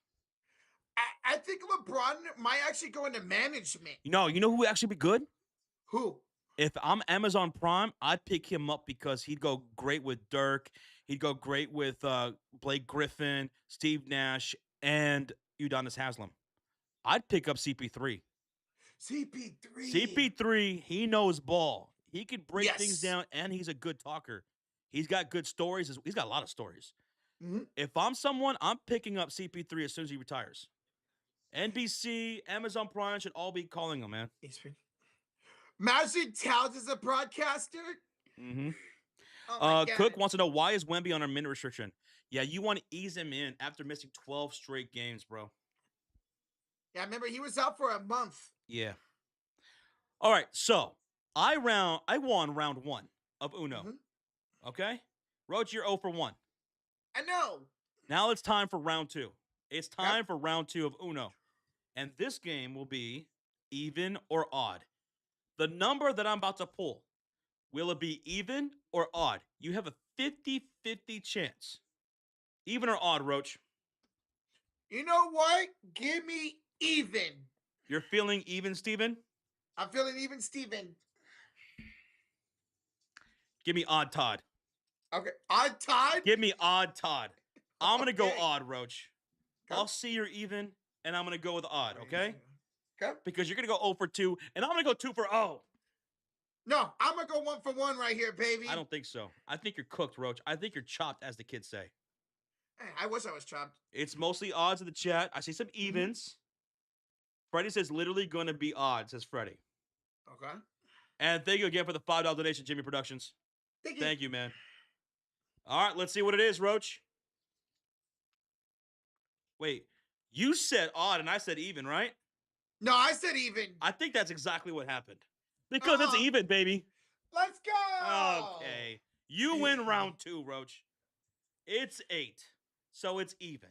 A: I think LeBron might actually go into management.
C: You know who would actually be good?
A: Who?
C: If I'm Amazon Prime, I'd pick him up because he'd go great with Dirk. He'd go great with Blake Griffin, Steve Nash, and Udonis Haslem. I'd pick up CP3.
A: CP3.
C: CP3, he knows ball. He can break things down, and he's a good talker. He's got good stories. He's got a lot of stories.
A: Mm-hmm.
C: If I'm someone, I'm picking up CP3 as soon as he retires. NBC, Amazon Prime should all be calling him, man.
A: Imagine Towns as a broadcaster.
C: Mm-hmm.
A: Oh
C: Cook wants to know, why is Wemby on a minute restriction? Yeah, you want to ease him in after missing 12 straight games, bro.
A: Yeah, I remember he was out for a month.
C: Yeah. All right, so I won round 1 of Uno.
A: Mm-hmm.
C: Okay? Roach, you're 0 for 1.
A: I know.
C: Now it's time for round 2. It's time for round 2 of Uno. And this game will be even or odd. The number that I'm about to pull, will it be even or odd? You have a 50-50 chance. Even or odd, Roach?
A: You know what? Give me even.
C: You're feeling even, Steven?
A: I'm feeling even, Steven.
C: Give me odd, Todd.
A: Okay. Odd Todd?
C: Give me odd, Todd. I'm going to go
A: Okay.
C: odd, Roach.
A: Okay.
C: I'll see you're even, and I'm going to go with odd, okay?
A: Okay.
C: Because you're going to go 0 for 2, and I'm going to go 2 for 0.
A: No, I'm going to go 1 for 1 right here, baby.
C: I don't think so. I think you're cooked, Roach. I think you're chopped, as the kids say.
A: I wish I was chopped.
C: It's mostly odds in the chat. I see some evens. Freddie says literally going to be odds, says Freddie.
A: Okay.
C: And thank you again for the $5 donation, Jimmy Productions.
A: Thank you.
C: Thank you, man. All right, let's see what it is, Roach. Wait, you said odd and I said even, right?
A: No, I said even.
C: I think that's exactly what happened. Because it's even, baby.
A: Let's go.
C: Okay. You win round 2, Roach. It's 8. So it's even.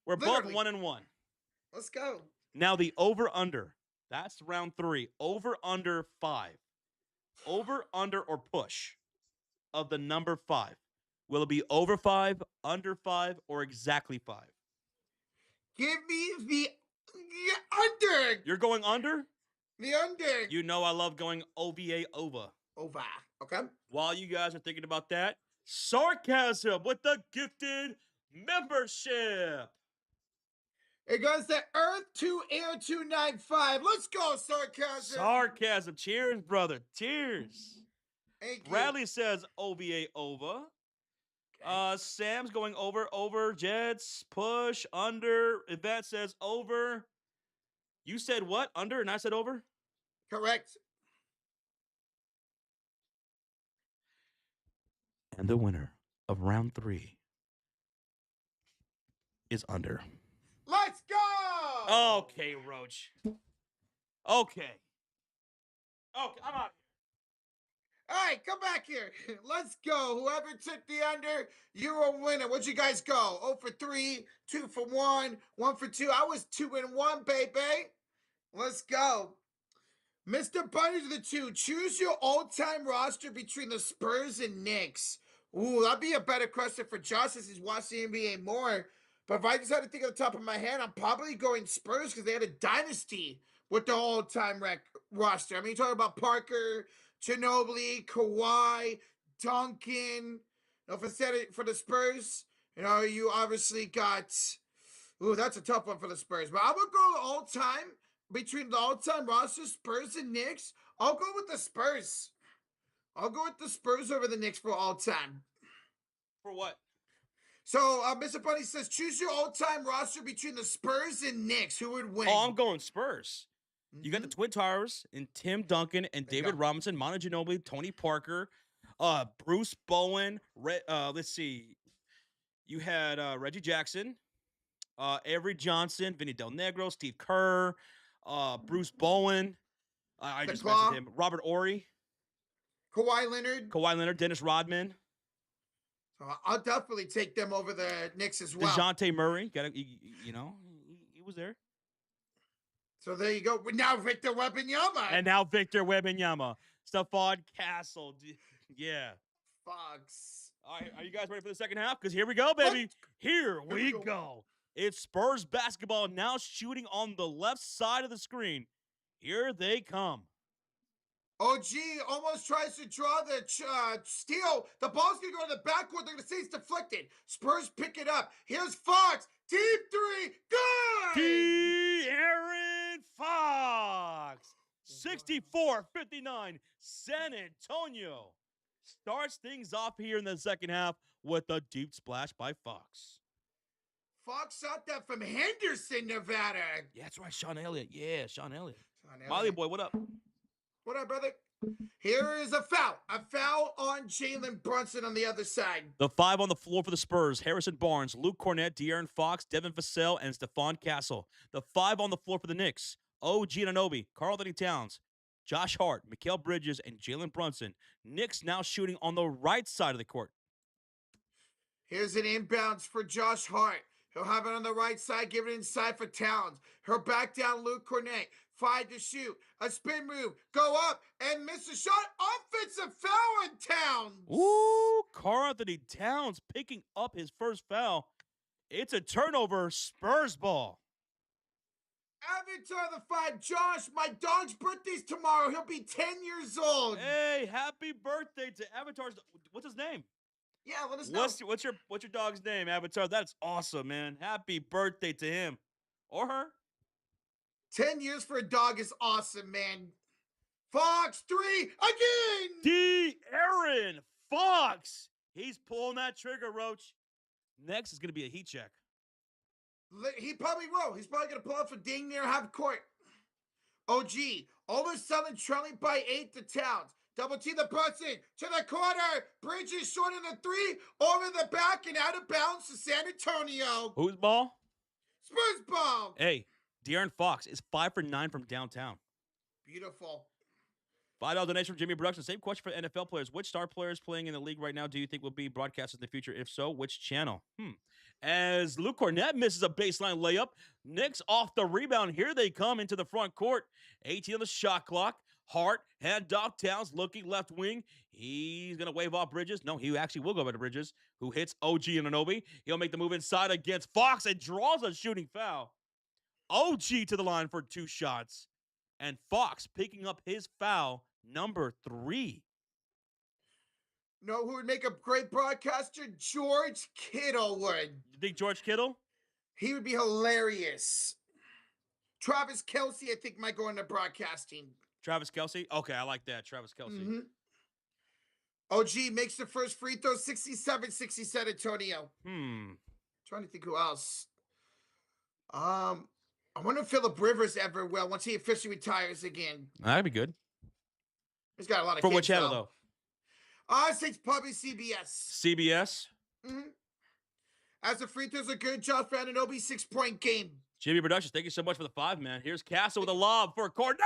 C: We're both 1 and 1.
A: Let's go.
C: Now the over-under. That's round 3. Over-under 5. Over-under or push of the number 5. Will it be over 5, under 5, or exactly 5?
A: Give me the under.
C: You're going under?
A: The under.
C: You know I love going OVA over.
A: Over. Okay.
C: While you guys are thinking about that, Sarcasm with the gifted membership.
A: It goes to Earth to Air 295. Let's go, Sarcasm.
C: Sarcasm. Cheers, brother. Cheers.
A: Thank you.
C: Bradley says OVA over. Sam's going over. Jets, push, under. Yvette says over. You said what? Under, and I said over?
A: Correct.
C: And the winner of round 3 is under.
A: Let's go.
C: Okay, Roach. Okay, I'm out.
A: All right, come back here. Let's go. Whoever took the under, you're a winner. What'd you guys go? 0 for 3, 2 for 1, 1 for 2. I was 2 and 1, baby. Let's go. Mr. Bunny's the 2. Choose your all-time roster between the Spurs and Knicks. Ooh, that'd be a better question for Josh as he's watching the NBA more. But if I just had to think on the top of my head, I'm probably going Spurs because they had a dynasty with the all-time roster. I mean, you're talking about Parker, Ginobili, Kawhi, Duncan. Now, if I said it for the Spurs, you obviously got... Ooh, that's a tough one for the Spurs. But I'm going to go all-time, between the all-time roster, Spurs and Knicks. I'll go with the Spurs. I'll go with the Spurs over the Knicks for all-time.
C: For what?
A: So, Mr. Bunny says, choose your all-time roster between the Spurs and Knicks. Who would win?
C: Oh, I'm going Spurs. You got the Twin Towers and Tim Duncan and
A: There you
C: David
A: go.
C: Robinson, Manu Ginobili, Tony Parker, Bruce Bowen. Let's see. You had Reggie Jackson, Avery Johnson, Vinny Del Negro, Steve Kerr, Bruce Bowen. I
A: The
C: just
A: Claw.
C: mentioned him. Robert Ory,
A: Kawhi Leonard.
C: Kawhi Leonard, Dennis Rodman,
A: So I'll definitely take them over the Knicks as well.
C: DeJounte Murray. You know, he was there.
A: So there you go. Now Victor Wembanyama.
C: And now Victor Wembanyama, Stephon Castle. Yeah.
A: Fox.
C: All right, are you guys ready for the second half? Because here we go, baby. Here we go. It's Spurs basketball now shooting on the left side of the screen. Here they come.
A: OG almost tries to draw the steal. The ball's going to go to the backcourt. They're going to say it's deflected. Spurs pick it up. Here's Fox. Deep three. Good.
C: De'Aaron Fox. 64-59. San Antonio starts things off here in the second half with a deep splash by Fox.
A: Fox shot that from Henderson, Nevada.
C: Yeah, that's right, Sean Elliott. Yeah, Sean Elliott.
A: Sean Elliott.
C: Molly boy, what up?
A: What up, brother? Here is a foul. A foul on Jalen Brunson on the other side.
C: The five on the floor for the Spurs: Harrison Barnes, Luke Cornett, De'Aaron Fox, Devin Vassell, and Stephon Castle. The five on the floor for the Knicks: OG Anunoby, Karl-Anthony Towns, Josh Hart, Mikal Bridges, and Jalen Brunson. Knicks now shooting on the right side of the court.
A: Here's an inbounds for Josh Hart. He'll have it on the right side, give it inside for Towns. He'll back down Luke Cornett. 5 to shoot. A spin move. Go up and miss a shot. Offensive foul on Towns.
C: Ooh, Karl-Anthony Towns picking up his first foul. It's a turnover, Spurs ball.
A: Avatar the 5. Josh, my dog's birthday's tomorrow. He'll be 10 years old.
C: Hey, happy birthday to Avatar's. What's his name?
A: Yeah, let us know.
C: What's your dog's name, Avatar? That's awesome, man. Happy birthday to him or her.
A: 10 years for a dog is awesome, man. Fox 3 again.
C: De'Aaron Fox. He's pulling that trigger, Roach. Next is going to be a heat check.
A: He probably will. He's probably going to pull up for dang near half court. OG, all of a sudden trailing by 8 to Towns. Double T the Brunson to the corner. Bridges short in the 3. Over the back and out of bounds to San Antonio.
C: Whose ball?
A: Spurs ball.
C: Hey, De'Aaron Fox is 5 for 9 from downtown.
A: Beautiful.
C: $5 donation from Jimmy Production. Same question for NFL players. Which star players playing in the league right now do you think will be broadcasted in the future? If so, which channel? As Luke Cornett misses a baseline layup, Knicks off the rebound. Here they come into the front court. 18 on the shot clock. Hart, hand off Towns, looking left wing. He's going to wave off Bridges. No, he actually will go by to Bridges, who hits OG Anunoby. He'll make the move inside against Fox and draws a shooting foul. OG to the line for 2 shots. And Fox picking up his foul, number 3.
A: Know who would make a great broadcaster? George Kittle would.
C: You think George Kittle?
A: He would be hilarious. Travis Kelce, I think, might go into broadcasting.
C: Travis Kelce? Okay, I like that. Travis Kelce.
A: OG makes the first free throw, 67-60 San Antonio. Trying to think who else. I wonder if Phillip Rivers ever will once he officially retires again.
C: That'd be good.
A: He's got a lot of
C: For
A: kids,
C: what channel, though?
A: I say it's probably CBS.
C: CBS?
A: As the free throws are good, Josh Anunoby, 6-point game.
C: Jimmy Productions, thank you so much for the 5, man. Here's Castle with a lob for Cornett.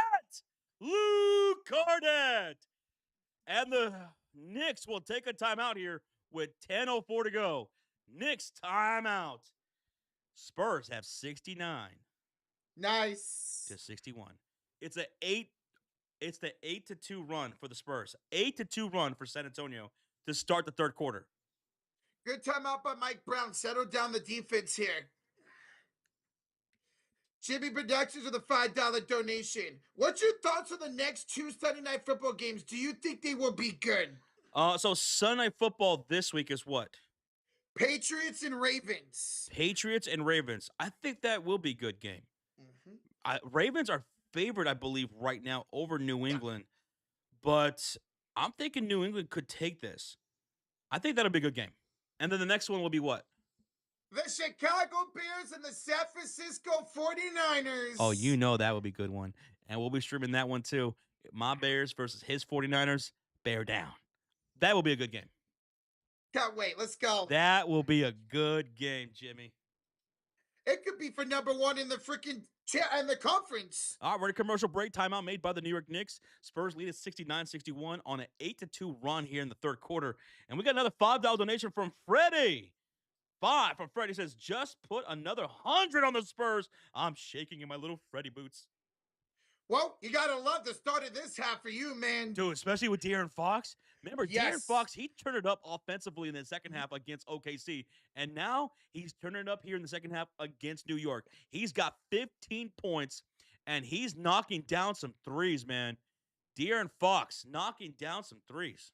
C: Luke Cornett. And the Knicks will take a timeout here with 10:04 to go. Knicks timeout. Spurs have 69
A: Nice.
C: to 61. It's the 8-2 run for the Spurs. 8-2 run for San Antonio to start the third quarter.
A: Good timeout by Mike Brown. Settle down the defense here. Jimmy Productions with a $5 donation. What's your thoughts on the next 2 Sunday Night Football games? Do you think they will be good?
C: So Sunday Night Football this week is what?
A: Patriots and Ravens.
C: Patriots and Ravens. I think that will be a good game. Ravens are favored, I believe, right now over New England. But I'm thinking New England could take this. I think that'll be a good game. And then the next one will be what?
A: The Chicago Bears and the San Francisco 49ers.
C: Oh, you know that would be a good one. And we'll be streaming that one too. My Bears versus his 49ers. Bear down. That will be a good game.
A: Can't wait. Let's go.
C: That will be a good game, Jimmy.
A: It could be for number one in the freaking in the conference.
C: All right, we're in a commercial break. Timeout made by the New York Knicks. Spurs lead at 69-61 on an 8-2 run here in the third quarter. And we got another $5 donation from Freddie. 5 from Freddie says, just put another 100 on the Spurs. I'm shaking in my little Freddie boots.
A: Well, you got to love the start of this half for you, man.
C: Dude, especially with De'Aaron Fox. Remember,
A: Yes.
C: De'Aaron Fox, he turned it up offensively in the second half against OKC. And now he's turning it up here in the second half against New York. He's got 15 points, and he's knocking down some threes, man. De'Aaron Fox knocking down some threes.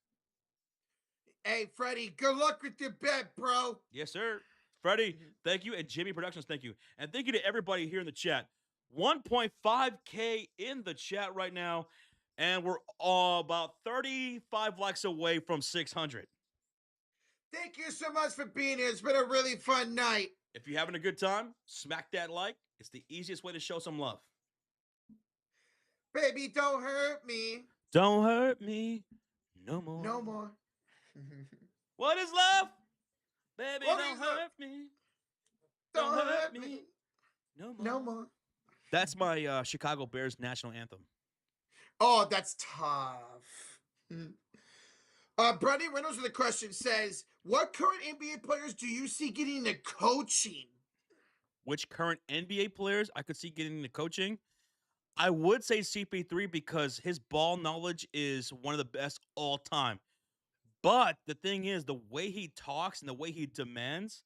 A: Hey, Freddie, good luck with your bet, bro.
C: Yes, sir. Freddie, thank you. And Jimmy Productions, thank you. And thank you to everybody here in the chat. 1.5K in the chat right now. And we're about 35 likes away from 600.
A: Thank you so much for being here. It's been a really fun night.
C: If you're having a good time, smack that like. It's the easiest way to show some love.
A: Baby, don't hurt me.
C: Don't hurt me no more.
A: No more.
C: What is love? Baby,
A: What
C: don't
A: is love?
C: hurt me.
A: Don't hurt me.
C: No more.
A: No more.
C: That's my Chicago Bears national anthem.
A: Oh, that's tough. Brady Reynolds with a question says, what current NBA players do you see getting into coaching?
C: Which current NBA players I could see getting into coaching? I would say CP3 because his ball knowledge is one of the best all time. But the thing is, the way he talks and the way he demands,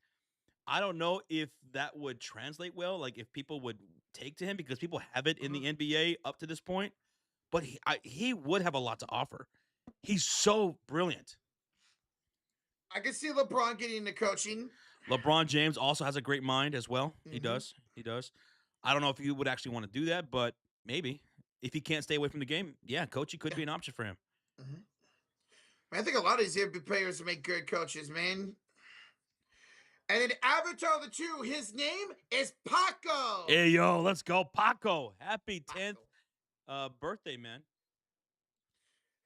C: I don't know if that would translate well, like if people would take to him because people have it in the NBA up to this point. But he would have a lot to offer. He's so brilliant.
A: I can see LeBron getting into coaching.
C: LeBron James also has a great mind as well. He does. He does. I don't know if he would actually want to do that, but maybe. If he can't stay away from the game, yeah, coaching could be an option for him.
A: I think a lot of these NBA players make good coaches, man. And then Avatar the 2, his name is Paco.
C: Hey, yo, let's go. Paco. Happy 10th birthday, man.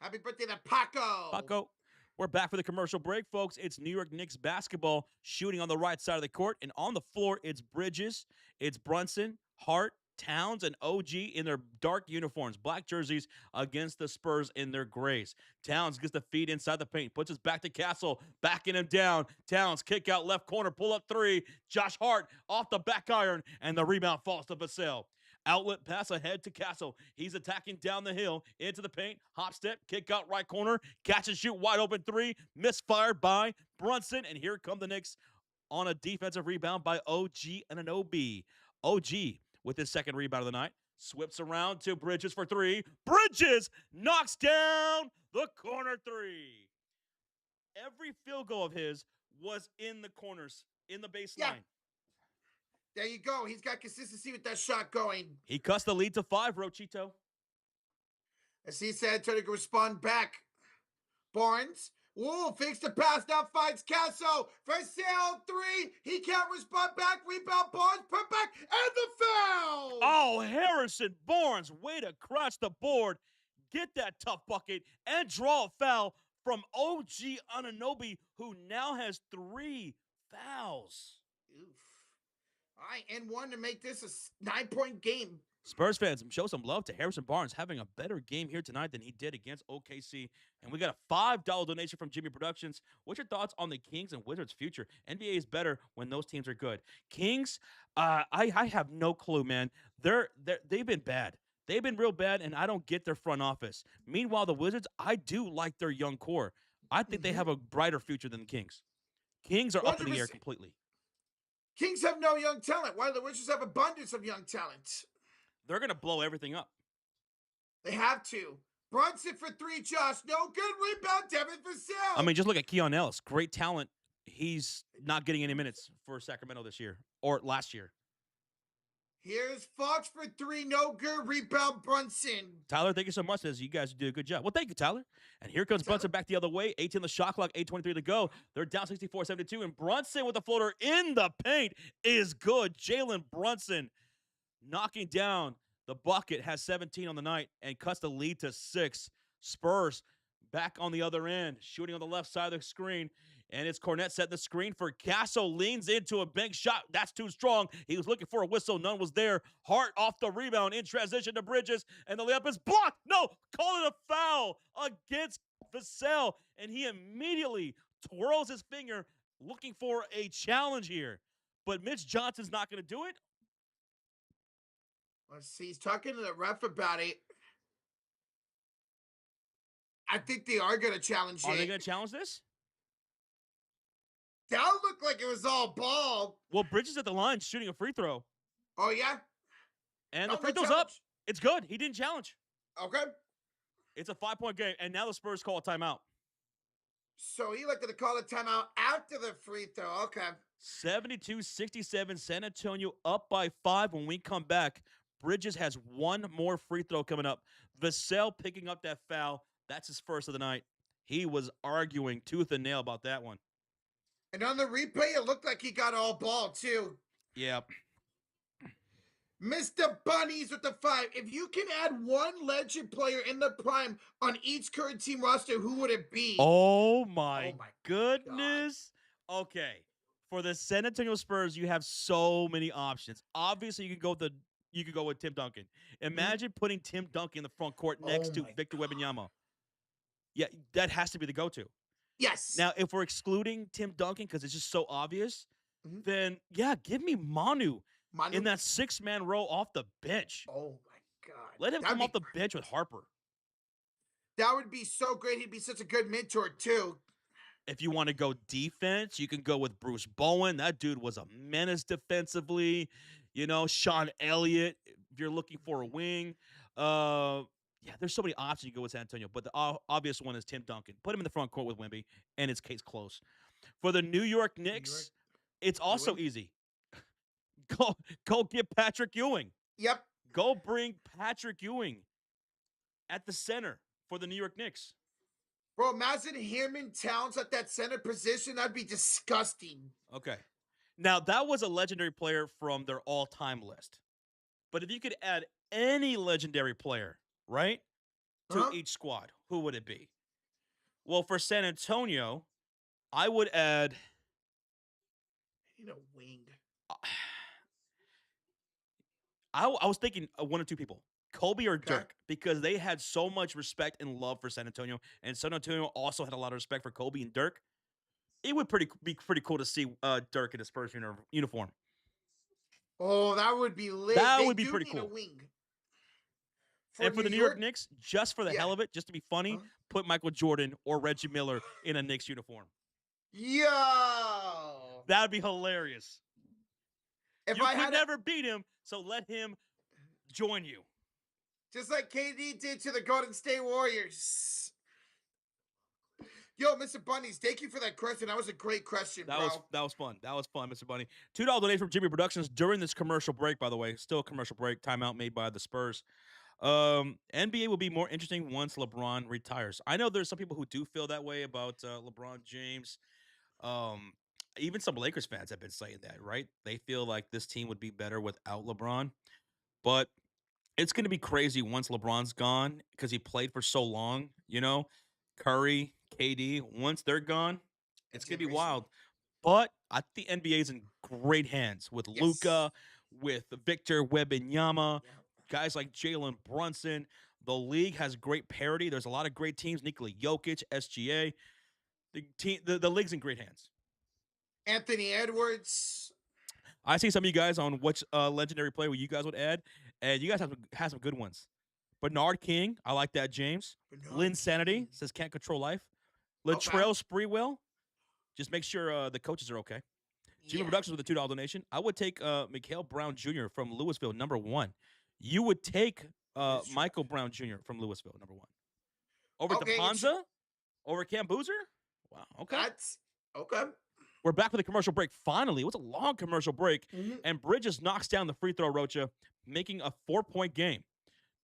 A: Happy birthday to Paco.
C: Paco. We're back for the commercial break, folks. It's New York Knicks basketball shooting on the right side of the court. And on the floor, it's Bridges, it's Brunson, Hart, Towns, and OG in their dark uniforms, black jerseys against the Spurs in their grays. Towns gets the feed inside the paint, puts his back to Castle, backing him down. Towns kick out left corner, pull up three. Josh Hart off the back iron, and the rebound falls to Vassell. Outlet pass ahead to Castle. He's attacking down the hill into the paint. Hop step, kick out right corner, catch and shoot, wide open three, misfired by Brunson, and here come the Knicks on a defensive rebound by OG Anunoby. OG with his second rebound of the night. Swips around to Bridges for three. Bridges knocks down the corner three. Every field goal of his was in the corners, in the baseline.
A: Yeah. There you go. He's got consistency with that shot going.
C: He cuts the lead to 5, Rochito.
A: As he said, trying to respond back. Barnes. Whoa, fakes the pass, now finds Casso. For sale, three. He can't respond back. Rebound, Barnes, put back, and the foul.
C: Oh, Harrison Barnes, way to crash the board. Get that tough bucket and draw a foul from OG Anunoby, who now has 3 fouls.
A: Oof. All right, and one to make this a 9-point game.
C: Spurs fans, show some love to Harrison Barnes having a better game here tonight than he did against OKC. And we got a $5 donation from Jimmy Productions. What's your thoughts on the Kings and Wizards' future? NBA is better when those teams are good. Kings, I have no clue, man. They've been bad. They've been real bad, and I don't get their front office. Meanwhile, the Wizards, I do like their young core. I think they have a brighter future than the Kings. Kings are up in the air completely.
A: Kings have no young talent, while the Wizards have abundance of young talent.
C: They're going to blow everything up.
A: They have to. Brunson for three, Josh. No good rebound, Devin Vassell.
C: I mean, just look at Keon Ellis. Great talent. He's not getting any minutes for Sacramento this year or last year.
A: Here's Fox for 3, no good. Rebound Brunson.
C: Tyler, thank you so much. As you guys did a good job. Well, thank you, Tyler. And here comes Brunson back the other way. 18 on the shot clock, 8:23 to go. They're down 64-72, and Brunson with the floater in the paint is good. Jalen Brunson knocking down the bucket, has 17 on the night and cuts the lead to 6. Spurs back on the other end, shooting on the left side of the screen. And it's Cornette setting the screen for Castle. Leans into a bank shot. That's too strong. He was looking for a whistle. None was there. Hart off the rebound in transition to Bridges. And the layup is blocked. No, call it a foul against Vassell. And he immediately twirls his finger looking for a challenge here. But Mitch Johnson's not going to do it.
A: Let's see. He's talking to the ref about it. I think they are going to challenge it.
C: Are they going to challenge this?
A: That looked like it was all ball.
C: Well, Bridges at the line shooting a free throw.
A: Oh, yeah?
C: And
A: No,
C: the free
A: no
C: throw's
A: challenge.
C: up. It's good. He didn't challenge.
A: Okay.
C: It's a 5-point game, and now the Spurs call a timeout.
A: So he elected to call a timeout after the free throw. Okay.
C: 72-67, San Antonio up by 5 when we come back. Bridges has one more free throw coming up. Vassell picking up that foul. That's his first of the night. He was arguing tooth and nail about that one.
A: And on the replay, it looked like he got all ball, too.
C: Yeah.
A: Mr. Bunnies with the 5. If you can add one legend player in the prime on each current team roster, who would it be?
C: Oh, my
A: Oh, my
C: goodness. Okay. For the San Antonio Spurs, you have so many options. Obviously, you could go with Tim Duncan. Imagine putting Tim Duncan in the front court next to
A: my
C: Victor Wembanyama. Yeah, that has to be the go-to.
A: Yes.
C: Now, if we're excluding Tim Duncan because it's just so obvious, then, yeah, give me Manu in that 6-man row off the bench.
A: Oh, my God.
C: Let him come off the bench with Harper.
A: That would be so great. He'd be such a good mentor, too.
C: If you want to go defense, you can go with Bruce Bowen. That dude was a menace defensively. You know, Sean Elliott, if you're looking for a wing. Yeah, there's so many options you can go with San Antonio, but the obvious one is Tim Duncan. Put him in the front court with Wemby, and it's case closed. For the New York Knicks, it's also easy. Go get Patrick Ewing.
A: Yep.
C: Go bring Patrick Ewing at the center for the New York Knicks.
A: Bro, imagine him and Towns at that center position. That'd be disgusting.
C: Okay. Now, that was a legendary player from their all-time list. But if you could add any legendary player, right, to each squad, who would it be? Well, for San Antonio, I would add...
A: You know, wing.
C: I was thinking one or two people, Kobe or Dirk, because they had so much respect and love for San Antonio, and San Antonio also had a lot of respect for Kobe and Dirk. It would be pretty cool to see Dirk in a Spurs uniform.
A: Oh, that would be lit.
C: That would be pretty cool.
A: A wing.
C: And for the New York Knicks, just for the hell of it, just to be funny, put Michael Jordan or Reggie Miller in a Knicks uniform.
A: Yo!
C: That would be hilarious.
A: If
C: you could never beat him, so let him join you.
A: Just like KD did to the Golden State Warriors. Yo, Mr. Bunnies, thank you for that question. That was a great question,
C: that
A: bro.
C: Was fun. That was fun, Mr. Bunny. $2 donation from Jimmy Productions during this commercial break, by the way. Still a commercial break. Timeout made by the Spurs. NBA will be more interesting once LeBron retires. I know there's some people who do feel that way about LeBron James. Even some Lakers fans have been saying that, right? They feel like this team would be better without LeBron. But it's going to be crazy once LeBron's gone because he played for so long, you know? Curry, KD, once they're gone, it's going to be wild. But I think the NBA is in great hands with Luka, with Victor Wembanyama, guys like Jalen Brunson. The league has great parity. There's a lot of great teams. Nikola Jokic, SGA. The league's in great hands.
A: Anthony Edwards.
C: I see some of you guys on which legendary player you guys would add, and you guys have some good ones. Bernard King, I like that, James. Lynn Sanity says can't control life. Latrell Sprewell, just make sure the coaches are okay. Jimmy Productions with a $2 donation. I would take Mikhail Brown Jr. from Louisville, number 1. You would take Michael Brown Jr. from Louisville, number 1. Over Ponza? Over Cam Boozer? Wow, okay.
A: That's okay.
C: We're back with a commercial break. Finally, it was a long commercial break,
A: Mhm.
C: and Bridges knocks down the free throw, Rocha, making a 4-point game.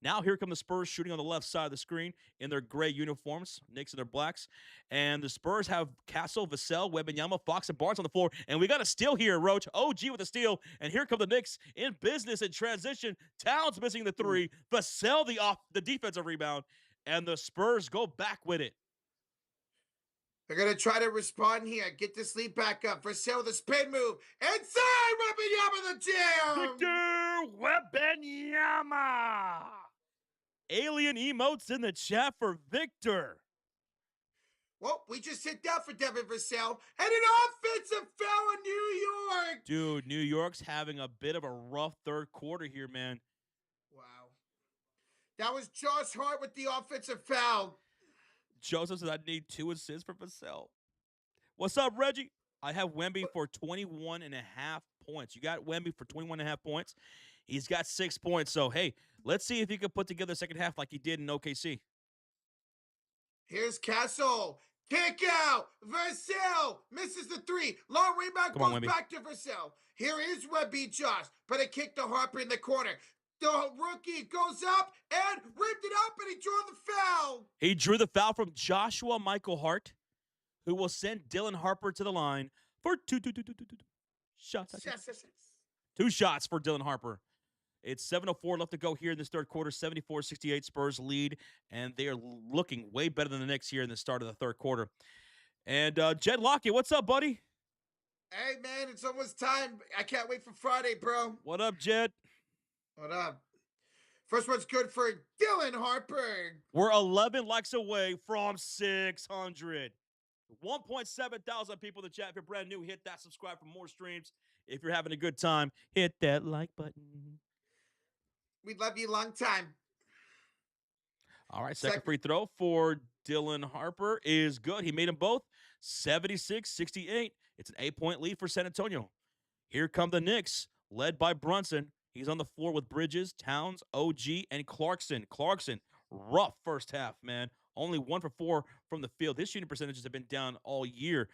C: Now here come the Spurs shooting on the left side of the screen in their gray uniforms, Knicks in their blacks. And the Spurs have Castle, Vassell, Wembanyama, Fox, and Barnes on the floor. And we got a steal here, Roach. OG with a steal. And here come the Knicks in business in transition. Towns missing the three. Vassell the defensive rebound. And the Spurs go back with it.
A: They're going to try to respond here. Get this lead back up. For sale, the spin move. Inside, Wembanyama the jam.
C: Victor Wembanyama. Alien emotes in the chat for Victor.
A: Well, we just hit that for Devin Vassell. And an offensive foul in New York.
C: Dude, New York's having a bit of a rough third quarter here, man.
A: Wow. That was Josh Hart with the offensive foul.
C: Joseph says I need 2 assists for Vassell. What's up, Reggie? I have Wemby for 21.5 points. You got Wemby for 21.5 points. He's got 6 points. So, hey, let's see if he can put together the second half like he did in OKC.
A: Here's Castle. Kick out. Vassell misses the three. Long rebound
C: Come on,
A: goes
C: Wemby.
A: back to Vassell. Here is Wemby Josh. But a kick to Harper in the corner. The rookie goes up and ripped it up, and he drew the foul.
C: He drew the foul from Joshua Michael Hart, who will send Dylan Harper to the line for two shots.
A: Yes.
C: 2 shots for Dylan Harper. It's 7:04 left to go here in this third quarter. 74-68 Spurs lead, and they are looking way better than the Knicks here in the start of the third quarter. And Jed Lockett, what's up, buddy?
A: Hey, man, it's almost time. I can't wait for Friday, bro.
C: What up, Jed?
A: What up? First one's good for Dylan Harper.
C: We're 11 likes away from 600. 1.7 thousand people in the chat. If you're brand new, hit that subscribe for more streams. If you're having a good time, hit that like button.
A: We love you long time.
C: All right, second free throw for Dylan Harper is good. He made them both 76-68. It's an 8-point lead for San Antonio. Here come the Knicks, led by Brunson. He's on the floor with Bridges, Towns, OG, and Clarkson. Clarkson, rough first half, man. Only 1 for 4 from the field. His shooting percentages have been down all year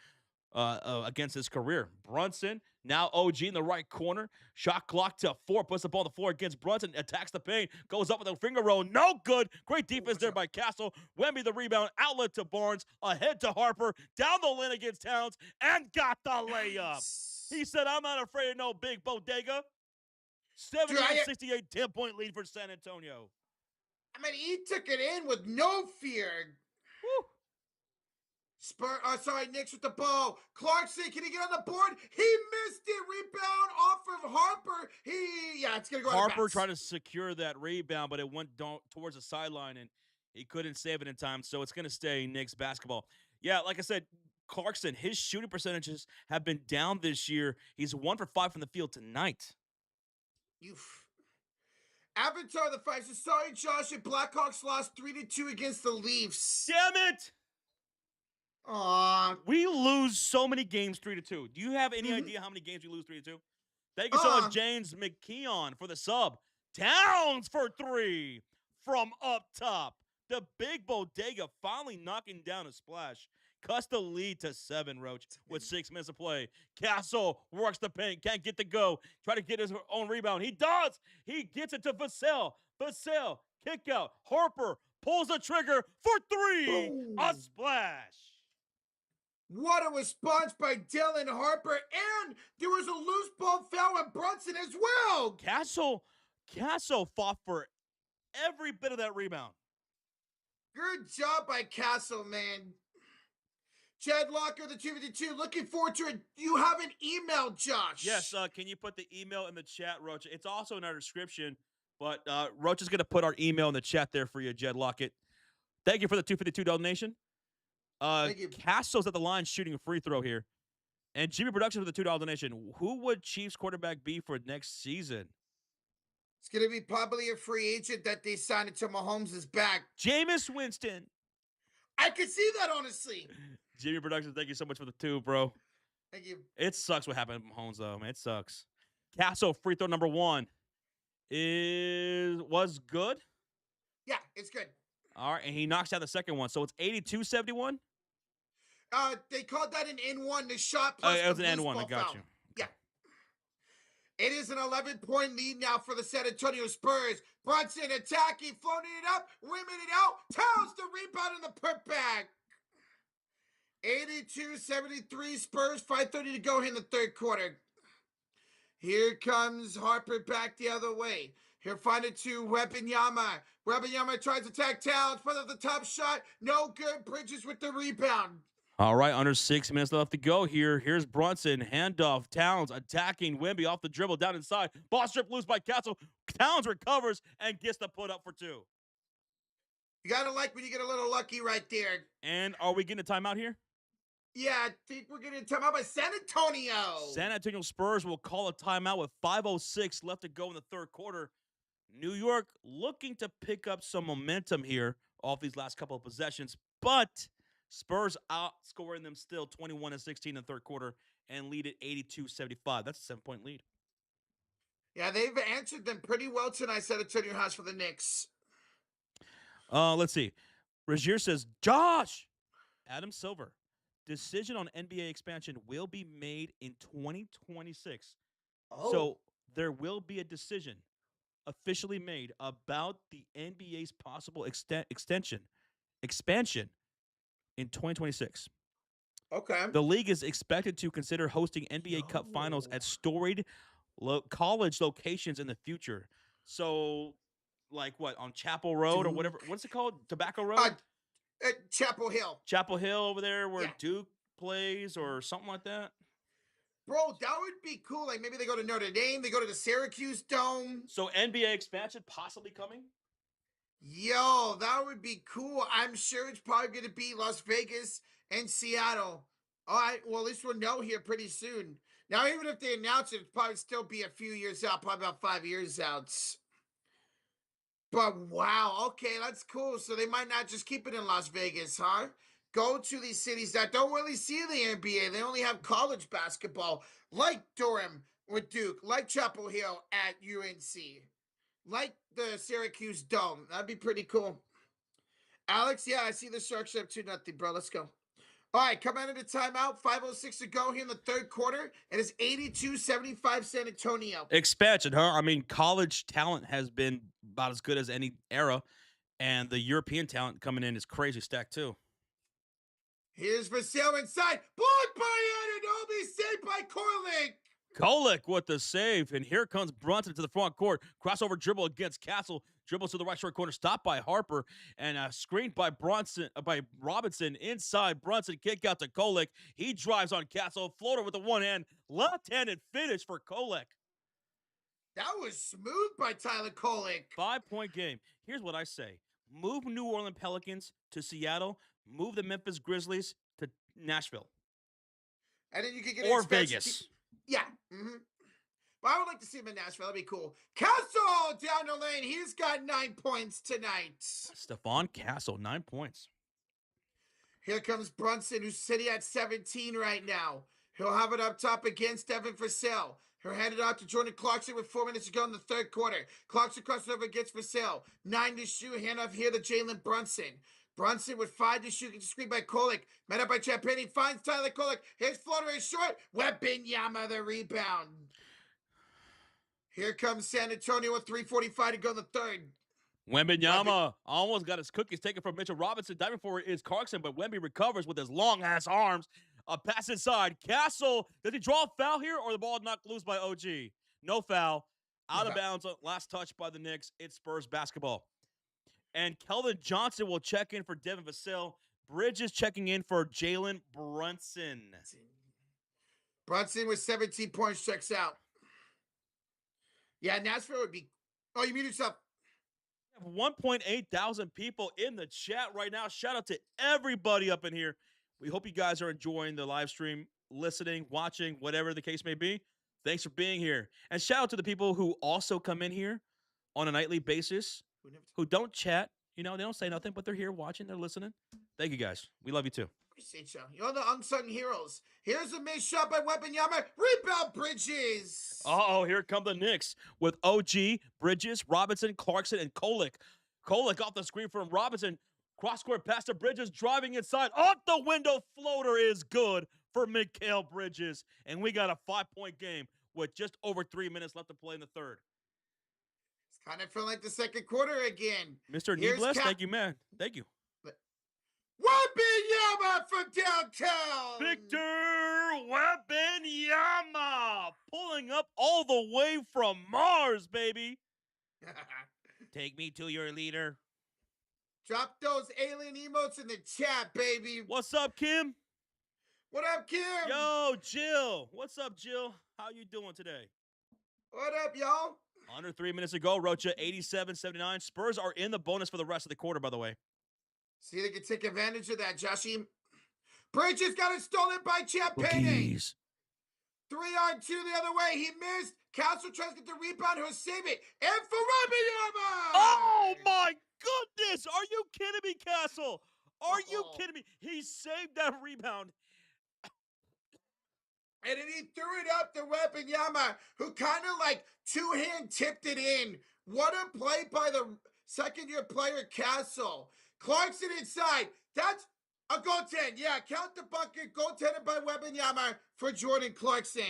C: against his career. Brunson, now OG in the right corner. Shot clock to 4. Puts the ball on the floor against Brunson. Attacks the paint. Goes up with a finger roll. No good. Great defense there by Castle. Wemby the rebound. Outlet to Barnes. Ahead to Harper. Down the lane against Towns. And got the layup. He said, I'm not afraid of no big bodega. 78-68, 10-point lead for San Antonio.
A: I mean, he took it in with no fear.
C: Woo.
A: Knicks with the ball. Clarkson, can he get on the board? He missed it. Rebound off of Harper. It's going to go
C: Harper tried to secure that rebound, but it went towards the sideline, and he couldn't save it in time, so it's going to stay Knicks basketball. Yeah, like I said, Clarkson, his shooting percentages have been down this year. He's 1 for 5 from the field tonight.
A: Avatar the Five. Sorry, Josh. And Blackhawks lost 3-2 against the Leafs.
C: Damn it!
A: Aw.
C: We lose so many games 3-2. Do you have any idea how many games we lose 3-2? Thank you so much, James McKeon, for the sub. Towns for 3 from up top. The big bodega finally knocking down a splash. Cuts the lead to 7, Roach, with 6 minutes of play. Castle works the paint, can't get the go. Try to get his own rebound. He does. He gets it to Vassell. Vassell, kick out. Harper pulls the trigger for 3.
A: Boom.
C: A splash.
A: What a response by Dylan Harper. And there was a loose ball foul on Brunson as well.
C: Castle fought for every bit of that rebound.
A: Good job by Castle, man. Chad Locker, the 252, looking forward to it. You have an email, Josh.
C: Yes, can you put the email in the chat, Roach? It's also in our description, but Roach is going to put our email in the chat there for you, Jed Lockett. Thank you for the $252 donation.
A: Thank you.
C: Castle's at the line shooting a free throw here. And Jimmy Productions for the $2 donation. Who would Chiefs quarterback be for next season?
A: It's going to be probably a free agent that they signed until Mahomes is back.
C: Jameis Winston.
A: I could see that, honestly.
C: Jimmy Productions, thank you so much for the 2, bro.
A: Thank you.
C: It sucks what happened to Mahomes, though, man. It sucks. Castle, free throw number 1 was good.
A: Yeah, it's good.
C: All right, and he knocks out the second one. So it's 82-71?
A: They called that an N1, the shot plus
C: It
A: the
C: was an
A: loose
C: N1. I
A: ball
C: got
A: foul.
C: you.
A: Yeah. It is an 11-point lead now for the San Antonio Spurs. Brunson attacking, floating it up, whipping it out. Towns the rebound in the putback. 82-73 Spurs, 5:30 to go here in the third quarter. Here comes Harper back the other way. He'll find it to Wembanyama. Wembanyama tries to attack Towns, put up the top shot. No good. Bridges with the rebound.
C: All right, under 6 minutes left to go here. Here's Brunson, handoff, Towns attacking Wemby off the dribble down inside. Ball strip loose by Castle. Towns recovers and gets the put up for 2.
A: You gotta like when you get a little lucky right there.
C: And are we getting a timeout here?
A: Yeah, I think we're getting a timeout by San Antonio.
C: San Antonio Spurs will call a timeout with 5:06 left to go in the third quarter. New York looking to pick up some momentum here off these last couple of possessions, but Spurs outscoring them still 21-16 in the third quarter and lead at 82-75. That's a 7-point lead.
A: Yeah, they've answered them pretty well tonight, San Antonio has for the Knicks.
C: Let's see. Rajier says, Josh! Adam Silver. Decision on NBA expansion will be made in 2026.
A: Oh.
C: So there will be a decision officially made about the NBA's possible expansion in 2026.
A: Okay.
C: The league is expected to consider hosting NBA Cup finals at storied college locations in the future. So, like what, on Chapel Road or whatever? What's it called? Tobacco Road?
A: Chapel Hill.
C: Chapel Hill over there where
A: Yeah.
C: Duke plays or something like that?
A: Bro, that would be cool. Like maybe they go to Notre Dame, they go to the Syracuse Dome.
C: So NBA expansion possibly coming?
A: Yo, that would be cool. I'm sure it's probably going to be Las Vegas and Seattle. All right, well, at least we'll know here pretty soon. Now, even if they announce it, it'll probably still be a few years out, probably about 5 years out. But wow, okay, that's cool. So they might not just keep it in Las Vegas, huh? Go to these cities that don't really see the NBA. They only have college basketball, like Durham with Duke, like Chapel Hill at UNC, like the Syracuse Dome. That'd be pretty cool. Alex, yeah, I see the Sharks up 2-0, bro. Let's go. All right, come out of the timeout. 5:06 to go here in the third quarter. It is 82-75 San Antonio.
C: Expansion, huh? I mean, college talent has been about as good as any era, and the European talent coming in is crazy stacked too.
A: Here's Vassell inside. Blocked by Anunoby, saved by Korlick.
C: Kolek with the save, and here comes Brunson to the front court. Crossover dribble against Castle. Dribbles to the right short corner, stopped by Harper, and screened by Robinson inside. Brunson kick out to Kolek. He drives on Castle. Floater with the one hand, left-handed finish for Kolek.
A: That was smooth by Tyler Kolek.
C: 5-point game. Here's what I say. Move New Orleans Pelicans to Seattle. Move the Memphis Grizzlies to Nashville.
A: And then you could get
C: or Vegas.
A: Yeah. Mm-hmm. But I would like to see him in Nashville. That'd be cool. Castle down the lane. He's got 9 points tonight.
C: Stephon Castle, 9 points.
A: Here comes Brunson, who's sitting at 17 right now. He'll have it up top against Devin Vassell. He'll hand it out to Jordan Clarkson with 4 minutes to go in the third quarter. Clarkson crosses over against Vassell. 9 to shoot. Hand off here to Jalen Brunson. Brunson with 5 to shoot. Gets screened by Kolek. Met up by Champagny. Finds Tyler Kolek. His floater is short. Wembanyama the rebound. Here comes San Antonio with 3:45 to go in the third.
C: Wembanyama almost got his cookies taken from Mitchell Robinson. Diving for it is Clarkson, but Wemby recovers with his long-ass arms. A pass inside. Castle, does he draw a foul here or the ball knocked loose by OG? No foul. Out of bounds. Last touch by the Knicks. It's Spurs basketball. And Keldon Johnson will check in for Devin Vassell. Bridges checking in for Jalen Brunson.
A: Brunson with 17 points checks out. Yeah, Nashville would be... Oh, you muted yourself.
C: 1.8 thousand people in the chat right now. Shout out to everybody up in here. We hope you guys are enjoying the live stream, listening, watching, whatever the case may be. Thanks for being here. And shout out to the people who also come in here on a nightly basis, who don't chat. You know, they don't say nothing, but they're here watching, they're listening. Thank you guys. We love you too.
A: Appreciate you. You're the unsung heroes. Here's a missed shot by Wembanyama. Rebound Bridges.
C: Oh, here come the Knicks with OG, Bridges, Robinson, Clarkson, and Kolek. Kolek off the screen from Robinson. Cross-court pass to Bridges, driving inside. Off the window floater is good for Mikal Bridges. And we got a 5-point game with just over 3 minutes left to play in the third.
A: It's kind of feel like the second quarter again.
C: Mr. Needless, thank you, man. Thank you.
A: Wembanyama from downtown.
C: Victor Wembanyama pulling up all the way from Mars, baby. Take me to your leader.
A: Drop those alien emotes in the chat, baby.
C: What's up, Kim?
A: What up, Kim?
C: Yo, Jill. What's up, Jill? How you doing today?
A: What up, y'all?
C: Under 3 minutes ago, Rocha, 87-79. Spurs are in the bonus for the rest of the quarter, by the way.
A: See, they can take advantage of that, Joshy. Bridges got it stolen by Champ Payne. 3-on-2 the other way. He missed. Castle tries to get the rebound. He'll save it. And for Wembanyama!
C: Oh, my goodness. Are you kidding me, Castle? Are you kidding me? He saved that rebound.
A: And then he threw it up to Wembanyama, who kind of like two-hand tipped it in. What a play by the second-year player, Castle. Clarkson inside. That's a goaltend. Yeah, count the bucket. Goaltended by Wembanyama for Jordan Clarkson.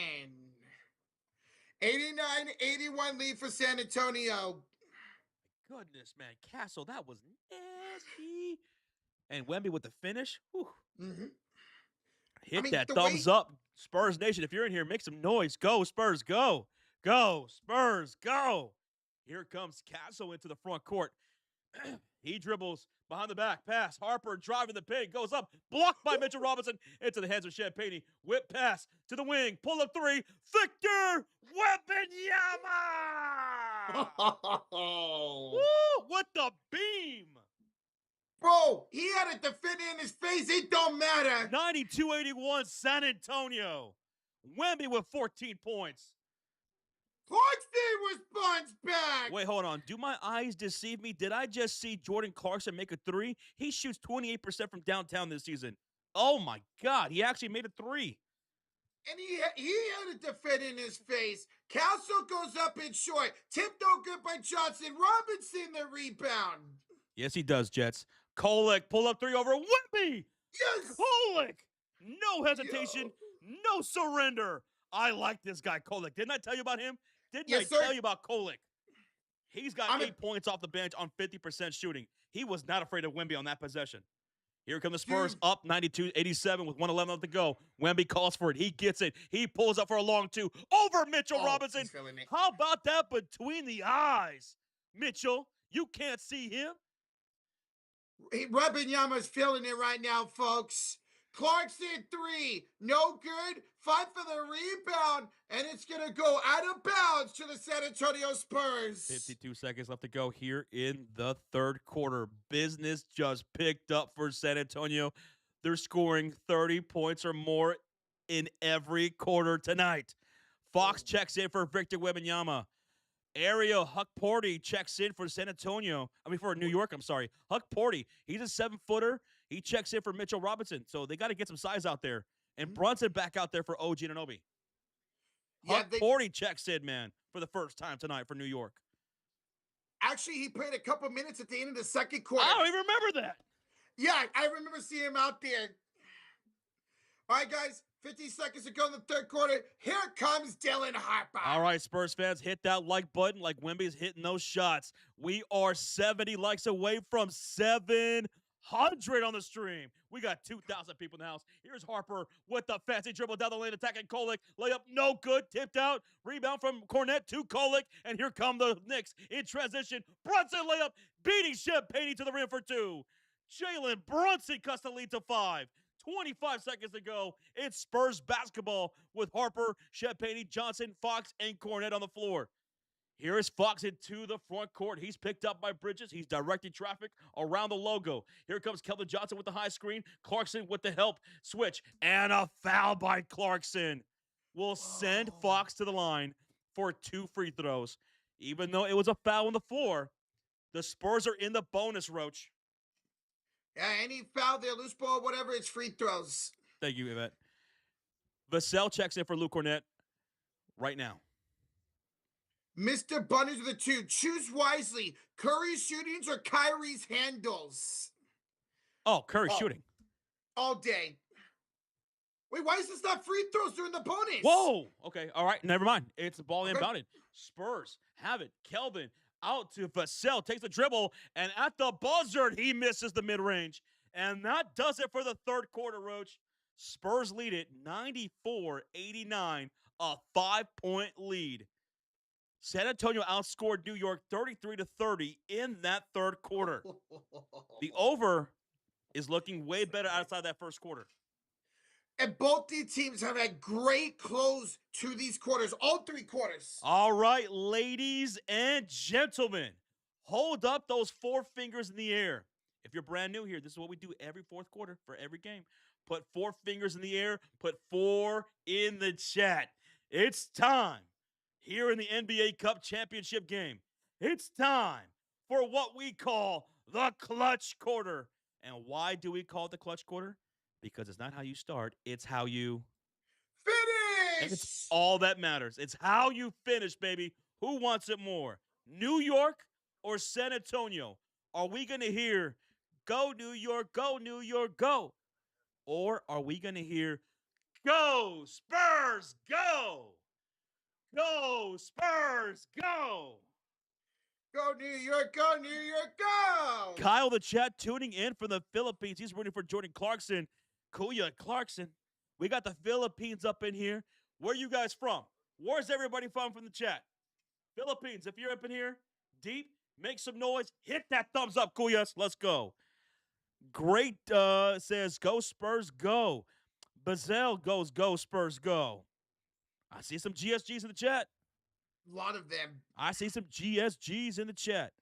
A: 89-81 lead for San Antonio.
C: Goodness, man. Castle, that was nasty. And Wemby with the finish.
A: Mm-hmm.
C: Hit that thumbs up. Spurs Nation, if you're in here, make some noise. Go, Spurs, go. Go, Spurs, go. Here comes Castle into the front court. He dribbles behind the back. Pass. Harper driving the paint. Goes up. Blocked by Mitchell Robinson. Into the hands of Champagne. Whip pass to the wing. Pull up three. Victor Wembanyama! Woo! With the beam.
A: Bro, he had it defended in his face. It don't matter.
C: 92-81 San Antonio. Wemby with 14 points.
A: Clarkson was bunched back.
C: Wait, hold on. Do my eyes deceive me? Did I just see Jordan Clarkson make a three? He shoots 28% from downtown this season. Oh, my God. He actually made a three.
A: And he had it defended in his face. Castle goes up in short. Tip no good by Johnson. Robinson the rebound.
C: Yes, he does, Jets. Kolek, pull up three over Wemby.
A: Yes.
C: Kolek. No hesitation. No surrender. I like this guy, Kolek. Didn't I tell you about him? Didn't I tell you about Kolek? He's got 8 points off the bench on 50% shooting. He was not afraid of Wemby on that possession. Here come the Spurs up 92-87 with 1:11 left to go. Wemby calls for it. He gets it. He pulls up for a long two over Mitchell Robinson. How about that between the eyes? Mitchell, you can't see him?
A: Wembanyama's feeling it right now, folks. Clarkson three, no good. Fight for the rebound, and it's going to go out of bounds to the San Antonio Spurs.
C: 52 seconds left to go here in the third quarter. Business just picked up for San Antonio. They're scoring 30 points or more in every quarter tonight. Fox checks in for Victor Wembanyama. Ariel Huck-Porty checks in for San Antonio. For New York, I'm sorry. Huck-Porty, he's a 7-footer. He checks in for Mitchell Robinson. So they got to get some size out there. And Brunson back out there for OG Anunoby.
A: Yeah,
C: Huck-Porty checks in, man, for the first time tonight for New York.
A: Actually, he played a couple minutes at the end of the second quarter.
C: I don't even remember that.
A: Yeah, I remember seeing him out there. All right, guys. 50 seconds to go in the third quarter. Here comes Dylan Harper.
C: All right, Spurs fans, hit that like button like Wemby's hitting those shots. We are 70 likes away from 700 on the stream. We got 2,000 people in the house. Here's Harper with the fancy dribble down the lane, attacking Kolek. Layup, no good. Tipped out. Rebound from Cornette to Kolek. And here come the Knicks in transition. Brunson layup, beating Champagne to the rim for two. Jalen Brunson cuts the lead to 5. 25 seconds to go. It's Spurs basketball with Harper, Champagne, Johnson, Fox, and Cornette on the floor. Here is Fox into the front court. He's picked up by Bridges. He's directing traffic around the logo. Here comes Keldon Johnson with the high screen. Clarkson with the help switch. And a foul by Clarkson will send Fox to the line for 2 free throws. Even though it was a foul on the floor, the Spurs are in the bonus, Roach.
A: Yeah, any foul there, loose ball, whatever, it's free throws.
C: Thank you, Yvette. Vassell checks in for Luke Cornette right now.
A: Mr. Bunners with a 2. Choose wisely. Curry's shootings or Kyrie's handles?
C: Oh, Curry
A: Oh.
C: shooting.
A: All day. Wait, why is this not free throws during the bonus?
C: Whoa. Okay. All right. Never mind. It's a ball
A: Okay.
C: inbounded. Spurs have it. Kelvin out to Vassell. Takes the dribble. And at the buzzer, he misses the mid-range. And that does it for the third quarter, Roach. Spurs lead it 94-89. A 5-point lead. San Antonio outscored New York 33-30 in that third quarter. The over is looking way better outside that first quarter.
A: And both these teams have had great close to these quarters, all 3 quarters.
C: All right, ladies and gentlemen, hold up those 4 fingers in the air. If you're brand new here, this is what we do every fourth quarter for every game. Put 4 fingers in the air, put 4 in the chat. It's time here in the NBA Cup Championship game. It's time for what we call the clutch quarter. And why do we call it the clutch quarter? Because it's not how you start, it's how you
A: Finish!
C: It's all that matters. It's how you finish, baby. Who wants it more? New York or San Antonio? Are we going to hear, go New York, go New York, go? Or are we going to hear, go Spurs, go? Go Spurs, go!
A: Go New York, go New York, go!
C: Kyle the chat tuning in from the Philippines. He's rooting for Jordan Clarkson. Kuya Clarkson. We got the Philippines up in here. Where you guys from? Where's everybody from the chat? Philippines, if you're up in here, deep, make some noise. Hit that thumbs up, Kuyas. Let's go. Great says, go Spurs, go. Bazell goes, go Spurs, go. I see some GSGs in the chat.
A: A lot of them.
C: I see some GSGs in the chat.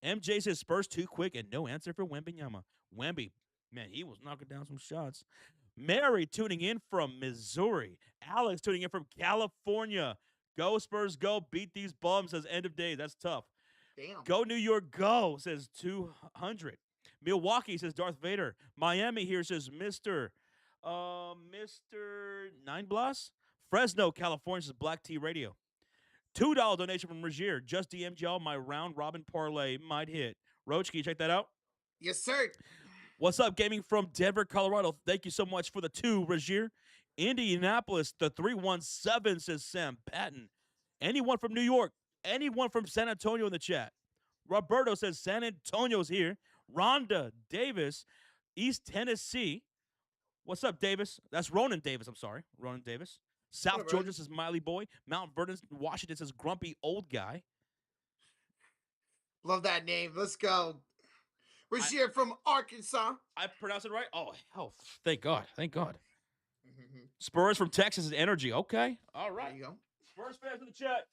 C: MJ says Spurs too quick and no answer for Wembanyama. Wemby, man, he was knocking down some shots. Mary tuning in from Missouri. Alex tuning in from California. Go Spurs, go. Beat these bums, says end of days. That's tough.
A: Damn.
C: Go New York, go, says 200. Milwaukee says Darth Vader. Miami here says Mr. Nine Blas. Fresno, California says Black Tea Radio. $2 donation from Regier. Just DM'd y'all. My round robin parlay might hit. Roach, can you check that out?
A: Yes, sir.
C: What's up, gaming from Denver, Colorado? Thank you so much for the 2, Regier. Indianapolis, the 317 says Sam Patton. Anyone from New York? Anyone from San Antonio in the chat? Roberto says San Antonio's here. Rhonda Davis, East Tennessee. What's up, Davis? That's Ronan Davis. I'm sorry. Ronan Davis. South Georgia says Miley Boy. Mount Vernon, Washington says Grumpy Old Guy.
A: Love that name. Let's go. We're here from Arkansas.
C: I pronounced it right? Oh, hell. Thank God. Thank God. Spurs from Texas is energy. Okay. All right.
A: There you go.
C: Spurs fans in the chat.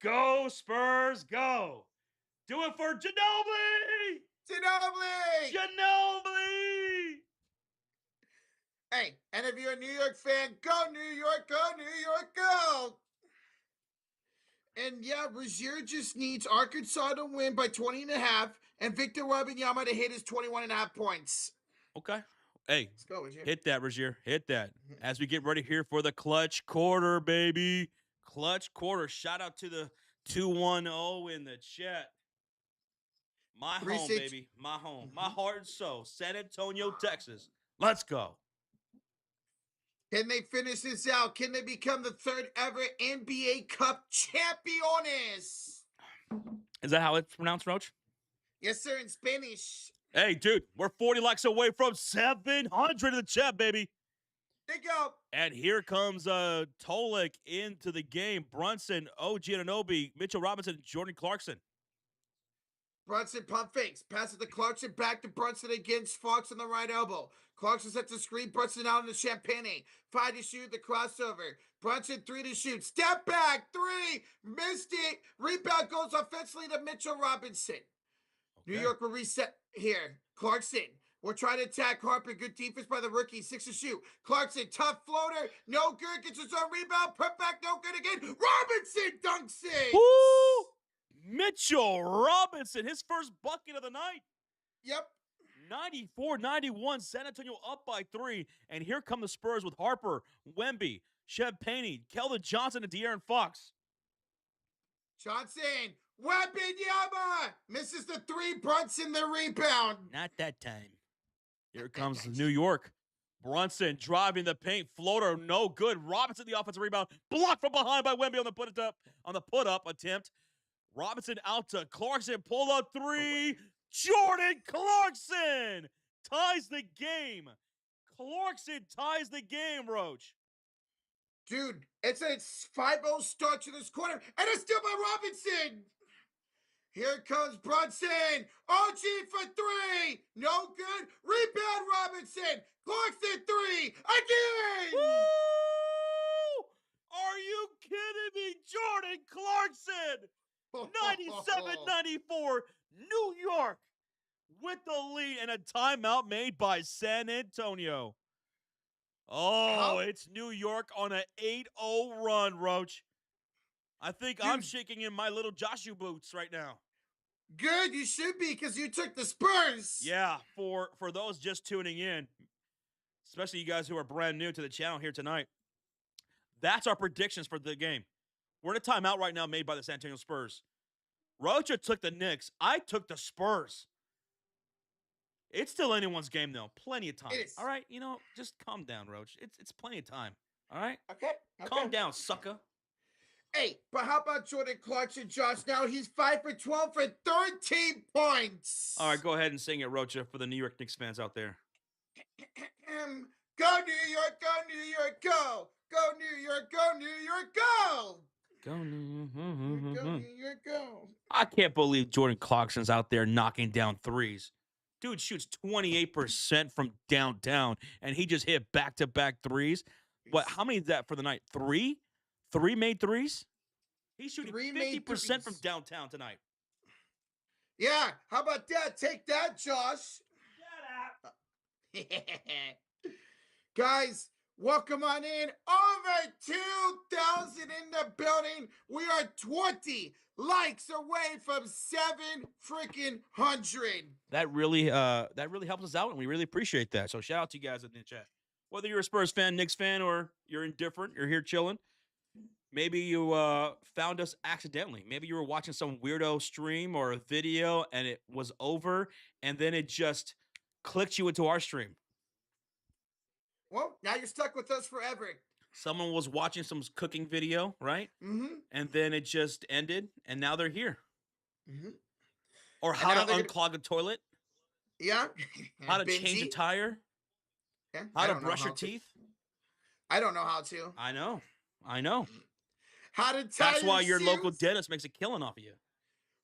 C: Go, Spurs, go. Do it for Ginobili.
A: Ginobili!
C: Ginobili!
A: Hey, and if you're a New York fan, go New York, go New York, go! And yeah, Rozier just needs Arkansas to win by 20.5 and Victor Wembanyama to hit his 21.5 points.
C: Okay. Hey,
A: let's go, Rozier.
C: Hit that, Rozier. Hit that. As we get ready here for the clutch quarter, baby. Clutch quarter. Shout out to the 210 in the chat. My home, baby. My home. My heart and soul. San Antonio, Texas. Let's go.
A: Can they finish this out? Can they become the 3rd ever NBA Cup champions?
C: Is that how it's pronounced, Roach?
A: Yes, sir, in Spanish.
C: Hey, dude, we're 40 likes away from 700 in the chat, baby.
A: There you go.
C: And here comes Tolik into the game. Brunson, OG Anunoby, Mitchell Robinson, Jordan Clarkson.
A: Brunson pump fakes. Pass it to Clarkson. Back to Brunson against Fox on the right elbow. Clarkson sets the screen. Brunson out in the Champagne. 5 to shoot. The crossover. Brunson 3 to shoot. Step back. 3. Missed it. Rebound goes offensively to Mitchell Robinson. Okay. New York will reset here. Clarkson. We're trying to attack Harper. Good defense by the rookie. 6 to shoot. Clarkson. Tough floater. No good. Gets his own rebound. Put back. No good again. Robinson dunks it.
C: Woo! Mitchell Robinson, his first bucket of the night.
A: Yep.
C: 94-91, San Antonio up by 3. And here come the Spurs with Harper, Wemby, Champagne, Keldon Johnson, and De'Aaron Fox.
A: Johnson, Wembanyama misses the 3, Brunson the rebound.
C: Not that time. Here comes New York. Brunson driving the paint. Floater, no good. Robinson, the offensive rebound. Blocked from behind by Wemby on the put-up attempt. Robinson out to Clarkson. Pull up three. Jordan Clarkson ties the game. Clarkson ties the game, Roach.
A: Dude, it's a 5-0 start to this quarter, and it's still by Robinson. Here comes Brunson. OG for three. No good. Rebound Robinson. Clarkson three. Again.
C: Woo! Are you kidding me? Jordan Clarkson. 97-94. New York with the lead and a timeout made by San Antonio. Oh, it's New York on an 8-0 run, Roach. I think I'm shaking in my little Joshua boots right now.
A: Good, you should be, because you took the Spurs.
C: Yeah, for those just tuning in, especially you guys who are brand new to the channel here tonight, that's our predictions for the game. We're in a timeout right now made by the San Antonio Spurs. Rocha took the Knicks. I took the Spurs. It's still anyone's game, though. Plenty of time. All right, just calm down, Roach. It's plenty of time. All right?
A: Okay.
C: Calm down, sucker.
A: Hey, but how about Jordan Clarkson, Josh? Now he's 5 for 12 for 13 points.
C: All right, go ahead and sing it, Rocha, for the New York Knicks fans out there.
A: Go New York, go New York, go. Go New York, go New York, go.
C: Go New
A: Go
C: York.
A: New York, go.
C: I can't believe Jordan Clarkson's out there knocking down threes. Dude shoots 28% from downtown, and he just hit back-to-back threes. What? How many is that for the night? Three? 3 made threes? He's shooting 50% from downtown tonight.
A: Yeah, how about that? Take that, Josh. Guys, welcome on in. Over 2,000 in the building. We are 20 likes away from 700.
C: That really helps us out, and we really appreciate that. So shout out to you guys in the chat. Whether you're a Spurs fan, Knicks fan, or you're indifferent, you're here chilling. Maybe you found us accidentally. Maybe you were watching some weirdo stream or a video, and it was over, and then it just clicked you into our stream.
A: Well, now you're stuck with us forever.
C: Someone was watching some cooking video, right?
A: Mm-hmm.
C: And then it just ended, and now they're here.
A: Mm-hmm.
C: Or how to unclog a toilet.
A: Yeah.
C: How to change a tire.
A: Yeah.
C: How to brush your teeth.
A: I don't know how to.
C: I know.
A: How to tie
C: That's why your
A: shoes?
C: local dentist makes a killing off of you.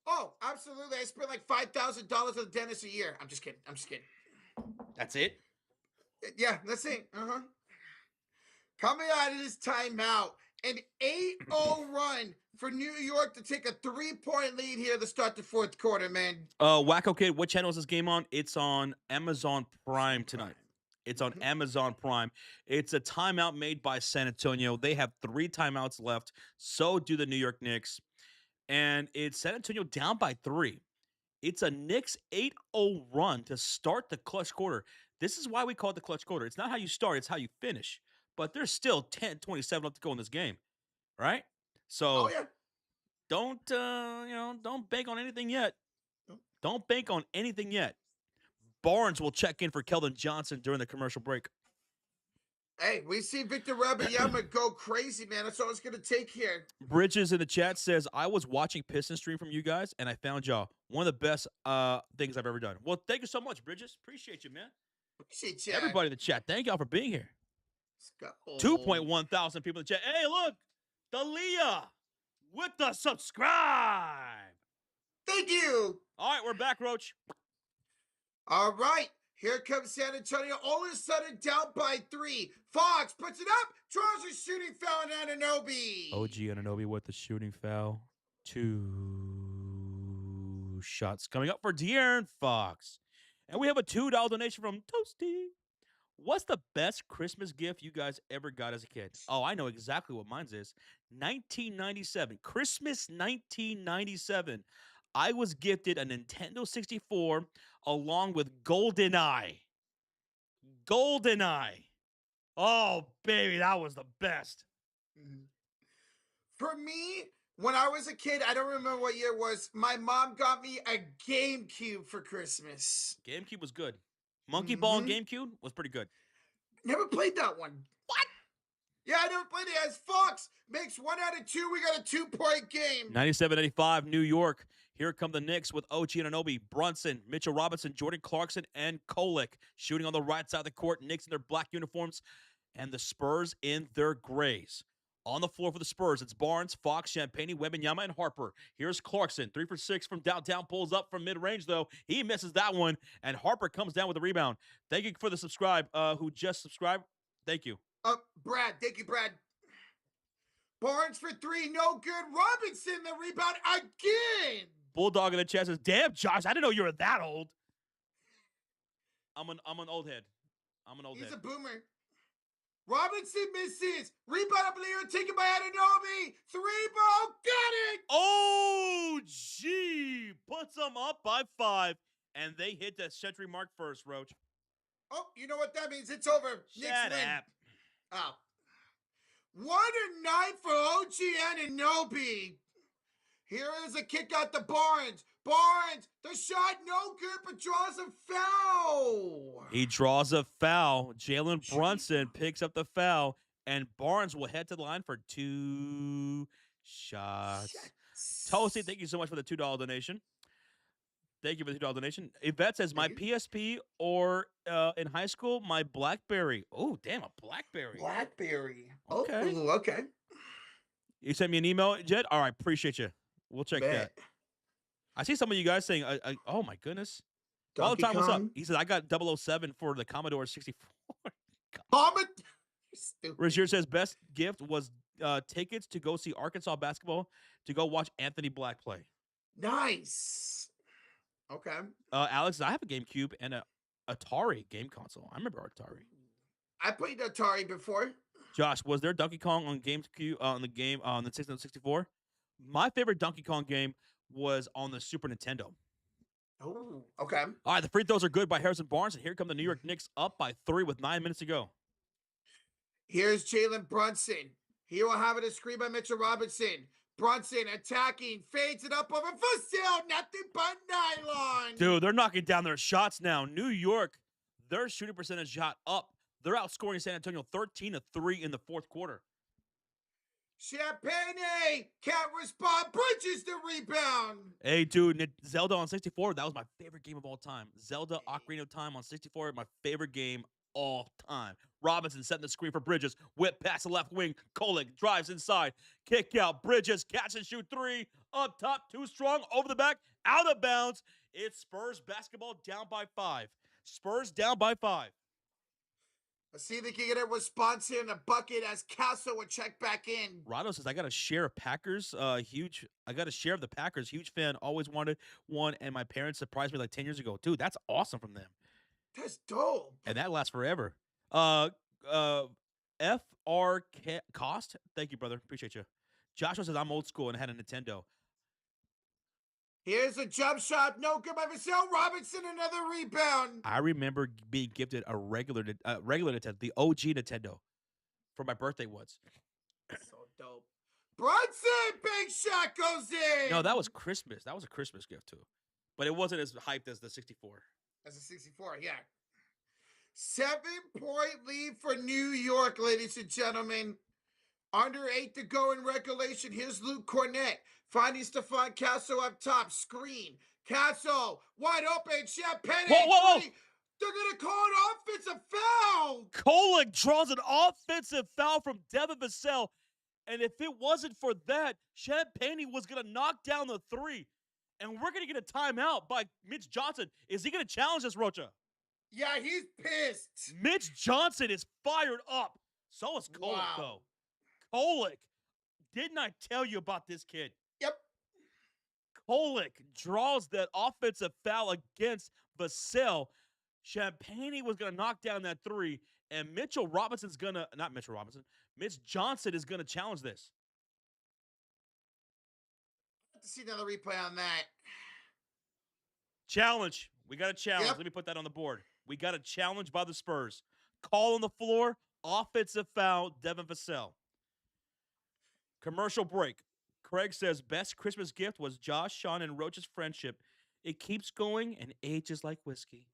A: Oh, absolutely. I spend like $5,000 on the dentist a year. I'm just kidding.
C: That's it?
A: Yeah, that's it. Uh-huh. Coming out of this timeout, an 8-0 run for New York to take a 3-point lead here to start the fourth quarter, man.
C: Wacko Kid, what channel is this game on? It's on Amazon Prime tonight. It's on Amazon Prime. It's a timeout made by San Antonio. They have 3 timeouts left. So do the New York Knicks. And it's San Antonio down by 3. It's a Knicks 8-0 run to start the clutch quarter. This is why we call it the clutch quarter. It's not how you start, it's how you finish. But there's still 10-27 left to go in this game. Right? So don't bank on anything yet. Don't bank on anything yet. Barnes will check in for Keldon Johnson during the commercial break.
A: Hey, we see Victor Wembanyama go crazy, man. That's all it's going to take here.
C: Bridges in the chat says, I was watching Piston stream from you guys, and I found y'all one of the best things I've ever done. Well, thank you so much, Bridges. Appreciate you, man.
A: Appreciate you.
C: Everybody in the chat, thank y'all for being here.
A: Let's go.
C: 2.1 thousand people in the chat. Hey, look, Dalia with the subscribe.
A: Thank you.
C: All right, we're back, Roach.
A: All right. Here comes San Antonio. All of a sudden, down by 3. Fox puts it up. Draws a shooting foul on Anunoby.
C: OG Anunoby with the shooting foul. 2 shots coming up for De'Aaron Fox. And we have a $2 donation from Toasty. What's the best Christmas gift you guys ever got as a kid? Oh, I know exactly what mine is. 1997. Christmas 1997. I was gifted a Nintendo 64 along with GoldenEye. GoldenEye. Oh, baby, that was the best.
A: For me, when I was a kid, I don't remember what year it was, my mom got me a GameCube for Christmas.
C: GameCube was good. Monkey Ball on GameCube was pretty good.
A: Never played that one.
C: What?
A: Yeah, I never played it. As Fox makes 1 out of 2, we got a 2-point game.
C: 97-85, New York. Here come the Knicks with OG Anunoby, Brunson, Mitchell Robinson, Jordan Clarkson, and Kolek shooting on the right side of the court. Knicks in their black uniforms, and the Spurs in their grays. On the floor for the Spurs, it's Barnes, Fox, Champagnie, Wembanyama, and Harper. Here's Clarkson, 3 for 6 from downtown, pulls up from mid-range, though. He misses that one, and Harper comes down with a rebound. Thank you for the subscribe, who just subscribed. Thank you.
A: Brad, thank you, Brad. Barnes for 3, no good. Robinson, the rebound again.
C: Bulldog in the chest says, damn, Josh, I didn't know you were that old. I'm an old head.
A: He's a boomer. Robinson misses. Rebound up in the air, taken by Anunoby. 3-ball, got it.
C: Oh, gee. Puts them up by 5, and they hit the century mark first, Roach.
A: Oh, you know what that means? It's over.
C: Shut up.
A: Oh. 1-9 for OG Anunoby. Here is a kick out to Barnes. Barnes, the shot no good, but draws a foul.
C: He draws a foul. Jalen Brunson picks up the foul, and Barnes will head to the line for 2 shots. Toasty, thank you so much for the $2 donation. Thank you for the $2 donation. Yvette says, my PSP or in high school, my BlackBerry. Oh, damn, a BlackBerry.
A: BlackBerry.
C: Okay.
A: Oh, okay.
C: You sent me an email, Jed? All right, appreciate you. We'll check that. I see some of you guys saying, oh, my goodness. All the time, what's up? He said, I got 007 for the Commodore 64. Rozier says, best gift was tickets to go see Arkansas basketball to go watch Anthony Black play.
A: Nice. Okay.
C: Alex, I have a GameCube and a Atari game console. I remember Atari.
A: I played Atari before.
C: Josh, was there Donkey Kong on GameCube on the 64? My favorite Donkey Kong game was on the Super Nintendo.
A: Oh, okay.
C: All right, the free throws are good by Harrison Barnes, and here come the New York Knicks up by 3 with 9 minutes to go.
A: Here's Jalen Brunson. He will have it a screen by Mitchell Robinson. Brunson attacking, fades it up over Vassell, nothing but nylon.
C: Dude, they're knocking down their shots now. New York, their shooting percentage shot up. They're outscoring San Antonio 13-3 in the fourth quarter.
A: Champagnie can't respond. Bridges the rebound.
C: Hey, dude, Zelda on 64, that was my favorite game of all time. Zelda Ocarina of Time on 64, my favorite game all time. Robinson setting the screen for Bridges. Whip past the left wing. Kolek drives inside. Kick out. Bridges catch and shoot 3. Up top, too strong. Over the back. Out of bounds. It's Spurs basketball down by 5. Spurs down by 5.
A: Let's see if they can get a response here in the bucket as Castle would check back in.
C: Rado says, I got a share of Packers. I got a share of the Packers. Huge fan. Always wanted one, and my parents surprised me like 10 years ago. Dude, that's awesome from them.
A: That's dope.
C: And that lasts forever. FR Cost. Thank you, brother. Appreciate you. Joshua says, I'm old school and had a Nintendo.
A: Here's a jump shot. No good by Vassell. Robinson, another rebound.
C: I remember being gifted a regular Nintendo, the OG Nintendo, for my birthday once.
A: So dope. Brunson, big shot goes in.
C: No, that was Christmas. That was a Christmas gift, too. But it wasn't as hyped as the 64.
A: As a 64, yeah. 7-point lead for New York, ladies and gentlemen. Under 8 to go in regulation. Here's Luke Cornett finding Stephon Castle up top. Screen. Castle, wide open. Champagne.
C: Whoa.
A: They're going to call an offensive foul.
C: Kolek draws an offensive foul from Devin Vassell. And if it wasn't for that, Champagnie was going to knock down the 3. And we're going to get a timeout by Mitch Johnson. Is he going to challenge this, Rocha?
A: Yeah, he's pissed.
C: Mitch Johnson is fired up. So is Kolek, though. Kolek. Didn't I tell you about this kid?
A: Yep.
C: Kolek draws that offensive foul against Vassell. Champagnie was going to knock down that 3. And Mitch Johnson is going to challenge this.
A: To see another replay on that.
C: Challenge. We got a challenge.
A: Yep.
C: Let me put that on the board. We got a challenge by the Spurs. Call on the floor. Offensive foul, Devin Vassell. Commercial break. Craig says, best Christmas gift was Josh, Sean, and Roach's friendship. It keeps going and ages like whiskey.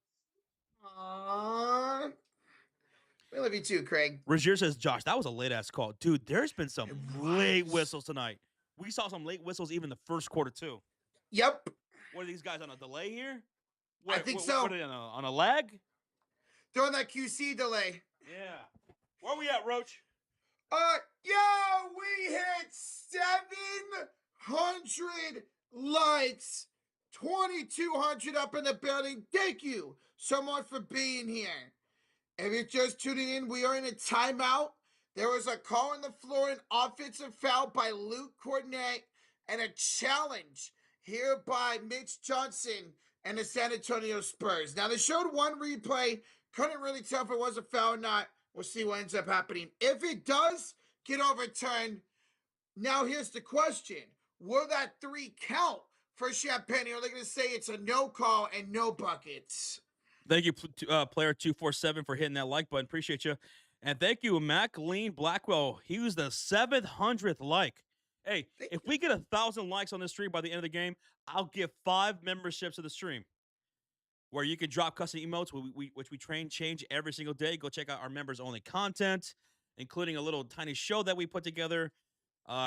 A: Aww. We love you too, Craig.
C: Rozier says, Josh, that was a late-ass call. Dude, there's been some
A: It
C: late
A: was.
C: whistles tonight. We saw some late whistles even the first quarter, too.
A: Yep.
C: What are these guys on a delay here?
A: I think so.
C: What are they on a lag?
A: They're on that QC delay.
C: Yeah. Where we at, Roach?
A: We hit 700 likes. 2,200 up in the building. Thank you so much for being here. If you're just tuning in, we are in a timeout. There was a call on the floor, an offensive foul by Luke Cornett, and a challenge here by Mitch Johnson and the San Antonio Spurs. Now, they showed one replay. Couldn't really tell if it was a foul or not. We'll see what ends up happening. If it does get overturned, now here's the question. Will that 3 count for Champagne? Or are they going to say it's a no call and no buckets?
C: Thank you, player 247, for hitting that like button. Appreciate you. And thank you, MacLean Blackwell. He was the 700th like. Hey, if we get 1,000 likes on this stream by the end of the game, I'll give 5 memberships to the stream where you can drop custom emotes, which we change every single day. Go check out our members-only content, including a little tiny show that we put together.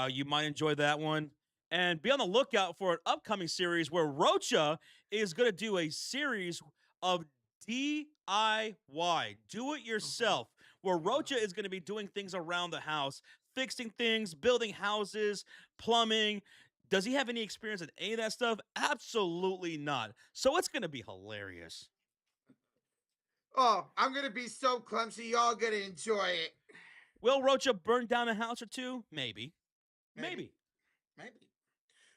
C: You might enjoy that one. And be on the lookout for an upcoming series where Rocha is going to do a series of DIY, do it yourself, where Rocha is going to be doing things around the house, fixing things, building houses, plumbing. Does he have any experience in any of that stuff? Absolutely not. So it's going to be hilarious.
A: Oh, I'm going to be so clumsy. Y'all going to enjoy it.
C: Will Rocha burn down a house or two? Maybe.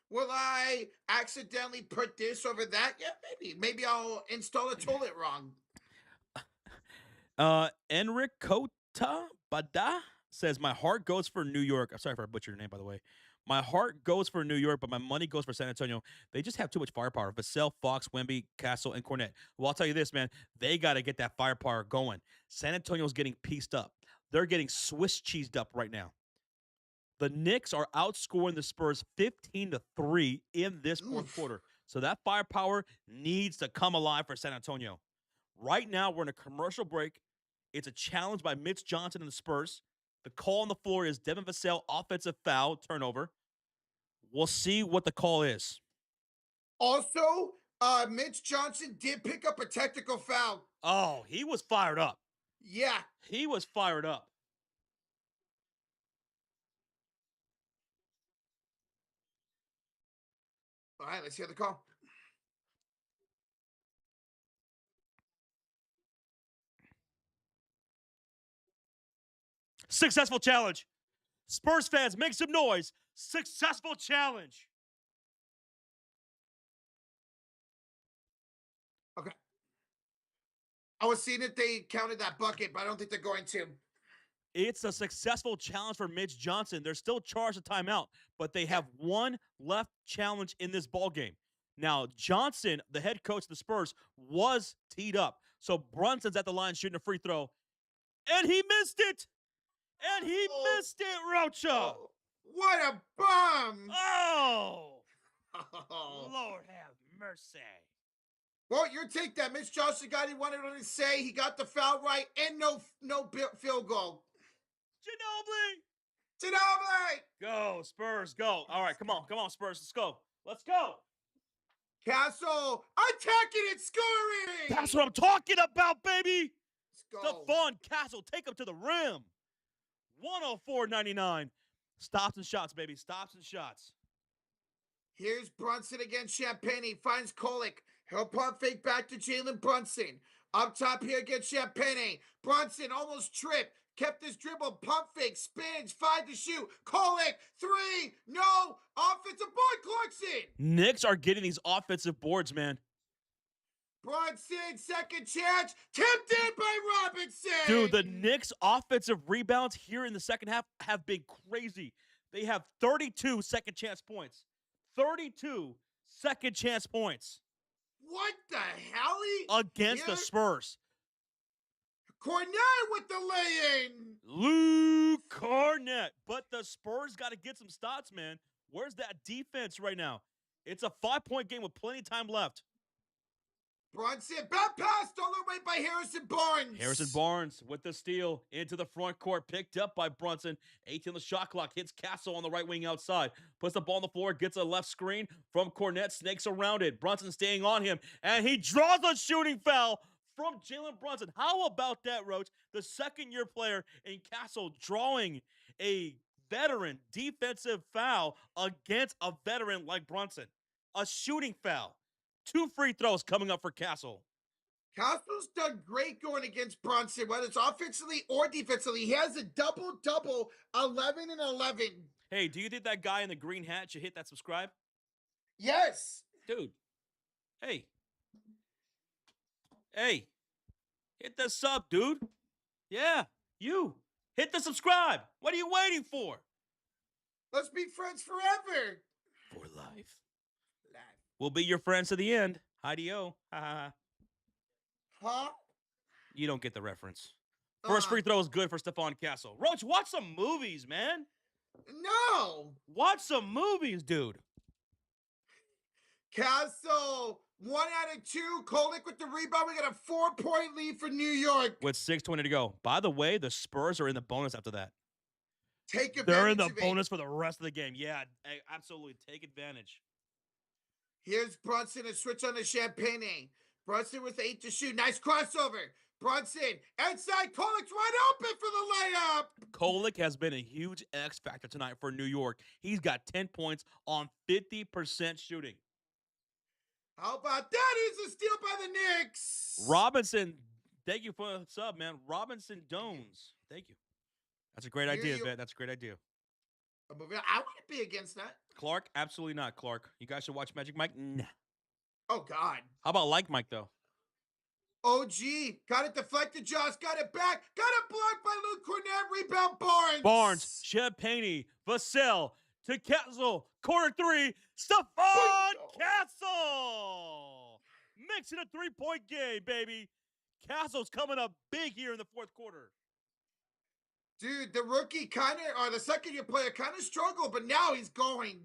A: Will I accidentally put this over that? Yeah, maybe. Maybe I'll install a toilet wrong.
C: Enricota Bada says, my heart goes for New York. I'm sorry if I butchered your name, by the way. My heart goes for New York, but my money goes for San Antonio. They just have too much firepower. Vassell, Fox, Wemby, Castle, and Cornett. Well, I'll tell you this, man. They got to get that firepower going. San Antonio's getting pieced up. They're getting Swiss cheesed up right now. The Knicks are outscoring the Spurs 15-3 in this fourth quarter. So that firepower needs to come alive for San Antonio. Right now, we're in a commercial break. It's a challenge by Mitch Johnson and the Spurs. The call on the floor is Devin Vassell, offensive foul, turnover. We'll see what the call is.
A: Also, Mitch Johnson did pick up a technical foul.
C: Oh, he was fired up.
A: Yeah.
C: He was fired up.
A: All right, let's hear the call.
C: Successful challenge. Spurs fans, make some noise. Successful challenge.
A: Okay. I was seeing that they counted that bucket, but I don't think they're going to.
C: It's a successful challenge for Mitch Johnson. They're still charged a timeout, but they have one left challenge in this ball game. Now, Johnson, the head coach of the Spurs, was teed up. So Brunson's at the line shooting a free throw, and he missed it. And he missed it, Rocha.
A: Oh, what a bum.
C: Oh. Lord have mercy.
A: Well, your take that Mitch Johnson got he wanted to say. He got the foul right and no field goal. Ginobili!
C: Go, Spurs, go. All right, come on, Spurs, let's go. Let's go.
A: Castle attacking and scoring.
C: That's what I'm talking about, baby.
A: Let's go.
C: Stephon Castle, take him to the rim. 104.99. Stops and shots, baby. Stops and shots.
A: Here's Brunson against Champagne. He finds Kolick. He'll pump fake back to Jalen Brunson. Up top here against Champagne. Brunson almost tripped. Kept his dribble. Pump fake. Spins. 5 to shoot. Kolick. 3. No. Offensive board. Clarkson.
C: Knicks are getting these offensive boards, man.
A: Brunson, second chance. Tipped in by Robinson.
C: Dude, the Knicks' offensive rebounds here in the second half have been crazy. They have 32 second chance points. 32 second chance points.
A: What the hell?
C: Against the Spurs.
A: Cornett with the lay-in.
C: Luke Cornett. But the Spurs got to get some stops, man. Where's that defense right now? It's a 5-point game with plenty of time left.
A: Brunson, back pass, stolen away by Harrison Barnes.
C: Harrison Barnes with the steal into the front court, picked up by Brunson. 18 on the shot clock, hits Castle on the right wing outside. Puts the ball on the floor, gets a left screen from Cornette, snakes around it. Brunson staying on him, and he draws a shooting foul from Jalen Brunson. How about that, Roach? The second-year player in Castle drawing a veteran defensive foul against a veteran like Brunson. A shooting foul. 2 free throws coming up for Castle.
A: Castle's done great going against Brunson, whether it's offensively or defensively. He has a double-double, 11 and 11.
C: Hey, do you think that guy in the green hat should hit that subscribe?
A: Yes.
C: Dude. Hey. Hey. Hit the sub, dude. Yeah, you. Hit the subscribe. What are you waiting for?
A: Let's be friends forever.
C: For life. We'll be your friends to the end. Hi-de-o. Ha-ha-ha.
A: Huh?
C: You don't get the reference. First free throw is good for Stephon Castle. Roach, watch some movies, man.
A: No.
C: Watch some movies, dude.
A: Castle, 1 out of 2. Kolick with the rebound. We got a 4-point lead for New York.
C: With 6:20 to go. By the way, the Spurs are in the bonus after that.
A: Take advantage.
C: They're in the
A: of
C: bonus for the rest of the game. Yeah, absolutely. Take advantage.
A: Here's Brunson, a switch on the Champagne. Brunson with 8 to shoot. Nice crossover. Brunson, inside. Kolick's wide open for the layup.
C: Kolick has been a huge X factor tonight for New York. He's got 10 points on 50% shooting.
A: How about that? Is a steal by the Knicks.
C: Robinson, thank you for the sub, man. Robinson Dones. Thank you. That's a great idea, man. That's a great idea.
A: I wouldn't be against that.
C: Clark, absolutely not, Clark. You guys should watch Magic Mike. Nah.
A: Oh, God.
C: How about Like Mike, though?
A: OG, got it deflected, Josh, got it back, got it blocked by Luke Cornette, rebound Barnes.
C: Barnes, Champagne, Vassell to Castle, corner 3, Stephon Castle! Mixing a 3-point game, baby. Castle's coming up big here in the fourth quarter.
A: Dude, the rookie the second-year player kind of struggled, but now he's going.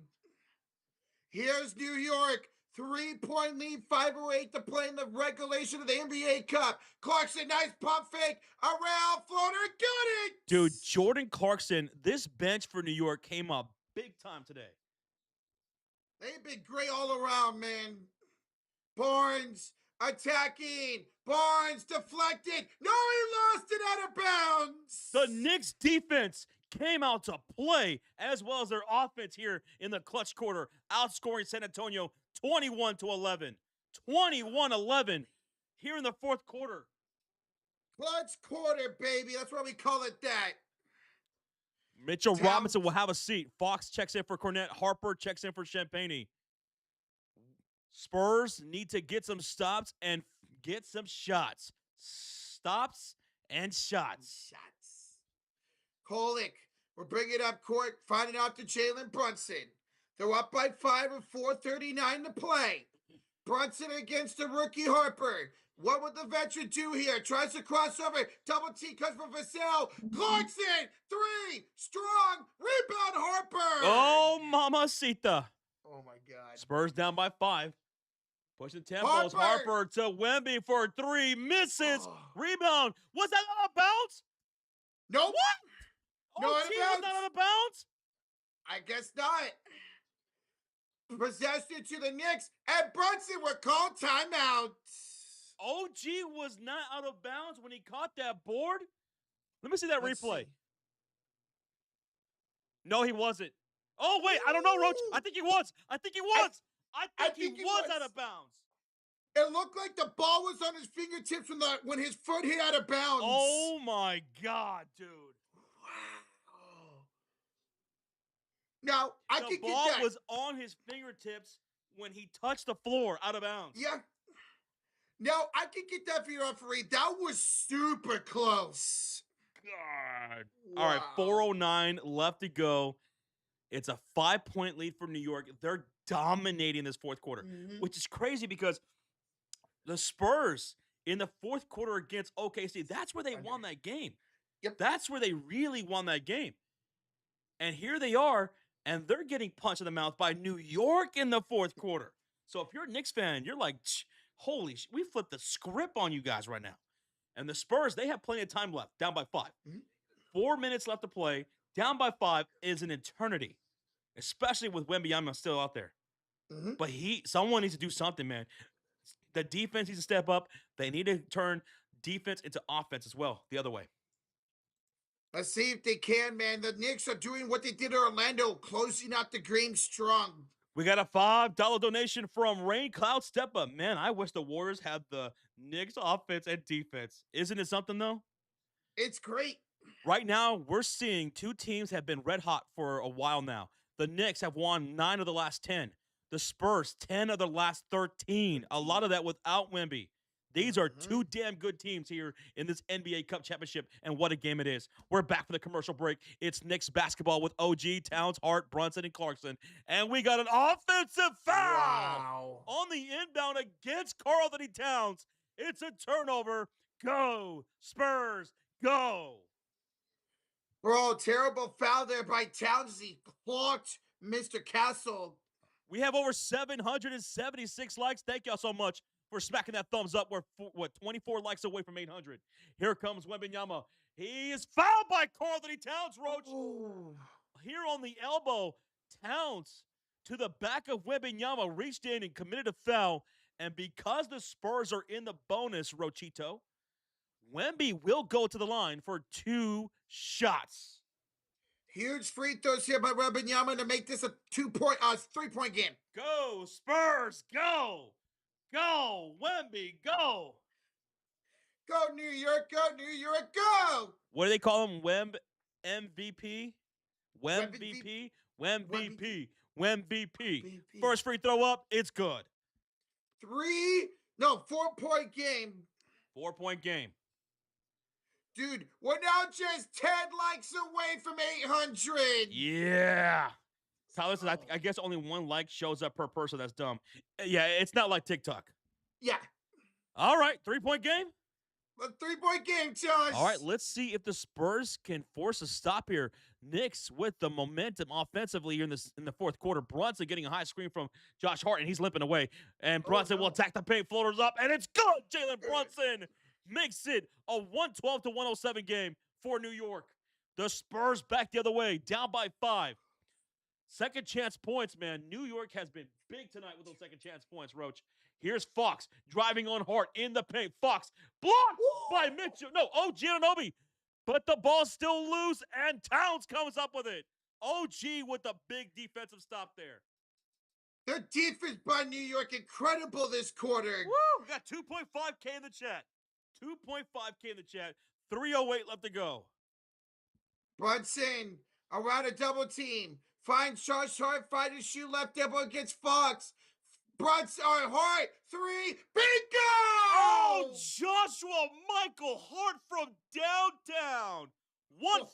A: Here's New York. 3-point lead, 5:08 to play in the regulation of the NBA Cup. Clarkson, nice pump fake, around, floater, got it!
C: Dude, Jordan Clarkson, this bench for New York came up big time today.
A: They've been great all around, man. Barnes attacking. Barnes deflected. No, he lost it out of bounds.
C: The Knicks defense came out to play, as well as their offense here in the clutch quarter, outscoring San Antonio 21-11. 21-11 here in the fourth quarter.
A: Clutch quarter, baby. That's why we call it that.
C: Mitchell Robinson will have a seat. Fox checks in for Cornette. Harper checks in for Champagne. Spurs need to get some stops and get some shots. Stops and shots.
A: Kolick, we're bringing up court, finding out to Jalen Brunson. They're up by 5 with 4:39 to play. Brunson against the rookie Harper. What would the veteran do here? Tries to cross over. Double T comes from Vassell. Clarkson, 3, strong, rebound Harper.
C: Oh, mamacita.
A: Oh, my God.
C: Spurs down by 5. Pushing tempos. Harper to Wemby for 3. Misses. Oh. Rebound. Was that out of bounds?
A: Nope.
C: What?
A: No,
C: was not out of bounds?
A: I guess not. Possession to the Knicks, and Brunson were called timeout.
C: OG was not out of bounds when he caught that board. Let me see that replay. No, he wasn't. Oh, wait, I don't know, Roach. I think he was. I think he was out of bounds.
A: It looked like the ball was on his fingertips when his foot hit out of bounds.
C: Oh, my God, dude.
A: Now, I can get that.
C: The ball was on his fingertips when he touched the floor out of bounds.
A: Yeah. Now, I can get that for your referee. That was super close.
C: God. Wow. All right, 4:09 left to go. It's a 5-point lead for New York. They're dominating this fourth quarter, which is crazy because the Spurs in the fourth quarter against OKC, that's where they won that game.
A: Yep.
C: That's where they really won that game. And here they are, and they're getting punched in the mouth by New York in the fourth quarter. So if you're a Knicks fan, you're like, we flipped the script on you guys right now. And the Spurs, they have plenty of time left, down by 5.
A: Mhm.
C: 4 minutes left to play, down by 5 is an eternity, especially with Wembanyama still out there.
A: Mhm.
C: But someone needs to do something, man. The defense needs to step up. They need to turn defense into offense as well, the other way.
A: Let's see if they can, man. The Knicks are doing what they did to Orlando, closing out the game strong.
C: We got a $5 donation from Rain Cloud Step Up. Man, I wish the Warriors had the Knicks offense and defense. Isn't it something, though?
A: It's great.
C: Right now, we're seeing 2 teams have been red hot for a while now. The Knicks have won 9 of the last 10. The Spurs, 10 of the last 13. A lot of that without Wemby. These are 2 damn good teams here in this NBA Cup Championship, and what a game it is. We're back for the commercial break. It's Knicks basketball with OG, Towns, Hart, Brunson, and Clarkson. And we got an offensive foul on the inbound against Karl-Anthony Towns. It's a turnover. Go, Spurs, go.
A: Bro, terrible foul there by Towns. He clocked Mr. Castle.
C: We have over 776 likes. Thank y'all so much for smacking that thumbs up. We're 24 likes away from 800. Here comes Wembanyama. He is fouled by Karl-Anthony Towns, Roach.
A: Oh.
C: Here on the elbow, Towns to the back of Wembanyama, reached in and committed a foul. And because the Spurs are in the bonus, Rochito, Wemby will go to the line for 2 shots.
A: Huge free throws here by Wembanyama to make this a 3-point game.
C: Go, Spurs, go! Go, Wemby, go!
A: Go, New York, go, New York, go!
C: What do they call him? Wemb MVP?
A: Wemb
C: Wemb MVP. First free throw up, it's good.
A: 4-point game.
C: 4-point game.
A: Dude, we're now just 10 likes away from 800.
C: Yeah. Tyler says, I guess only 1 like shows up per person. That's dumb. Yeah, it's not like TikTok.
A: Yeah.
C: All right, 3-point game?
A: A 3-point game, Josh.
C: All right, let's see if the Spurs can force a stop here. Knicks with the momentum offensively here in the fourth quarter. Brunson getting a high screen from Josh Hart, and he's limping away. And Brunson will attack the paint, floaters up, and it's good. Jalen Brunson makes it a 112-107 game for New York. The Spurs back the other way, down by 5. Second chance points, man. New York has been big tonight with those second chance points, Roach. Here's Fox driving on Hart in the paint. Fox blocked by Mitchell. No, OG Anunoby. But the ball's still loose, and Towns comes up with it. OG with the big defensive stop there.
A: The defense by New York, incredible this quarter.
C: Woo! We got 2.5K in the chat. 2.5K in the chat. 3:08 left to go.
A: Brunson around a double team. Finds Josh Hart, find his shoe left elbow against Fox. Brunson, Hart, 3, bingo!
C: Oh, Joshua Michael Hart from downtown.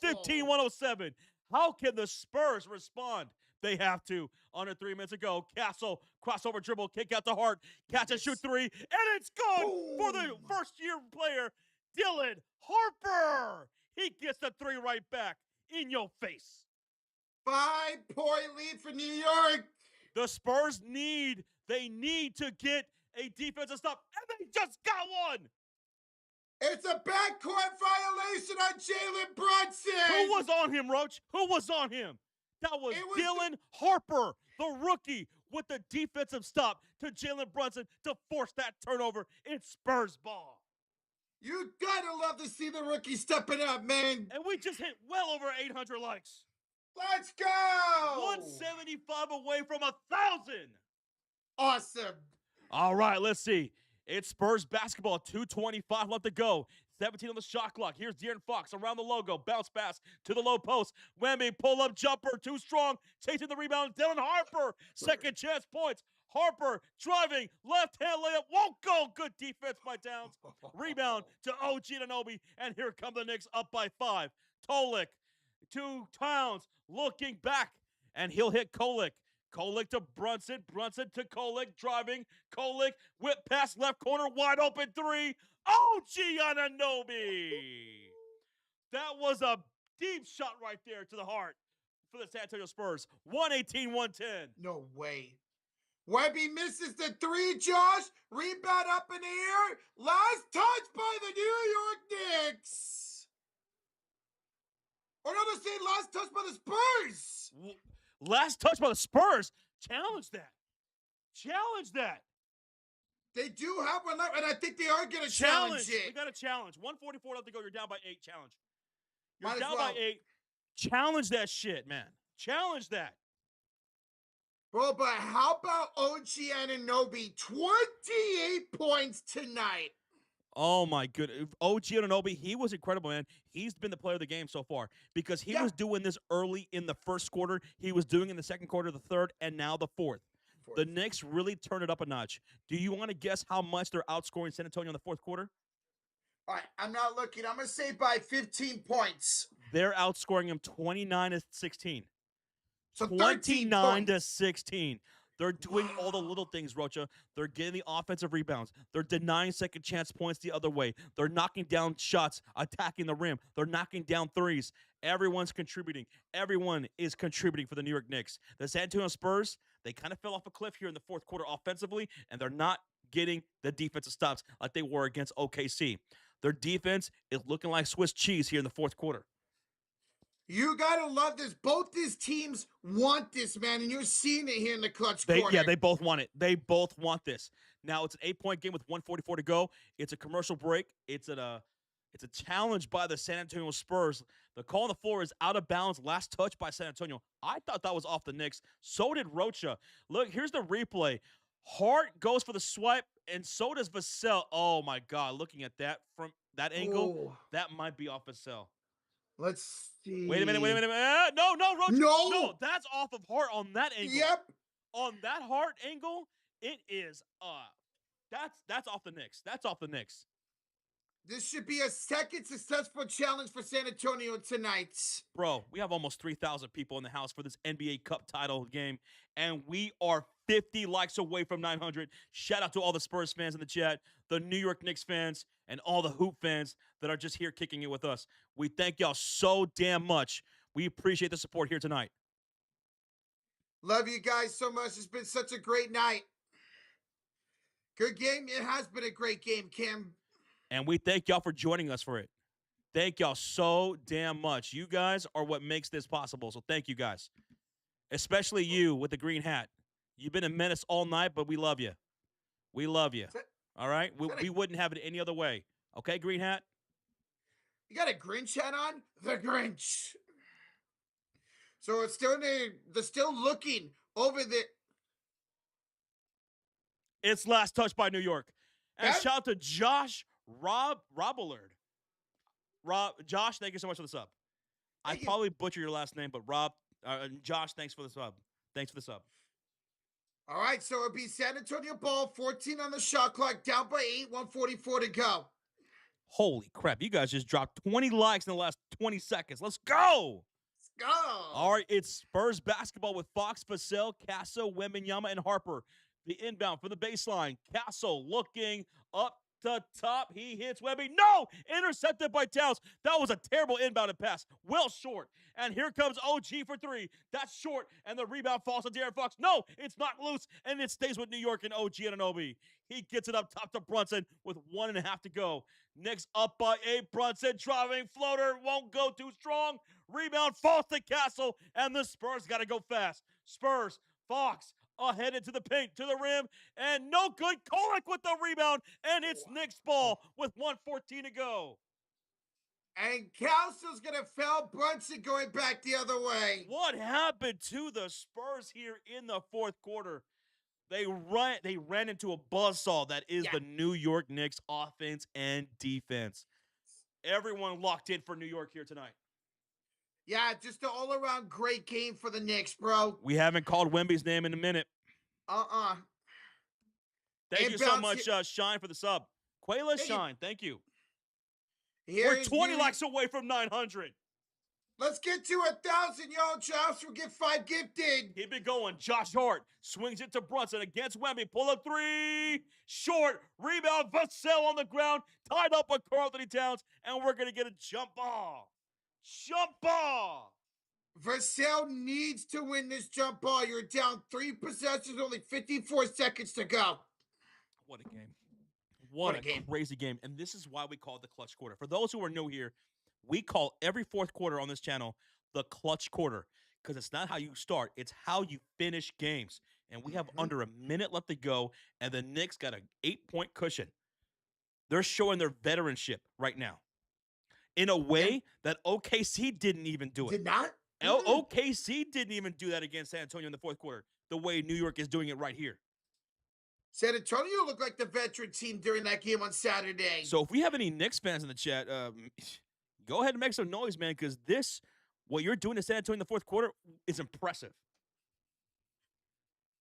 C: 115-107. How can the Spurs respond? They have to. Under 3 minutes ago, Castle, crossover dribble, kick out to Hart, catch and shoot 3, and it's good for the first-year player, Dylan Harper. He gets the 3 right back in your face.
A: 5-point lead for New York.
C: The Spurs need to get a defensive stop, and they just got one.
A: It's a backcourt violation on Jalen Brunson.
C: Who was on him, Roach? Who was on him? That was Dylan Harper, the rookie, with the defensive stop to Jalen Brunson to force that turnover. It's Spurs ball.
A: You gotta love to see the rookie stepping up, man.
C: And we just hit well over 800 likes.
A: Let's go!
C: 175 away from 1,000.
A: Awesome.
C: All right, let's see. It's Spurs basketball. 2:25 left to go. 17 on the shot clock. Here's De'Aaron Fox around the logo. Bounce pass to the low post. Wemby pull-up jumper. Too strong. Chasing the rebound. Dylan Harper. Second chance points. Harper driving. Left-hand layup. Won't go. Good defense by Towns. Rebound to OG Anunoby. And here come the Knicks up by 5. Tolik to Towns. Looking back. And he'll hit Kolek. Kolek to Brunson. Brunson to Kolek. Driving. Kolek. Whip pass left corner. Wide open 3. OG Anunoby. That was a deep shot right there to the heart for the San Antonio Spurs. 118-110.
A: No way. Webby misses the three, Josh. Rebound up in the air. Last touch by the New York Knicks. Or no, they're saying last touch by the Spurs.
C: Last touch by the Spurs. Challenge that. Challenge that.
A: They do have one left, and I think they are going to challenge it.
C: We got a challenge. 144 left to go. You're down by 8. Challenge. You're
A: Might as
C: down
A: well.
C: by 8. Challenge that shit, man. Challenge that.
A: Bro, but how about OG Anunoby? 28 points tonight.
C: Oh, my goodness. OG Anunoby, he was incredible, man. He's been the player of the game so far because he was doing this early in the first quarter. He was doing it in the second quarter, the third, and now the fourth. The Knicks really turned it up a notch. Do you want to guess how much they're outscoring San Antonio in the fourth quarter?
A: All right, I'm not looking. I'm going to say by 15 points.
C: They're outscoring them 29-16.
A: So
C: 29-16. They're doing all the little things, Rocha. They're getting the offensive rebounds. They're denying second chance points the other way. They're knocking down shots, attacking the rim. They're knocking down threes. Everyone's contributing. Everyone is contributing for the New York Knicks. The San Antonio Spurs, they kind of fell off a cliff here in the fourth quarter offensively, and they're not getting the defensive stops like they were against OKC. Their defense is looking like Swiss cheese here in the fourth quarter.
A: You gotta love this. Both these teams want this, man, and you're seeing it here in the clutch corner.
C: Yeah, they both want it. They both want this. Now it's an 8-point game with 144 to go. It's a commercial break. It's a challenge by the San Antonio Spurs. The call on the floor is out of bounds. Last touch by San Antonio. I thought that was off the Knicks. So did Rocha. Look, here's the replay. Hart goes for the swipe, and so does Vassell. Oh my God! Looking at that from that angle, that might be off Vassell.
A: Let's see.
C: Wait a minute. No, Roach. No, that's off of Hart on that angle.
A: Yep.
C: On that Hart angle, it is that's off the Knicks. That's off the Knicks.
A: This should be a second successful challenge for San Antonio tonight.
C: Bro, we have almost 3,000 people in the house for this NBA Cup title game, and we are 50 likes away from 900. Shout out to all the Spurs fans in the chat, the New York Knicks fans, and all the Hoop fans that are just here kicking it with us. We thank y'all so damn much. We appreciate the support here tonight.
A: Love you guys so much. It's been such a great night. Good game. It has been a great game, Kim.
C: And we thank y'all for joining us for it. Thank y'all so damn much. You guys are what makes this possible, so thank you guys. Especially you with the green hat. You've been a menace all night, but we love you. We love you. All right? We wouldn't have it any other way. Okay, green hat?
A: You got a Grinch hat on? The Grinch. So it's still they're still looking over the...
C: It's last touch by New York. And shout out to Josh Robillard. Josh, thank you so much for the sub. I probably butchered your last name, but Josh, thanks for the sub. Thanks for the sub.
A: All right, so it'll be San Antonio ball, 14 on the shot clock, down by 8, 144 to go.
C: Holy crap, you guys just dropped 20 likes in the last 20 seconds. Let's go.
A: Let's go.
C: All right, it's Spurs basketball with Fox, Vassell, Castle, Wembanyama, and Harper. The inbound from the baseline. Castle looking up to top. He hits Webby. No! Intercepted by Towns. That was a terrible inbounded pass. Well short. And here comes OG for 3. That's short. And the rebound falls to De'Aaron Fox. No! It's not loose. And it stays with New York and OG Anunoby. He gets it up top to Brunson with 1.5 to go. Knicks up by 8. Brunson driving floater. Won't go too strong. Rebound falls to Castle. And the Spurs got to go fast. Spurs, Fox, headed to the paint, to the rim, and no good. Kolek with the rebound, and it's Knicks ball with 1:14 to go.
A: And Castle's going to foul Brunson going back the other way.
C: What happened to the Spurs here in the fourth quarter? They ran into a buzzsaw that is the New York Knicks offense and defense. Everyone locked in for New York here tonight.
A: Yeah, just an all-around great game for the Knicks, bro.
C: We haven't called Wemby's name in a minute. Thank you so much, Shine, for the sub. Quayla Shine, thank you. We're 20 likes away from 900.
A: Let's get to 1,000, y'all. Josh will get 5 gifted.
C: Keep it going. Josh Hart swings it to Brunson against Wemby. Pull up 3. Short. Rebound. Vassell on the ground. Tied up with Karl-Anthony Towns. And we're going to get a jump ball. Jump ball.
A: Vassell needs to win this jump ball. You're down 3 possessions, only 54 seconds to go.
C: What a game. What a game. Crazy game. And this is why we call it the clutch quarter. For those who are new here, we call every fourth quarter on this channel the clutch quarter because it's not how you start, it's how you finish games. And we have under a minute left to go, and the Knicks got an 8-point cushion. They're showing their veteranship right now in a way that OKC didn't even do it.
A: Did not?
C: OKC didn't even do that against San Antonio in the fourth quarter the way New York is doing it right here.
A: San Antonio looked like the veteran team during that game on Saturday.
C: So if we have any Knicks fans in the chat, go ahead and make some noise, man, because what you're doing to San Antonio in the fourth quarter is impressive.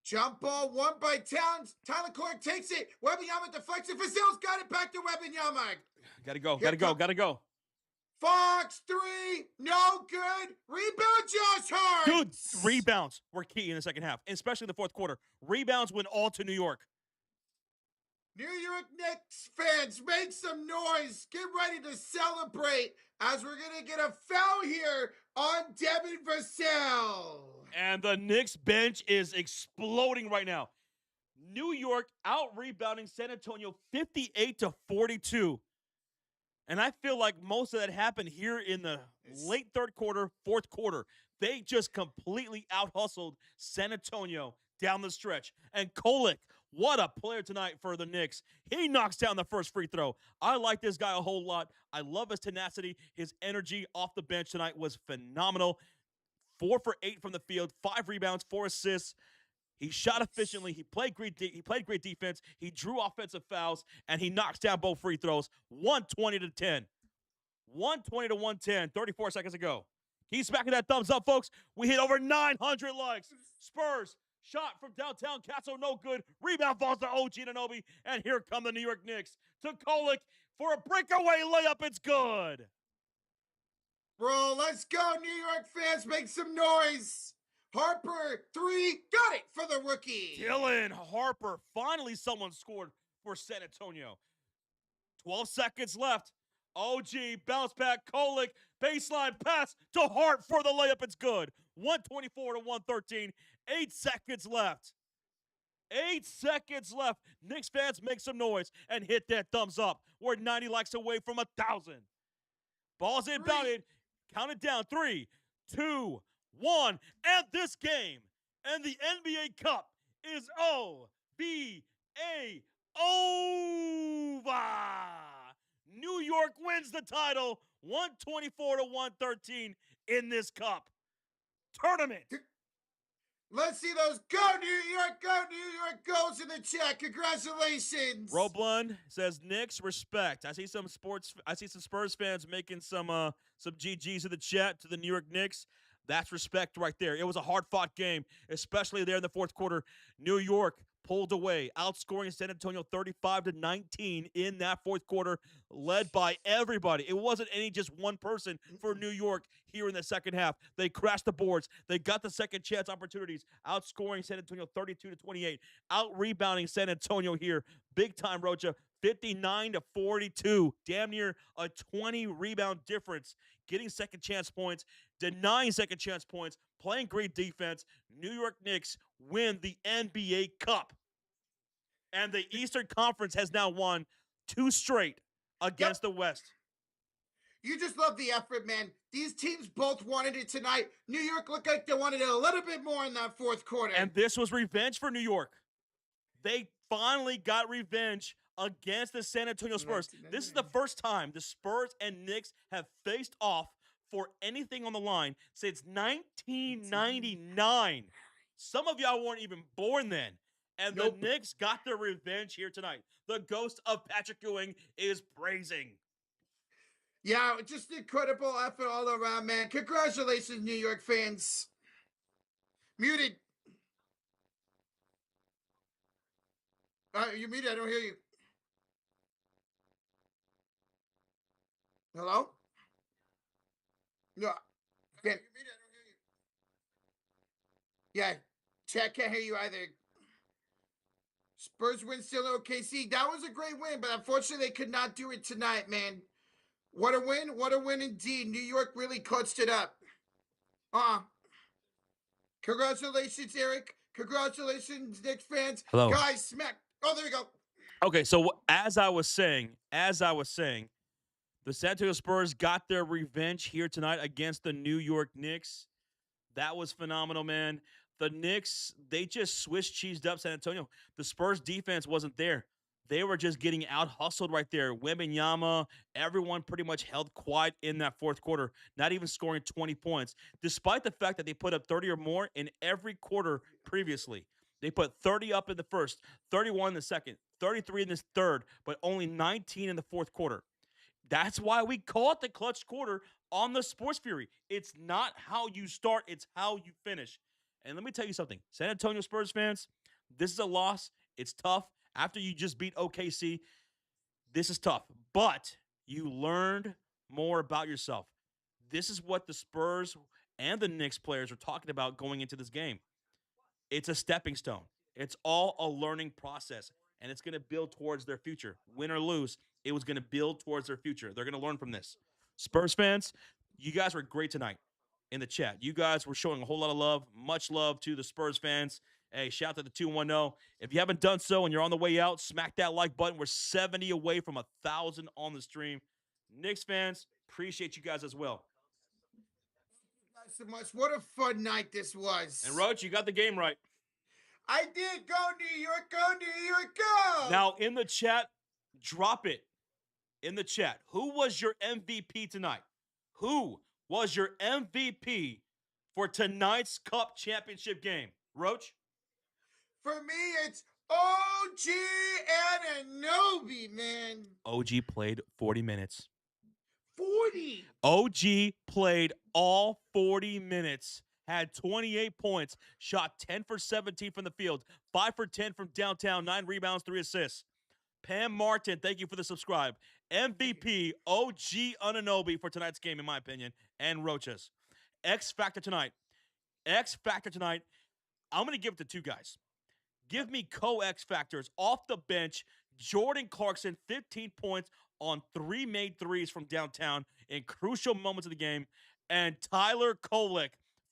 A: Jump ball won by Towns. Tyler Clark takes it. Wembanyama deflects it. Vassell's got it back to Wembanyama.
C: Gotta go.
A: Fox 3, no good. Rebound, Josh Hart.
C: Dude, rebounds were key in the second half, especially in the fourth quarter. Rebounds went all to New York.
A: New York Knicks fans, make some noise. Get ready to celebrate as we're going to get a foul here on Devin Vassell.
C: And the Knicks bench is exploding right now. New York out-rebounding San Antonio 58-42. And I feel like most of that happened here in the late third quarter, fourth quarter. They just completely out-hustled San Antonio down the stretch. And Kolek, what a player tonight for the Knicks. He knocks down the first free throw. I like this guy a whole lot. I love his tenacity. His energy off the bench tonight was phenomenal. 4 for 8 from the field, 5 rebounds, 4 assists. He shot efficiently. He played great defense. He drew offensive fouls, and he knocks down both free throws. 120-10. 120-110. 34 seconds to go. Keep smacking that thumbs up, folks. We hit over 900 likes. Spurs, shot from downtown Castle, no good. Rebound falls to OG Anunoby, and here come the New York Knicks to Kolek for a breakaway layup. It's good.
A: Bro, let's go, New York fans. Make some noise. Harper, 3, got it for the rookie.
C: Dylan Harper, finally someone scored for San Antonio. 12 seconds left. OG, bounce back, Kolek, baseline pass to Hart for the layup. It's good. 124-113. 8 seconds left. 8 seconds left. Knicks fans, make some noise and hit that thumbs up. We're 90 likes away from 1,000. Ball's inbounded. Count it down. 3, 2, 1. And this game and the NBA Cup is O-B-A over. New York wins the title 124-113 in this cup tournament.
A: Let's see those go New York, goes in the chat. Congratulations.
C: Roblund says Knicks respect. I see some Spurs fans making some GGs in the chat to the New York Knicks. That's respect right there. It was a hard-fought game, especially there in the fourth quarter. New York pulled away, outscoring San Antonio 35-19 in that fourth quarter, led by everybody. It wasn't any just one person for New York here in the second half. They crashed the boards. They got the second chance opportunities, outscoring San Antonio 32-28, out-rebounding San Antonio here. Big time, Rocha, 59-42, damn near a 20-rebound difference, getting second chance points, denying second chance points, playing great defense. New York Knicks win the NBA Cup. And the Eastern Conference has now won 2 straight against the West.
A: You just love the effort, man. These teams both wanted it tonight. New York looked like they wanted it a little bit more in that fourth quarter.
C: And this was revenge for New York. They finally got revenge against the San Antonio Spurs. This is the first time the Spurs and Knicks have faced off for anything on the line since 1999. Some of y'all weren't even born then. And the Knicks got their revenge here tonight. The ghost of Patrick Ewing is praising.
A: Yeah, just incredible effort all around, man. Congratulations, New York fans. Muted. You muted. I don't hear you. Hello? No. You're muted. I don't hear you. Yeah, chat can't hear you either. Spurs win still OKC. That was a great win, but unfortunately they could not do it tonight, man. What a win. What a win indeed. New York really clutched it up. Congratulations, Eric. Congratulations, Knicks fans.
C: Hello.
A: Guys, smack. Oh, there we go.
C: Okay, so as I was saying, the San Antonio Spurs got their revenge here tonight against the New York Knicks. That was phenomenal, man. The Knicks, they just Swiss cheesed up San Antonio. The Spurs defense wasn't there. They were just getting out hustled right there. Wembanyama, everyone pretty much held quiet in that fourth quarter, not even scoring 20 points, despite the fact that they put up 30 or more in every quarter previously. They put 30 up in the first, 31 in the second, 33 in the third, but only 19 in the fourth quarter. That's why we call it the clutch quarter on the Sports Fury. It's not how you start, it's how you finish. And let me tell you something, San Antonio Spurs fans, this is a loss. It's tough. After you just beat OKC, this is tough. But you learned more about yourself. This is what the Spurs and the Knicks players are talking about going into this game. It's a stepping stone. It's all a learning process, and it's going to build towards their future. Win or lose, it was going to build towards their future. They're going to learn from this. Spurs fans, you guys were great tonight in the chat. You guys were showing a whole lot of love. Much love to the Spurs fans. Hey, shout out to the 210. If you haven't done so and you're on the way out, smack that like button. We're 70 away from 1,000 on the stream. Knicks fans, appreciate you guys as well.
A: Thank you guys so much. What a fun night this was.
C: And Roach, you got the game right.
A: I did. Go New York, go New York, go.
C: Now, in the chat, drop it in the chat. Who was your MVP tonight? Who was your MVP for tonight's Cup Championship game? Roach?
A: For me, it's OG Anunoby, man.
C: OG played 40 minutes.
A: 40.
C: OG played all 40 minutes, had 28 points, shot 10 for 17 from the field, 5 for 10 from downtown, 9 rebounds, 3 assists. Pam Martin, thank you for the subscribe. MVP OG Anunoby for tonight's game, in my opinion, and Roaches. X Factor tonight. I'm going to give it to 2 guys. Give me co-X Factors off the bench. Jordan Clarkson, 15 points on 3 made threes from downtown in crucial moments of the game. And Tyler Kolek,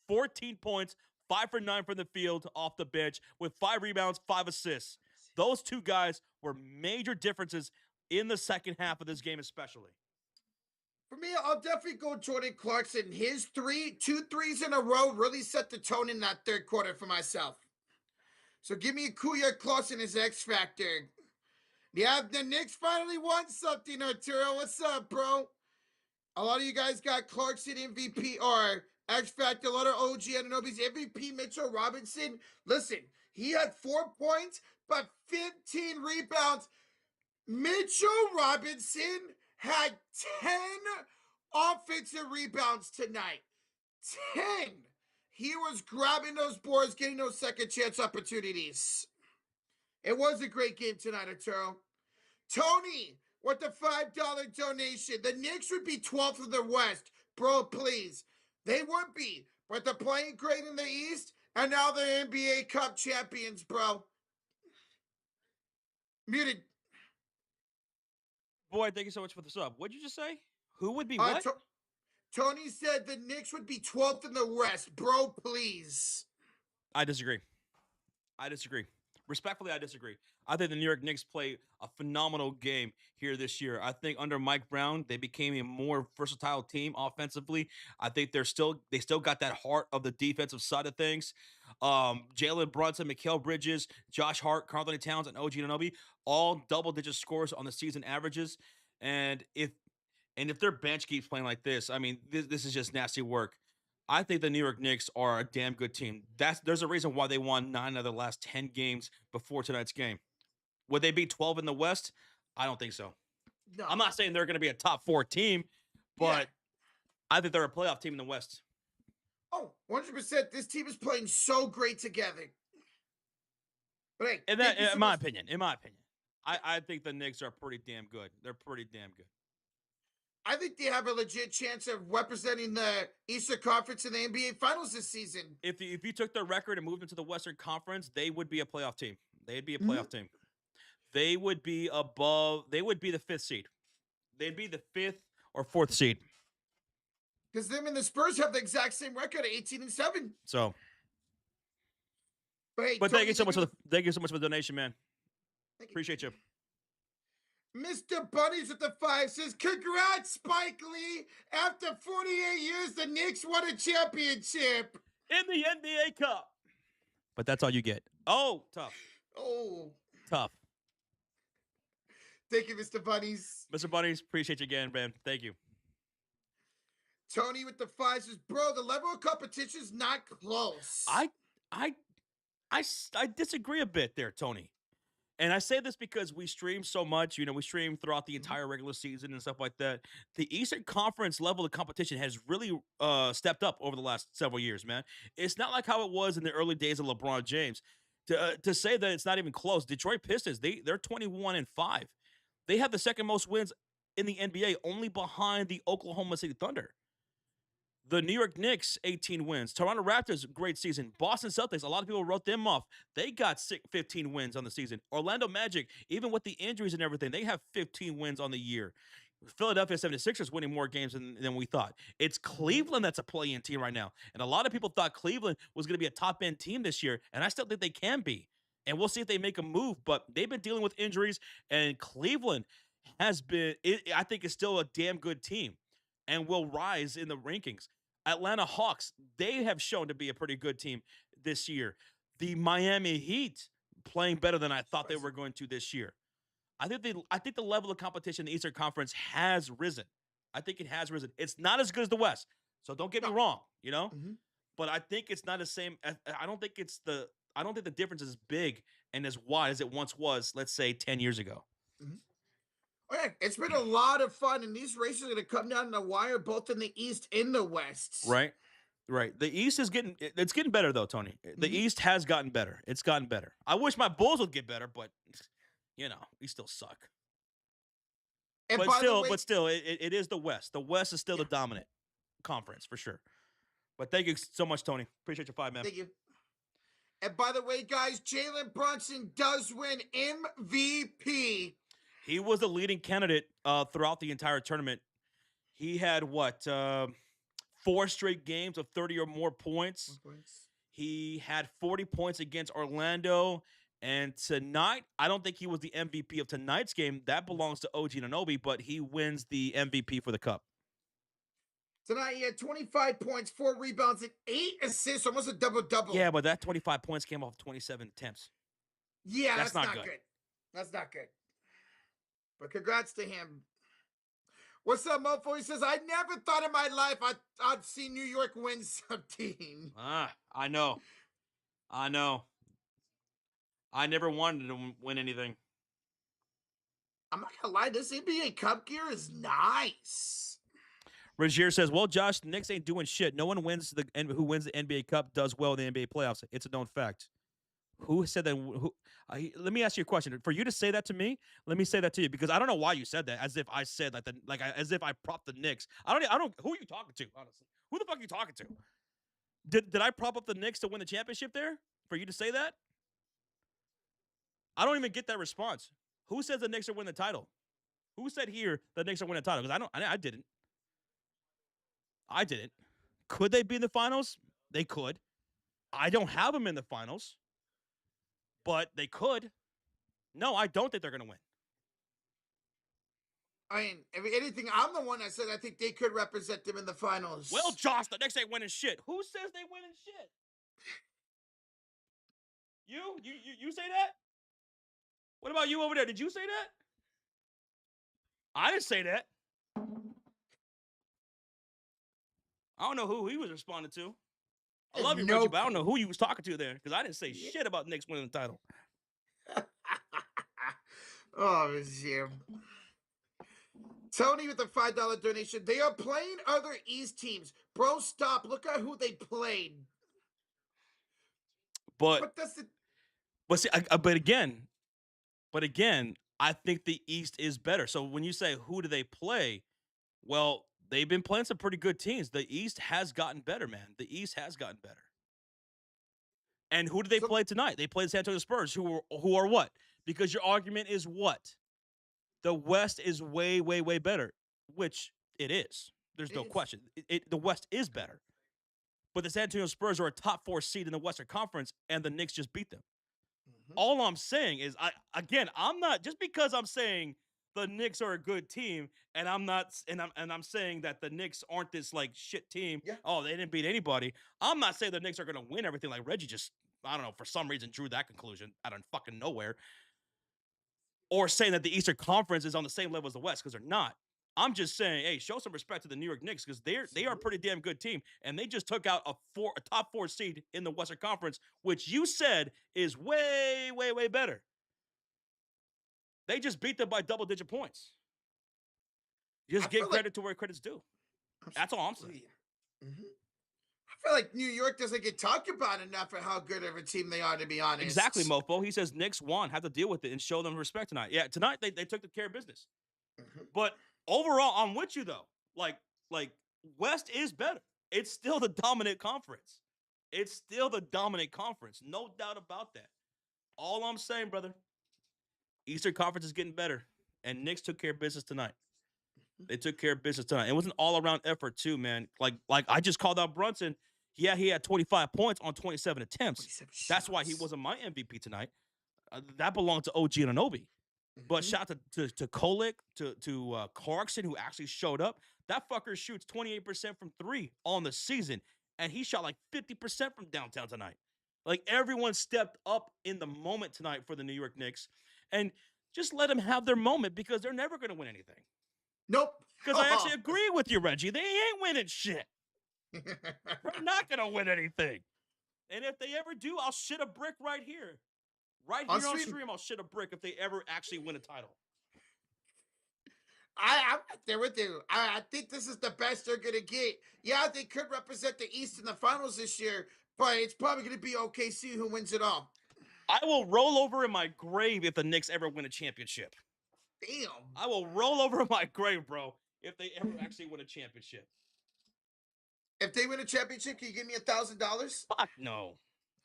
C: 14 points, 5 for 9 from the field off the bench with 5 rebounds, 5 assists. Those 2 guys were major differences in the second half of this game especially.
A: For me, I'll definitely go Jordan Clarkson. His 2 threes in a row really set the tone in that third quarter for myself. So give me Kuya Clarkson as X Factor. Yeah, the Knicks finally won something, Arturo. What's up, bro? A lot of you guys got Clarkson MVP or X Factor. A lot of OG Anunoby's MVP. Mitchell Robinson. Listen, he had 4 points, but 15 rebounds. Mitchell Robinson had 10 offensive rebounds tonight. 10. He was grabbing those boards, getting those second chance opportunities. It was a great game tonight, Arturo. Tony, with the $5 donation. The Knicks would be 12th in the West. Bro, please. They would be. But they're playing great in the East, and now they're NBA Cup champions, bro. Muted.
C: Boy, thank you so much for the sub. What'd you just say? Who would be what?
A: Tony said the Knicks would be 12th in the West. Bro, please.
C: I disagree. Respectfully, I disagree. I think the New York Knicks play a phenomenal game here this year. I think under Mike Brown, they became a more versatile team offensively. I think they still got that heart of the defensive side of things. Jalen Brunson, Mikal Bridges, Josh Hart, Karl-Anthony Towns, and OG Anunoby, all double-digit scores on the season averages. And if their bench keeps playing like this, I mean, this is just nasty work. I think the New York Knicks are a damn good team. There's a reason why they won 9 of the last 10 games before tonight's game. Would they be 12 in the West? I don't think so. No. I'm not saying they're going to be a top 4 team, but I think they're a playoff team in the West.
A: Oh, 100%. This team is playing so great together. But hey,
C: in my opinion, I think the Knicks are pretty damn good. They're pretty damn good.
A: I think they have a legit chance of representing the Eastern Conference in the NBA Finals this season.
C: If you took their record and moved them to the Western Conference, they would be a playoff team. They'd be a playoff team. They would be above. They would be the 5th seed. They'd be the 5th or 4th seed.
A: Because them and the Spurs have the exact same record at 18-7.
C: So,
A: But, hey,
C: but
A: Tony,
C: thank you so much for the donation, man. Appreciate you.
A: Mr. Bunnies with the 5 says, congrats, Spike Lee. After 48 years, the Knicks won a championship.
C: In the NBA Cup. But that's all you get. Oh, tough.
A: Oh.
C: Tough.
A: Thank you, Mr. Bunnies.
C: Mr. Bunnies, appreciate you again, man. Thank you.
A: Tony with the 5 says, bro, the level of competition is not close.
C: I disagree a bit there, Tony. And I say this because we stream so much. You know, we stream throughout the entire regular season and stuff like that. The Eastern Conference level of competition has really stepped up over the last several years, man. It's not like how it was in the early days of LeBron James. To say that it's not even close, Detroit Pistons, they're 21-5. They have the second most wins in the NBA, only behind the Oklahoma City Thunder. The New York Knicks, 18 wins. Toronto Raptors, great season. Boston Celtics, a lot of people wrote them off. They got 15 wins on the season. Orlando Magic, even with the injuries and everything, they have 15 wins on the year. Philadelphia 76ers winning more games than we thought. It's Cleveland that's a play-in team right now. And a lot of people thought Cleveland was going to be a top-end team this year, and I still think they can be. And we'll see if they make a move, but they've been dealing with injuries, and Cleveland has been, I think, is still a damn good team and will rise in the rankings. Atlanta Hawks, they have shown to be a pretty good team this year. The Miami Heat playing better than I thought they were going to this year. I think the level of competition in the Eastern Conference has risen. I think it has risen. It's not as good as the West, so don't get me wrong, you know?
A: Mm-hmm.
C: But I think it's not the same. I don't think the difference is as big and as wide as it once was, let's say 10 years ago.
A: Mm-hmm. Okay, it's been a lot of fun, and these races are going to come down the wire, both in the East and the West.
C: Right. The East is getting better though, Tony. The East has gotten better. It's gotten better. I wish my Bulls would get better, but you know, we still suck. And but still, it is the West. The West is still the dominant conference for sure. But thank you so much, Tony. Appreciate your 5, man.
A: Thank you. And by the way, guys, Jalen Brunson does win MVP.
C: He was the leading candidate throughout the entire tournament. He had 4 straight games of 30 or more points. He had 40 points against Orlando. And tonight, I don't think he was the MVP of tonight's game. That belongs to OG Anunoby, but he wins the MVP for the Cup.
A: Tonight, he had 25 points, 4 rebounds, and 8 assists, almost a double-double.
C: Yeah, but that 25 points came off 27 attempts.
A: Yeah, that's not good. That's not good. But congrats to him. What's up, mofo? He says, I never thought in my life I'd see New York win something.
C: I know. I never wanted to win anything.
A: I'm not going to lie. This NBA Cup gear is nice.
C: Rozier says, well, Josh, the Knicks ain't doing shit. No one who wins the NBA Cup does well in the NBA playoffs. It's a known fact. Who said that? Let me ask you a question. For you to say that to me, let me say that to you because I don't know why you said that. As if I said as if I propped the Knicks. I don't. Who are you talking to? Honestly, who the fuck are you talking to? Did I prop up the Knicks to win the championship there? For you to say that? I don't even get that response. Who says the Knicks are winning the title? Who said here the Knicks are winning the title? Because I didn't. I didn't. Could they be in the finals? They could. I don't have them in the finals. But they could. No, I don't think they're going to win.
A: I mean, if anything, I'm the one that said I think they could represent them in the finals.
C: Well, Josh, the Knicks ain't winning shit. Who says they winning shit? You say that? What about you over there? Did you say that? I didn't say that. I don't know who he was responding to. I love you, Reggie, but I don't know who you was talking to there because I didn't say shit about Knicks winning the title.
A: Oh, Jim. Tony with the $5 donation. They are playing other East teams. Bro, stop. Look at who they played.
C: But again, I think the East is better. So when you say who do they play, well, they've been playing some pretty good teams. The East has gotten better, man. The East has gotten better. And who do they play tonight? They play the San Antonio Spurs, who are what? Because your argument is what? The West is way, way, way better, which it is. There's no question. The West is better. But the San Antonio Spurs are a top 4 seed in the Western Conference, and the Knicks just beat them.
A: Mm-hmm.
C: All I'm saying is, I'm not just because I'm saying the Knicks are a good team, and I'm saying that the Knicks aren't this like shit team.
A: Yeah.
C: Oh, they didn't beat anybody. I'm not saying the Knicks are going to win everything. Like Reggie just, I don't know, for some reason drew that conclusion out of fucking nowhere. Or saying that the Eastern Conference is on the same level as the West, because they're not. I'm just saying, hey, show some respect to the New York Knicks, because they are a pretty damn good team, and they just took out a top 4 seed in the Western Conference, which you said is way, way, way better. They just beat them by double-digit points. Just give credit to where credit's due. That's all I'm saying.
A: Mm-hmm. I feel like New York doesn't get talked about enough for how good of a team they are, to be honest.
C: Exactly, Mofo. He says Knicks won. Have to deal with it and show them respect tonight. Yeah, tonight they took the care of business.
A: Mm-hmm.
C: But overall, I'm with you, though. Like West is better. It's still the dominant conference. It's still the dominant conference. No doubt about that. All I'm saying, brother, Eastern Conference is getting better. And Knicks took care of business tonight. They took care of business tonight. It was an all-around effort, too, man. Like I just called out Brunson. Yeah, he had 25 points on 27 attempts.
A: 27
C: That's why he wasn't my MVP tonight. That belonged to OG Anunoby. But shout out to Kolick, to Clarkson, who actually showed up. That fucker shoots 28% from 3 on the season, and he shot like 50% from downtown tonight. Like, everyone stepped up in the moment tonight for the New York Knicks, and just let them have their moment, because they're never going to win anything.
A: Nope.
C: Because I actually agree with you, Reggie. They ain't winning shit. They're not going to win anything. And if they ever do, I'll shit a brick right here. Right here on stream, I'll shit a brick if they ever actually win a title.
A: I'm right there with you. I think this is the best they're going to get. Yeah, they could represent the East in the finals this year, but it's probably going to be OKC who wins it all.
C: I will roll over in my grave if the Knicks ever win a championship.
A: Damn.
C: I will roll over in my grave, bro, if they ever actually win a championship.
A: If they win a championship, can you give me $1,000?
C: Fuck no.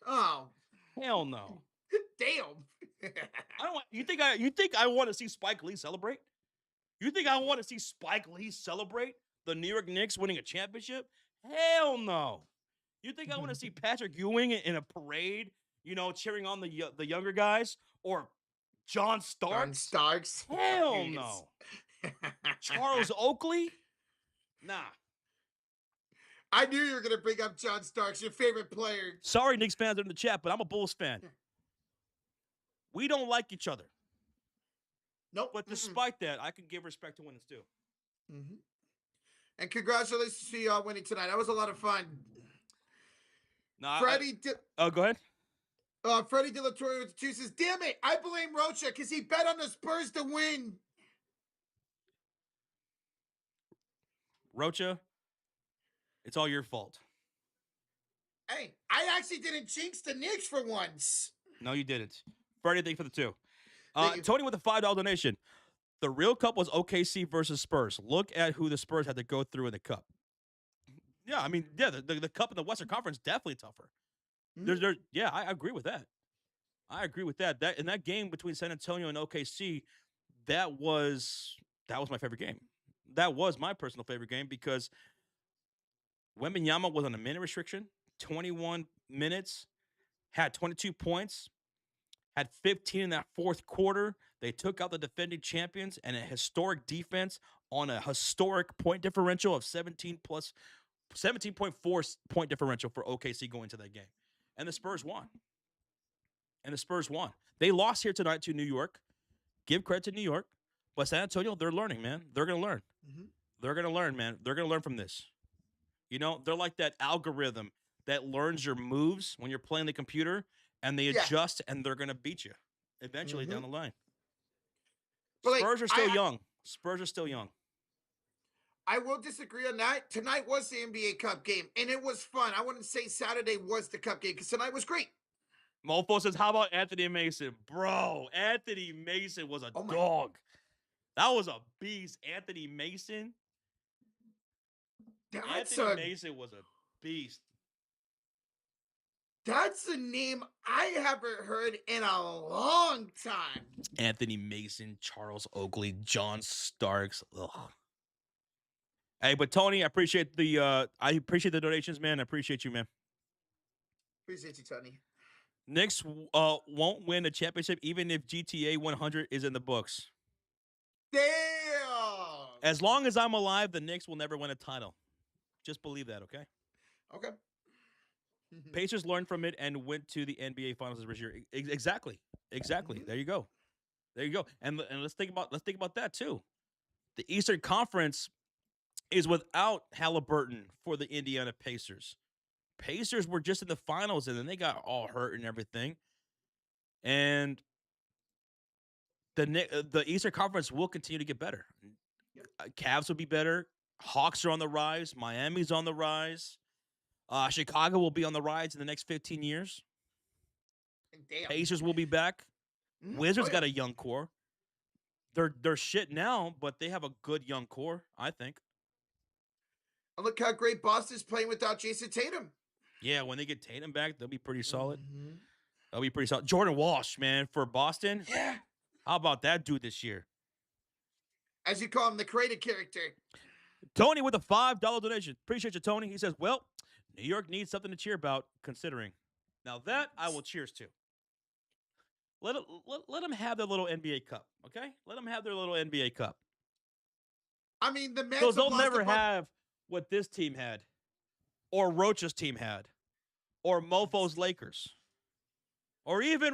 A: Oh.
C: Hell no.
A: Damn.
C: I don't. You think I want to see Spike Lee celebrate? You think I want to see Spike Lee celebrate the New York Knicks winning a championship? Hell no. You think I want to see Patrick Ewing in a parade, cheering on the younger guys, or John Starks?
A: John Starks.
C: Hell no. Charles Oakley? Nah.
A: I knew you were going to bring up John Starks, your favorite player.
C: Sorry, Knicks fans are in the chat, but I'm a Bulls fan. We don't like each other.
A: Nope.
C: But despite that, I can give respect to winners too.
A: Mm-hmm. And congratulations to y'all winning tonight. That was a lot of fun.
C: No,
A: Freddie.
C: Go ahead.
A: Freddie De La Torre with the 2 says, "Damn it! I blame Rocha because he bet on the Spurs to win."
C: Rocha, it's all your fault.
A: Hey, I actually didn't jinx the Knicks for once.
C: No, you didn't. Freddie, thank you for the 2. Tony with the $5 donation. The real cup was OKC versus Spurs. Look at who the Spurs had to go through in the cup. Yeah, I mean, yeah, the cup in the Western Conference definitely tougher. Mm-hmm. Yeah, I agree with that. I agree with that. That in that game between San Antonio and OKC, that was my favorite game. That was my personal favorite game because Wembanyama was on a minute restriction, 21 minutes, had 22 points. Had 15 in that fourth quarter. They took out the defending champions and a historic defense on a historic point differential of 17.4 point differential for OKC going into that game. And the Spurs won. They lost here tonight to New York. Give credit to New York. But San Antonio, they're learning, man. They're going to learn. Mm-hmm. They're going to learn, man. They're going to learn from this. They're like that algorithm that learns your moves when you're playing the computer. And they adjust, and they're going to beat you eventually down the line. But Spurs are still young. Spurs are still young.
A: I will disagree on that. Tonight was the NBA Cup game, and it was fun. I wouldn't say Saturday was the Cup game because tonight was great.
C: Mofo says, how about Anthony Mason? Bro, Anthony Mason was a dog. That was a beast. Anthony Mason. Anthony Mason was a beast.
A: That's a name I haven't heard in a long time.
C: Anthony Mason, Charles Oakley, John Starks. Ugh. Hey, but Tony, I appreciate the donations, man. I appreciate you, man.
A: Appreciate you, Tony.
C: Knicks won't win a championship even if GTA 100 is in the books.
A: Damn.
C: As long as I'm alive, the Knicks will never win a title. Just believe that, okay?
A: Okay.
C: Pacers learned from it and went to the NBA Finals this year. Exactly. There you go. And let's think about that too. The Eastern Conference is without Halliburton for the Indiana Pacers. Pacers were just in the finals, and then they got all hurt and everything. And the Eastern Conference will continue to get better. Cavs will be better. Hawks are on the rise. Miami's on the rise. Chicago will be on the rise in the next 15 years.
A: Damn.
C: Pacers will be back. Wizards got a young core. They're shit now, but they have a good young core, I think.
A: And look how great Boston's playing without Jason Tatum.
C: Yeah, when they get Tatum back, they'll be pretty solid. They'll be pretty solid. Jordan Walsh, man, for Boston.
A: Yeah.
C: How about that dude this year?
A: As you call him, the creative character.
C: Tony with a $5 donation. Appreciate you, Tony. He says, well, New York needs something to cheer about, considering. Now that I will cheers to. Let them have their little NBA Cup, okay? Let them have their little NBA Cup.
A: I mean, the Mets
C: Because they'll never have what this team had, or Roach's team had, or Mofo's Lakers, or even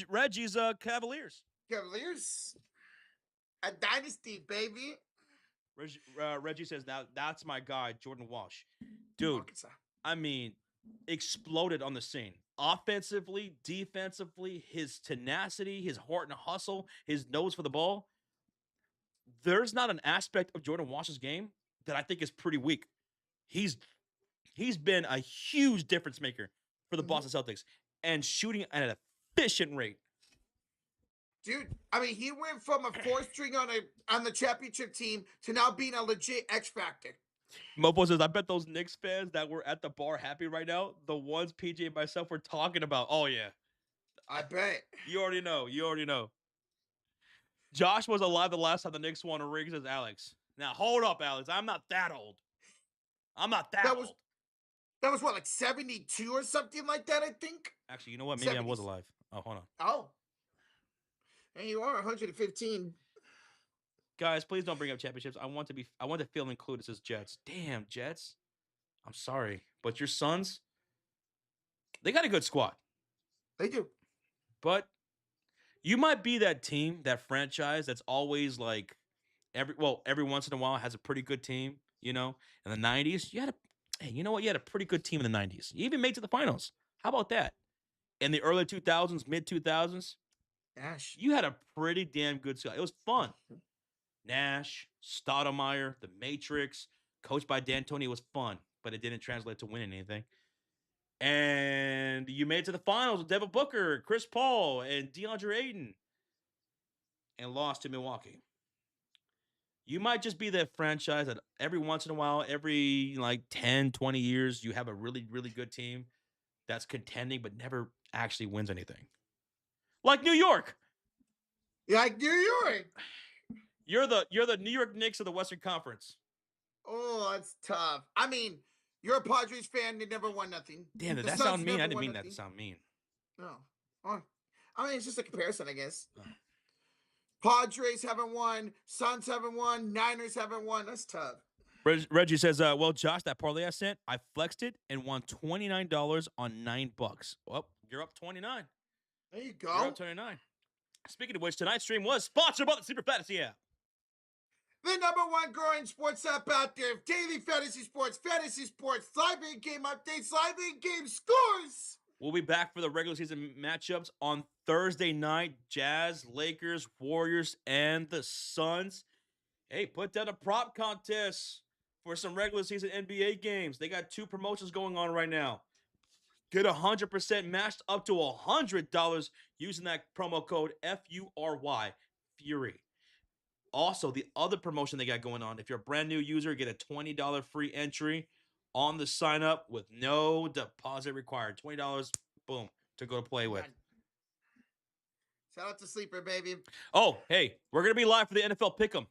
C: Reggie's Cavaliers.
A: Cavaliers? A dynasty, baby.
C: Reggie says, now that's my guy, Jordan Walsh. Dude,
A: Arkansas.
C: I mean, exploded on the scene. Offensively, defensively, his tenacity, his heart and hustle, his nose for the ball. There's not an aspect of Jordan Walsh's game that I think is pretty weak. He's been a huge difference maker for the Boston Celtics and shooting at an efficient rate.
A: Dude, I mean, he went from a 4th-string on the championship team to now being a legit X factor.
C: Mopo says, I bet those Knicks fans that were at the bar happy right now, the ones PJ and myself were talking about. Oh, yeah.
A: I bet.
C: You already know. Josh was alive the last time the Knicks won a ring, says Alex. Now, hold up, Alex. I'm not that old. That
A: was what, like 72 or something like that, I think?
C: Actually, you know what? Maybe
A: 70s.
C: I was alive. Oh, hold on.
A: Oh. And you are 115.
C: Guys, please don't bring up championships. I want to feel included, says Jets. Damn, Jets. I'm sorry. But your Suns, they got a good squad.
A: They do.
C: But you might be that team, that franchise that's always like every once in a while has a pretty good team, you know? In the 90s, you had a pretty good team in the 90s. You even made it to the finals. How about that? In the early 2000s, mid 2000s,
A: Nash.
C: you had a pretty damn good squad. It was fun. Nash, Stoudemire, The Matrix, coached by D'Antoni. It was fun, but it didn't translate to winning anything. And you made it to the finals with Devin Booker, Chris Paul, and DeAndre Ayton, and lost to Milwaukee. You might just be that franchise that every once in a while, every like 10, 20 years, you have a really, really good team that's contending but never actually wins anything. Like New York.
A: Like New York.
C: You're the New York Knicks of the Western Conference.
A: Oh, that's tough. I mean, you're a Padres fan. They never won nothing.
C: Damn, did that sound mean? I didn't mean that to sound mean.
A: No. Oh. I mean, it's just a comparison, I guess. Oh. Padres haven't won. Suns haven't won. Niners haven't won. That's tough.
C: Reggie says, well, Josh, that parlay I sent, I flexed it and won $29 on $9. Well, you're up 29.
A: There you go.
C: You're up 29. Speaking of which, tonight's stream was sponsored by the Super Fantasy app.
A: The #1 growing sports app out there. Daily fantasy sports, live in-game updates, live in-game scores.
C: We'll be back for the regular season matchups on Thursday night. Jazz, Lakers, Warriors, and the Suns. Hey, put down a prop contest for some regular season NBA games. They got 2 promotions going on right now. Get 100% matched up to $100 using that promo code FURY, Fury. Also, the other promotion they got going on, if you're a brand new user, get a $20 free entry on the sign up with no deposit required. $20, boom, to go to play with.
A: Shout out to Sleeper, baby.
C: Oh, hey, we're going to be live for the NFL Pick'em.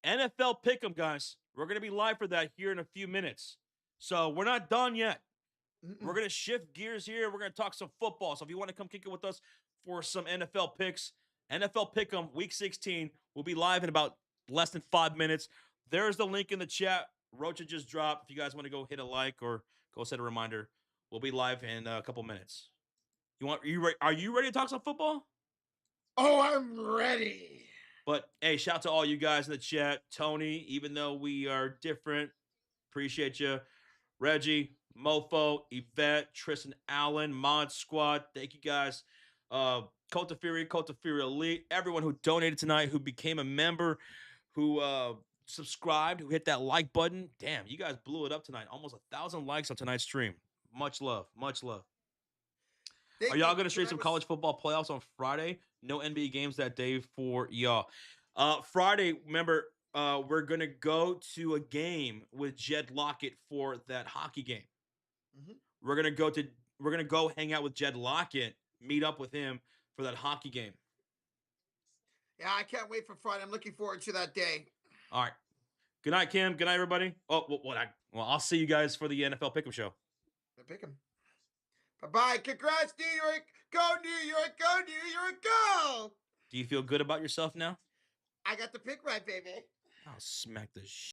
C: NFL Pick'em, guys. We're going to be live for that here in a few minutes. So we're not done yet. We're going to shift gears here. We're going to talk some football. So if you want to come kick it with us for some NFL picks, NFL Pick'em Week 16 will be live in about less than 5 minutes. There's the link in the chat. Rocha just dropped. If you guys want to go hit a like or go set a reminder, we'll be live in a couple minutes. Are you ready to talk some football?
A: Oh, I'm ready.
C: But hey, shout out to all you guys in the chat. Tony, even though we are different, appreciate you. Reggie, Mofo, Yvette, Tristan Allen, Mod Squad, thank you guys. Kota Fury Elite, everyone who donated tonight, who became a member, who subscribed, who hit that like button. Damn, you guys blew it up tonight. Almost 1,000 likes on tonight's stream. Much love, much love. Are y'all going to stream some college football playoffs on Friday? No NBA games that day for y'all. Friday, remember, we're going to go to a game with Jed Lockett for that hockey game. We're going to go hang out with Jed Lockett, meet up with him for that hockey game.
A: Yeah, I can't wait for Friday. I'm looking forward to that day.
C: All right. Good night, Kim. Good night, everybody. Oh, well, I'll see you guys for the NFL Pick'em show.
A: Pick him. Bye-bye. Congrats, New York. Go, New York. Go, New York. Go.
C: Do you feel good about yourself now?
A: I got the pick right, baby.
C: I'll smack the